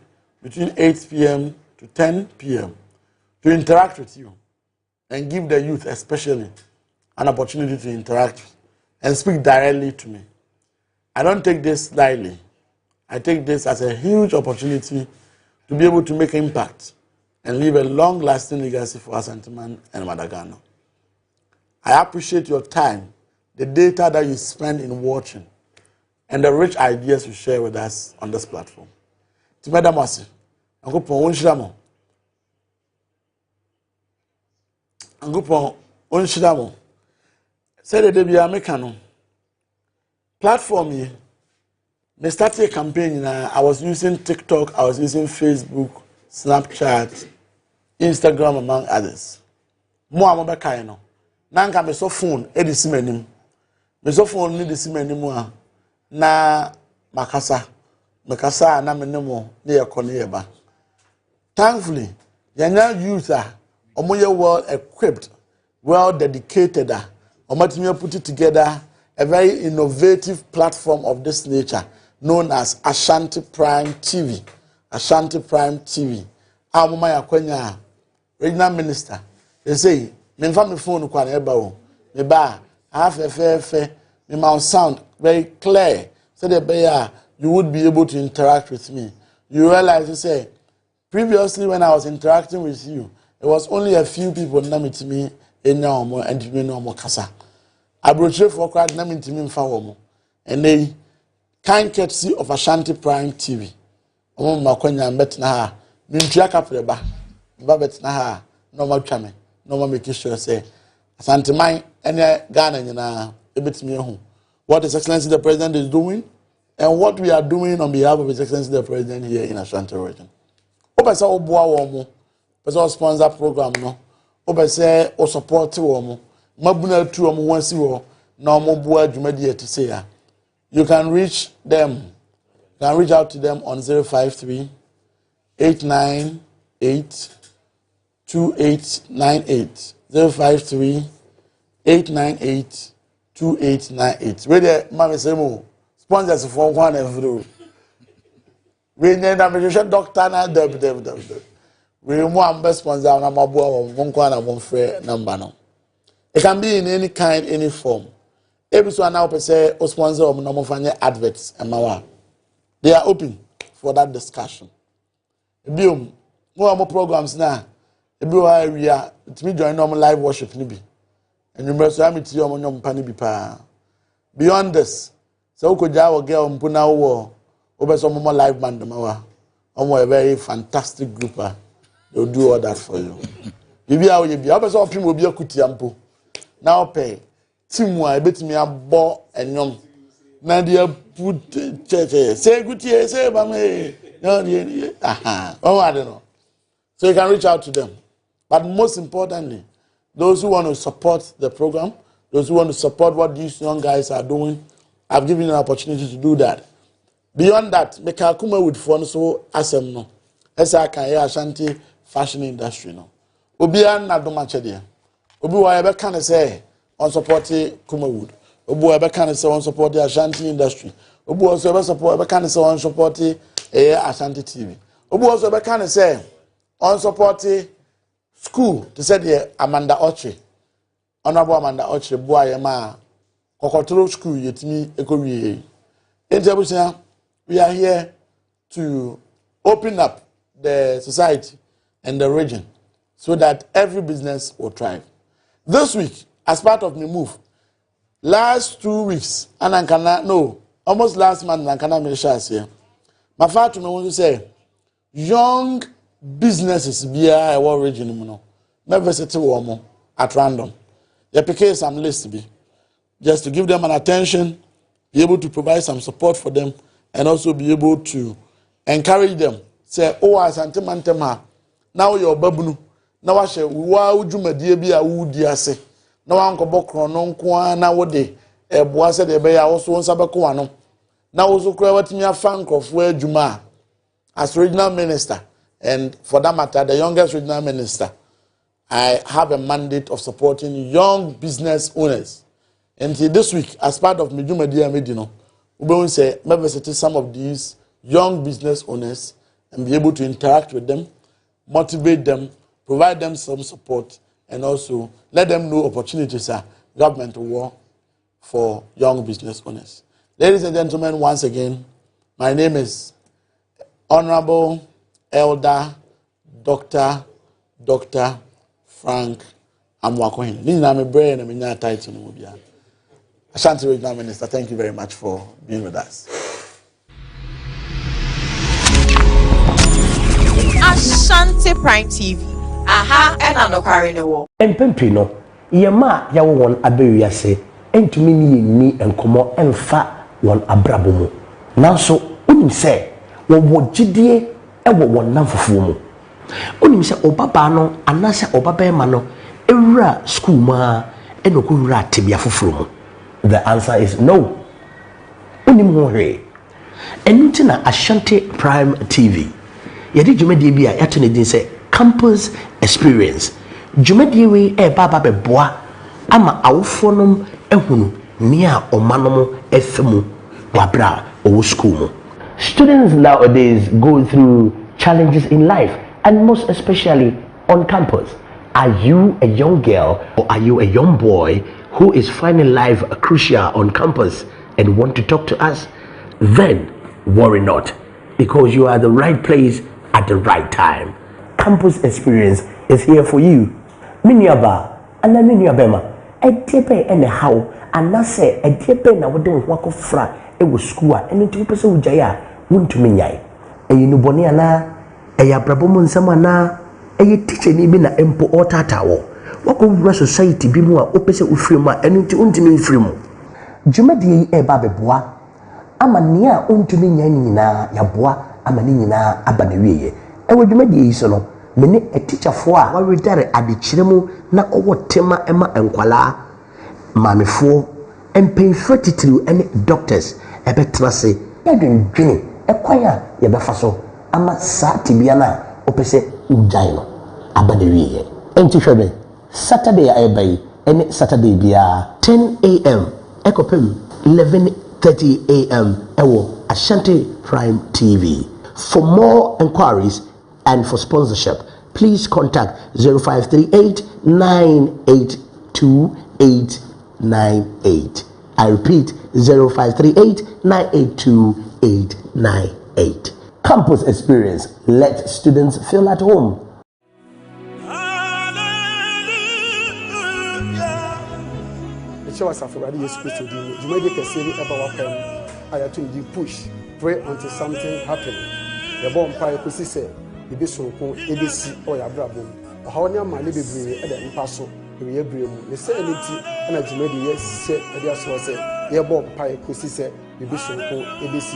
Speaker 10: between 8 p.m. to 10 p.m. to interact with you and give the youth especially an opportunity to interact and speak directly to me. I don't take this lightly. I take this as a huge opportunity to be able to make impact and leave a long-lasting legacy for Asanteman and Madagano. I appreciate your time, the data that you spend in watching, and the rich ideas you share with us on this platform. Timedamasi, Angupon Onshiramo. Angupon Onshiramo. Said the Debbie Americano. Platform here. They started a campaign. I was using TikTok, I was using Facebook, Snapchat, Instagram, among others. More amaba kaino. Nanka me so phone edisi manim. Me so phone ni disi manim na makasa. Makasa na menemo na yakone yeba. Thankfully, yanya youth omoye well equipped, well dedicated. Omatimi put it together a very innovative platform of this nature known as Ashanti Prime TV. Ashanti Prime TV. Amoma yakwenya regional minister. They say, me fa me phone kwa na eba o. Me ba half me mouth sound very clear. So that you would be able to interact with me. You realize you say previously when I was interacting with you, it was only a few people na me to me enya and me no mo kasa. Abroche for crowd na me to me mfa wo. And they kind courtesy of Ashanti Prime TV. Omo makwanya mbetna ha. Mintua kapreba. Mba betna ha. No ma twa me. No ma make sure say Asanteman ene Ghana nyina ebetimi ehu what His Excellency the President is doing and what we are doing on behalf of His Excellency the President here in Ashanti region. Obese oboa wo mo. Obese sponsor program no. Obese o support wo mo. Mabuna tu wo mo wansi wo na omo boa dwumadi to say ya. You can reach them. You can reach out to them on 053 898 2898 053 898 2898. Where the mama say mo sponsors for one and through. We need a doctor na dub. we want best sponsor on Amabu Monkwana Monfre number no. It can be in any kind, any form. Every so now say or sponsor of Nomofanya adverts and Mawa. They are open for that discussion. More and more programs now. Area to me join normal live worship nibi. And you must have it to your own panibi. Beyond this, so could our girl Mpuna war over some more live band mawa. A very fantastic group. They'll do all that for you. You be how you be. I was all people will be a kutiampo. Now pay. Team I bet me a ball and young. Nadia put say good year, say bame. Oh, I don't know. So you can reach out to them. But most importantly, those who want to support the program, those who want to support what these young guys are doing, I've given you an opportunity to do that. Beyond that, make a kuma with fun so asem no. Esa kan ya Ashanti fashion industry no. Obi an na do mache dia. Obi wa ebe kan say on support kuma wood. Obi wa ebe kan say on support the Ashanti industry. Obi also ebe support ebe kan say on support Ashanti TV. Obi also ebe kan say on support school to say the Amanda Ochi. Honorable Amanda Ochi boy ma kokotoro school yetimi ekowie. Injebusia, we are here to open up the society and the region so that every business will thrive. This week, as part of my move, last 2 weeks, almost last month, Nankana Milishas here. My father to me want to say, young businesses be a region, never sit at random. They pick some list to be just to give them an attention, be able to provide some support for them, and also be able to encourage them. Say, oh, Asante Mantema, now you're babunu. Now I say, wow, Juma dear be a wood yase. Now Uncle Bokron, non qua now de a boise de bay also on Sabacuano. Now also credit me a funk of where Juma as regional minister, and for that matter, the youngest regional minister. I have a mandate of supporting young business owners. And this week, as part of Mijuma Dia Medino, we will say, maybe visit some of these young business owners and be able to interact with them, motivate them, provide them some support, and also let them know opportunities are government war for young business owners. Ladies and gentlemen, once again, my name is Honorable Elder Dr. Frank Amoakohene. This is my brain and my title. Ashanti Regional Minister, thank you very much for being with us.
Speaker 2: Ashanti Prime TV. Aha, and Nokware no wo.
Speaker 9: Empempi no, yema ya won abewiase, entumi ni enkomo emfa won abrabo mu. Nanso, unim se, wo gidie ewo won namfofo mu. Unim se obaba no, anase obaba ema no, ewura school ma enoko wura tebia foforo mu. The answer is no. Unim ho hwe. Enu na Ashanti Prime TV. Yedi dwumadi bi a yato ne din se campus experience. Dwumadi we baba beboa ama awofonom ehunu ne a omanom efemu wabra owo school mu. Students nowadays go through challenges in life, and most especially on campus. Are you a young girl or are you a young boy who is finding life crucial on campus and want to talk to us? Then worry not, because you are at the right place at the right time. Campus experience is here for you. Miniaba, and then miniabema, a tepe and a how, and I say a tepe na wado wako fra, e was school, and into person ujaya, wun't to minyai. A yunuboniana, a yabrabomun samana, a teacher ni bina empo or tatawo. Wako wura society bi mu a opese ufrema enu nti untimi mfremu. Dwumadi babeboa ama nea untimi nya nyina yaboa ama ni nyina aba na wieye. Ewo dwumadi so no me ne a teacher fo a waredare adekiremu na owo tema ema enkwala mamefo empenfo titiriu ene doctors ebetrase yadwendwene ekwaya yebefa so ama sa tibia na opese ujai no aba na wieye. Enti hwebe Saturday ay any Saturday bia 10 a.m. Ekopem 11:30 a.m. Ewo Ashanti Prime TV. For more inquiries and for sponsorship, please contact 0538 982 898. I repeat, 0538 982 898. Campus experience. Let students feel at home.
Speaker 3: Show us after yes Christ do. You may get a series about I have to push, pray until something happen. The bomb fire could say, the bishop, ABC, or your brabum. How near my little be at the impasso, the brim, the sanity, and as you may yes, said, the was said, your bomb fire could say, the bishop, ABC,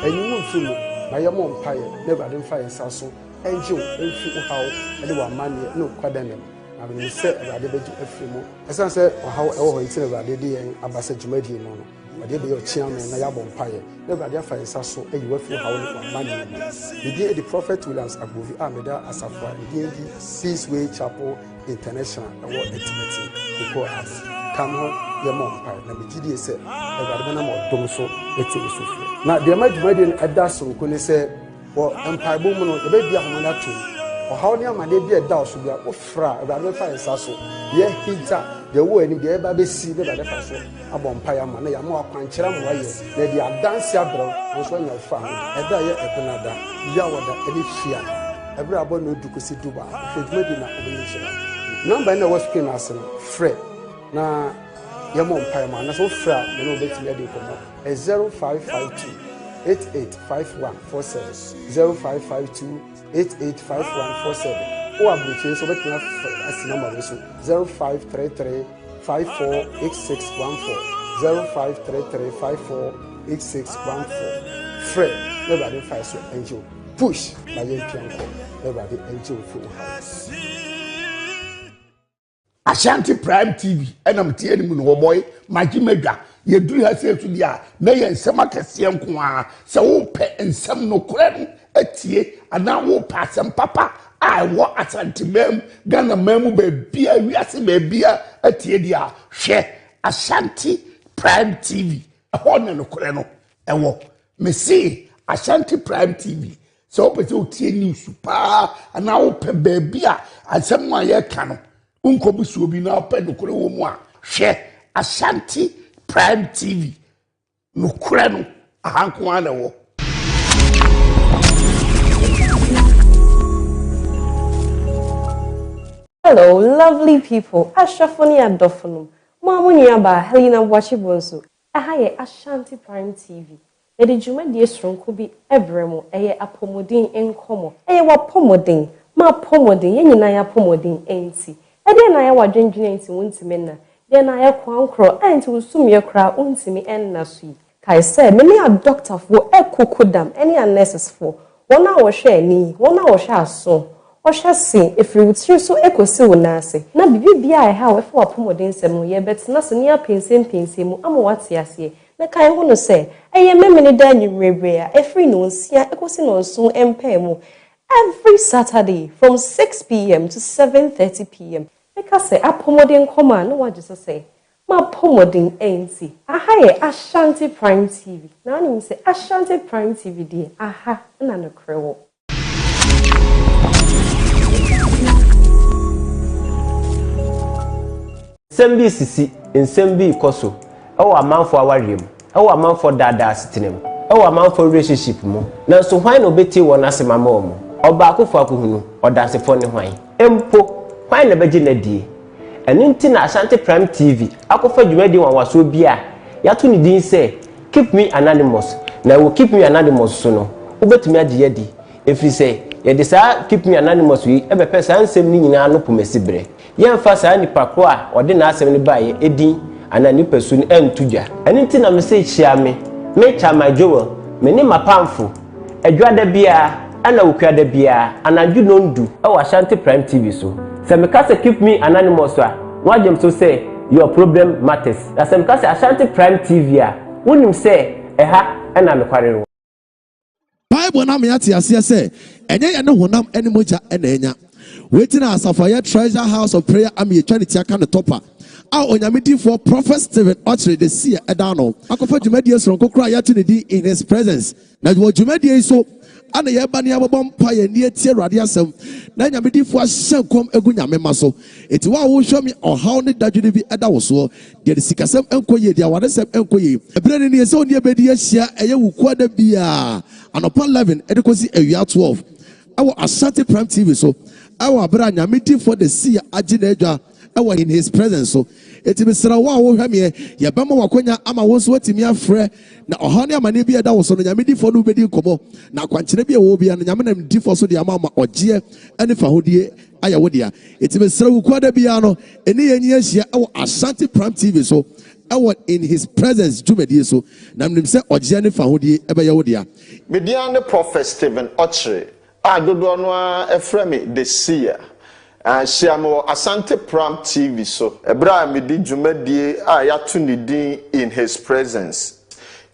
Speaker 3: and you won't feel my your mom fire, never didn't fire sasso, and you, and feel how, and you are money, no quadrant. I mean, say about the bedroom every more. As I said, how it's about the day and Ambassador Jumedi mono. But they be your chairman, Nayabon Pire. Never their fire sasso, and you will feel how money. The day the Prophet Williams Abuvi Ameda Asafa, the Peaceway Chapel International Award Activity. Because as come home, your mom pie. Now, the GD said, about the number of Domoso, it's so. Now, the American at Dasso, when they say, well, Empire Bomono, the baby of Manatu. Or how near my baby at Dow should be a fra about the fire sasso. Ye hinter, the way in the baby see the Faso, a bompire man, a more pancheram way, they are dancing abroad, and swing your family, a day at Canada, Yawada, any fear. Every abode to see Duba, if it may be not obligation. Number no was came as Fred. Now, your mom pieman, that's all fra, the no bet lady come a 0552 885147 0552 885147 or abbreviation so bet me as number 0533 548614 0533 548614 Fred, nobody fights your angel. Push by your piano, nobody angel full house.
Speaker 11: Ashanti Prime TV, and I'm telling you, no boy, my Jimega, you do yourself to the nay and some Cassian Qua, so pet and some no credit, a tea, and now will pass some papa. I want Ashanti mem, Ghana mem, baby, we are some baby, a tea, share Ashanti Prime TV, a honor no creno, and walk. Me see Ashanti Prime TV, so but you tea super, and now open baby, and someone here can. Unkobusu obi na ope nokure wo mu a hwe Ashanti Prime TV nokure no ahanko ana wo.
Speaker 23: Hello lovely people, Ashafoni Adofonum Mamuni aba Helena Wachibonso ahaye Ashanti Prime TV ede dwumadie stronko bi ebremo eye apomodin enkomo eye wapomodin ma pomodin ye nyina ya pomodin enti ede na ya wadwendwene enti wontime na de na ya kwankro enti wosumye kra wontime enna so yi kai say many a doctor for ekokodam any a nurses for wona wo hwe ani wona wo hwe aso Osha si efiri wutiri so ekosi wonase na bibia e ha we fo apomodin sem ye betina se ne apensem mu ama wate ase na kai ho no se eye memene da nyumrebre a efiri no nsia ekosi no nso empa mu every Saturday from 6 p.m. to 7:30 p.m. Because say apomodin koma no waje so say ma apomodin enti aha ye Ashanti Prime TV na nim say Ashanti Prime TV di aha na no krewo
Speaker 24: Sembi sisi nsembi koso ewo amanfo awariem ewo amanfo dada asitinem ewo amanfo relationship mu na so hwan no beti won asemama omo oba akofo akohunu odasefo ne hwan empo hwan na beji na die eninti na Ashanti Prime TV akofa dwumadi wanwaso bia yato ni din se keep me anonymous na wo keep me anonymous so no obetumi ade yadi efri se ye de sa keep me anonymous wi ebepe sa nsem ni nyina no pomesibre yemfa sa nipa kro a ode na asem ni baye edin anani pesu ni entudwa eninti na message share me chama joel me ni mapamfo adwada bia ana wokwada bia anaju nondu e wa Ashanti Prime TV so se me ka se keep me anonymous a wajem so say your problem matters na se me ka se Ashanti Prime TV a wonim se eha ana mekware
Speaker 25: Bible na me ati ase se enye ye ne honam ene moja ene enya waiting as a fire treasure house of prayer am ye trying to aka no topper a onyamedi for prophet Stephen Ochre the see edano akofa dwumadie so nkokra ya to ne di in his presence na dwumadie so ana ye ba ne abobom pa ye ne tie awurade asɛm na nyamedifo ahyɛ kom egu nyame ma so eti wa wo hwɛ me ɔhaw ne dadwene bi ɛda wo so de sikasɛm enkoye de awadesɛm enkoye ebere ne ne sɛ oni ebedi ahyia ɛyɛ wuku da bia anopa 11 ɛdekosi awia 12 ɛwɔ Ashanti Prime TV so ɛwɔ abere nyamedifo de sia agye na adwa ɛwɔ in his presence so eti misra wa wo hwɛ me ye bɛma wakonya ama wo so watimi afrɛ na ɔhaw ne amane bi ɛda wo so no nyamedifo no bedi nkɔmɔ na kwankyene bi ɛwɔ bia no nyame nam difo so de ama ɔgye ɛne fa hodie ayɛ wo dia eti misra wuku da bia no eni yenyi ahyia ɛwɔ Ashanti Prime TV so ɛwɔ in his presence dwumadie so na mnim sɛ ɔgye ne fa hodie ɛbɛyɛ wo dia
Speaker 12: media ne Prophet Stephen Ochre a dodo no a ɛfrɛ me the seer Shiamo Ashanti Prime TV so ebra me di dwumadie a yato ne din in his presence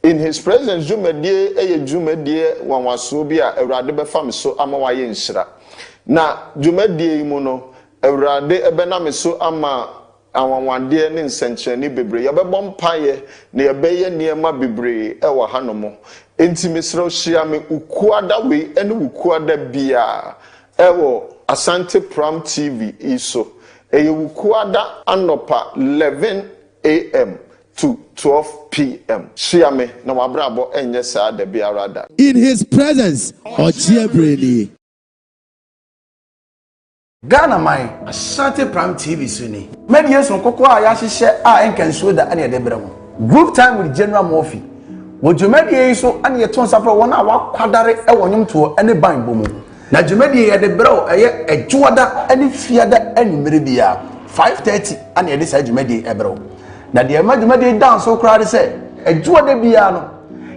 Speaker 12: dwumadie eye dwumadie wanwaso bi a Awurade befa me so ama waye nhyira na dwumadie mu no Awurade ebena me so ama awanwande ne nsenkyerene bebre yebebɔ mpaye na yebɛyɛ niema bebre ɛwɔ hanomo enti mesrɛ hyia me ukuada we ene ukuada bia ɛwɔ Ashanti Prime TV iso wukuada anopa 11 a.m. to 12 p.m. Shiame na wabrabo enye saa da biarada.
Speaker 25: In his presence Ochiabreni.
Speaker 10: Ghana mai Ashanti Prime TV suni. Media son koko a yahyehyɛ a enkansuo da ane de brɛ mo. Group time with General Murphy. Wo dwumadie so ane yeton safra wona wakwadare ɛwɔ nwomto ane ban bomu. Na dwumadie ye de brɛ ɛyɛ adwoada ane fiada ane mmere bia 5:30 ane de saa dwumadie ɛbrɛ. Na de ma dwumadie dan so kra de sɛ adwoada bia no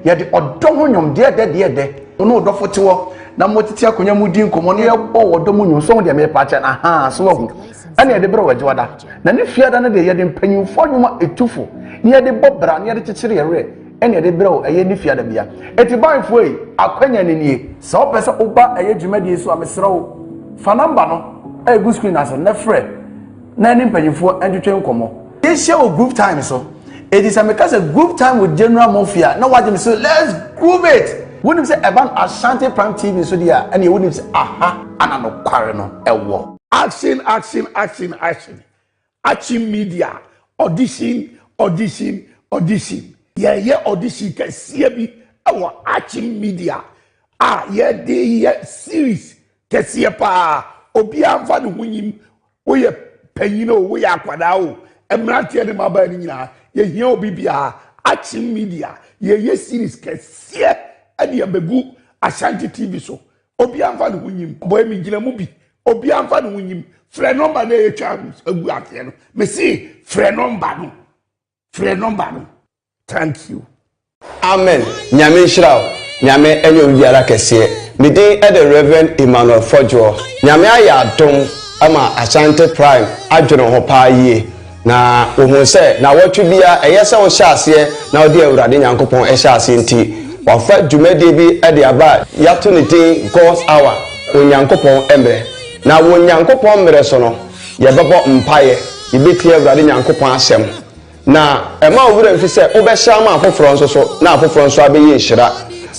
Speaker 10: ye de ɔdɔ ho nwom de no dɔfo tewo na motiti akonya mu din komo ne yɛbɔ wɔdɔ mu nwom so de me pa kyɛ na ha so wahu ane de brɛ adwoada na ne fiada ne de ye de mpanyimfo nwoma etufo ne ye de bɔbra ne ye de kyekyere yɛre ene de brɛ ɛyɛ ne fiada bia etibanfo yi akwanya ne nie sɛ opɛ sɛ oba ɛyɛ dwumadie so amesrɛw fa number no egu screen ase na frɛ na ne mpanyimfo ɛdwetwe nkomo yɛhyɛ o group time so it is a because a group time with General Mafia na wagye me so let's groove it wouldn't say about Ashanti Prime TV so dia and you wouldn't say aha ana no kware no ɛwɔ
Speaker 11: action media audition yeah audition kɛseɛ bi ɛwɔ action media ye series kɛseɛ pa obi amfa ne hunyim wo ye panyino wo ye akwada o emrantie ne maba ni nyina ye hia obi bia action media ye series kɛseɛ ɛne yɛbɛgu Ashanti TV so obi amfa ne hunyim boy mi gina mu bi obi amfa ne hunyim frɛ number na ye twa agu atie no me see frɛ number no thank you
Speaker 14: amen nyame nhyira nyame enyo biara kɛseɛ midin the Reverend Emmanuel Fojo nyame ayɛ adom ama Ashanti Prime adwene ho paa yie na ohun sɛ na wɔtwe bia ɛyɛ sɛ wo hyɛ aseɛ na wo de Awurade Nyankopɔn ɛhyɛ aseɛ nti wafa dwumadie bi de aba yato ne din God's Hour Onyankopɔn Mmre na wo Nyankopɔn Mmre so no yɛbɛbɔ mpaeɛ yɛbɛtie Awurade Nyankopɔn asɛm na ɛma owura mfi sɛ wobɛhyɛ ama afoforo nso so na afoforo nso abɛyɛ nhyira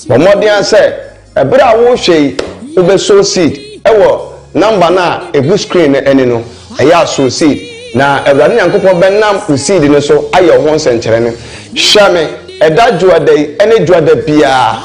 Speaker 14: bɔmmɔden sɛ ɛbere a wohwɛ yi wobɛso seed ɛwɔ number na egu screen ɛne no ɛyɛ aso seed na Awurade Nyankopɔn bɛnam wo seed no so ayɛ ho nsɛnkyerɛne hwɛ me ɛda dwoada yi ɛne dwoada biara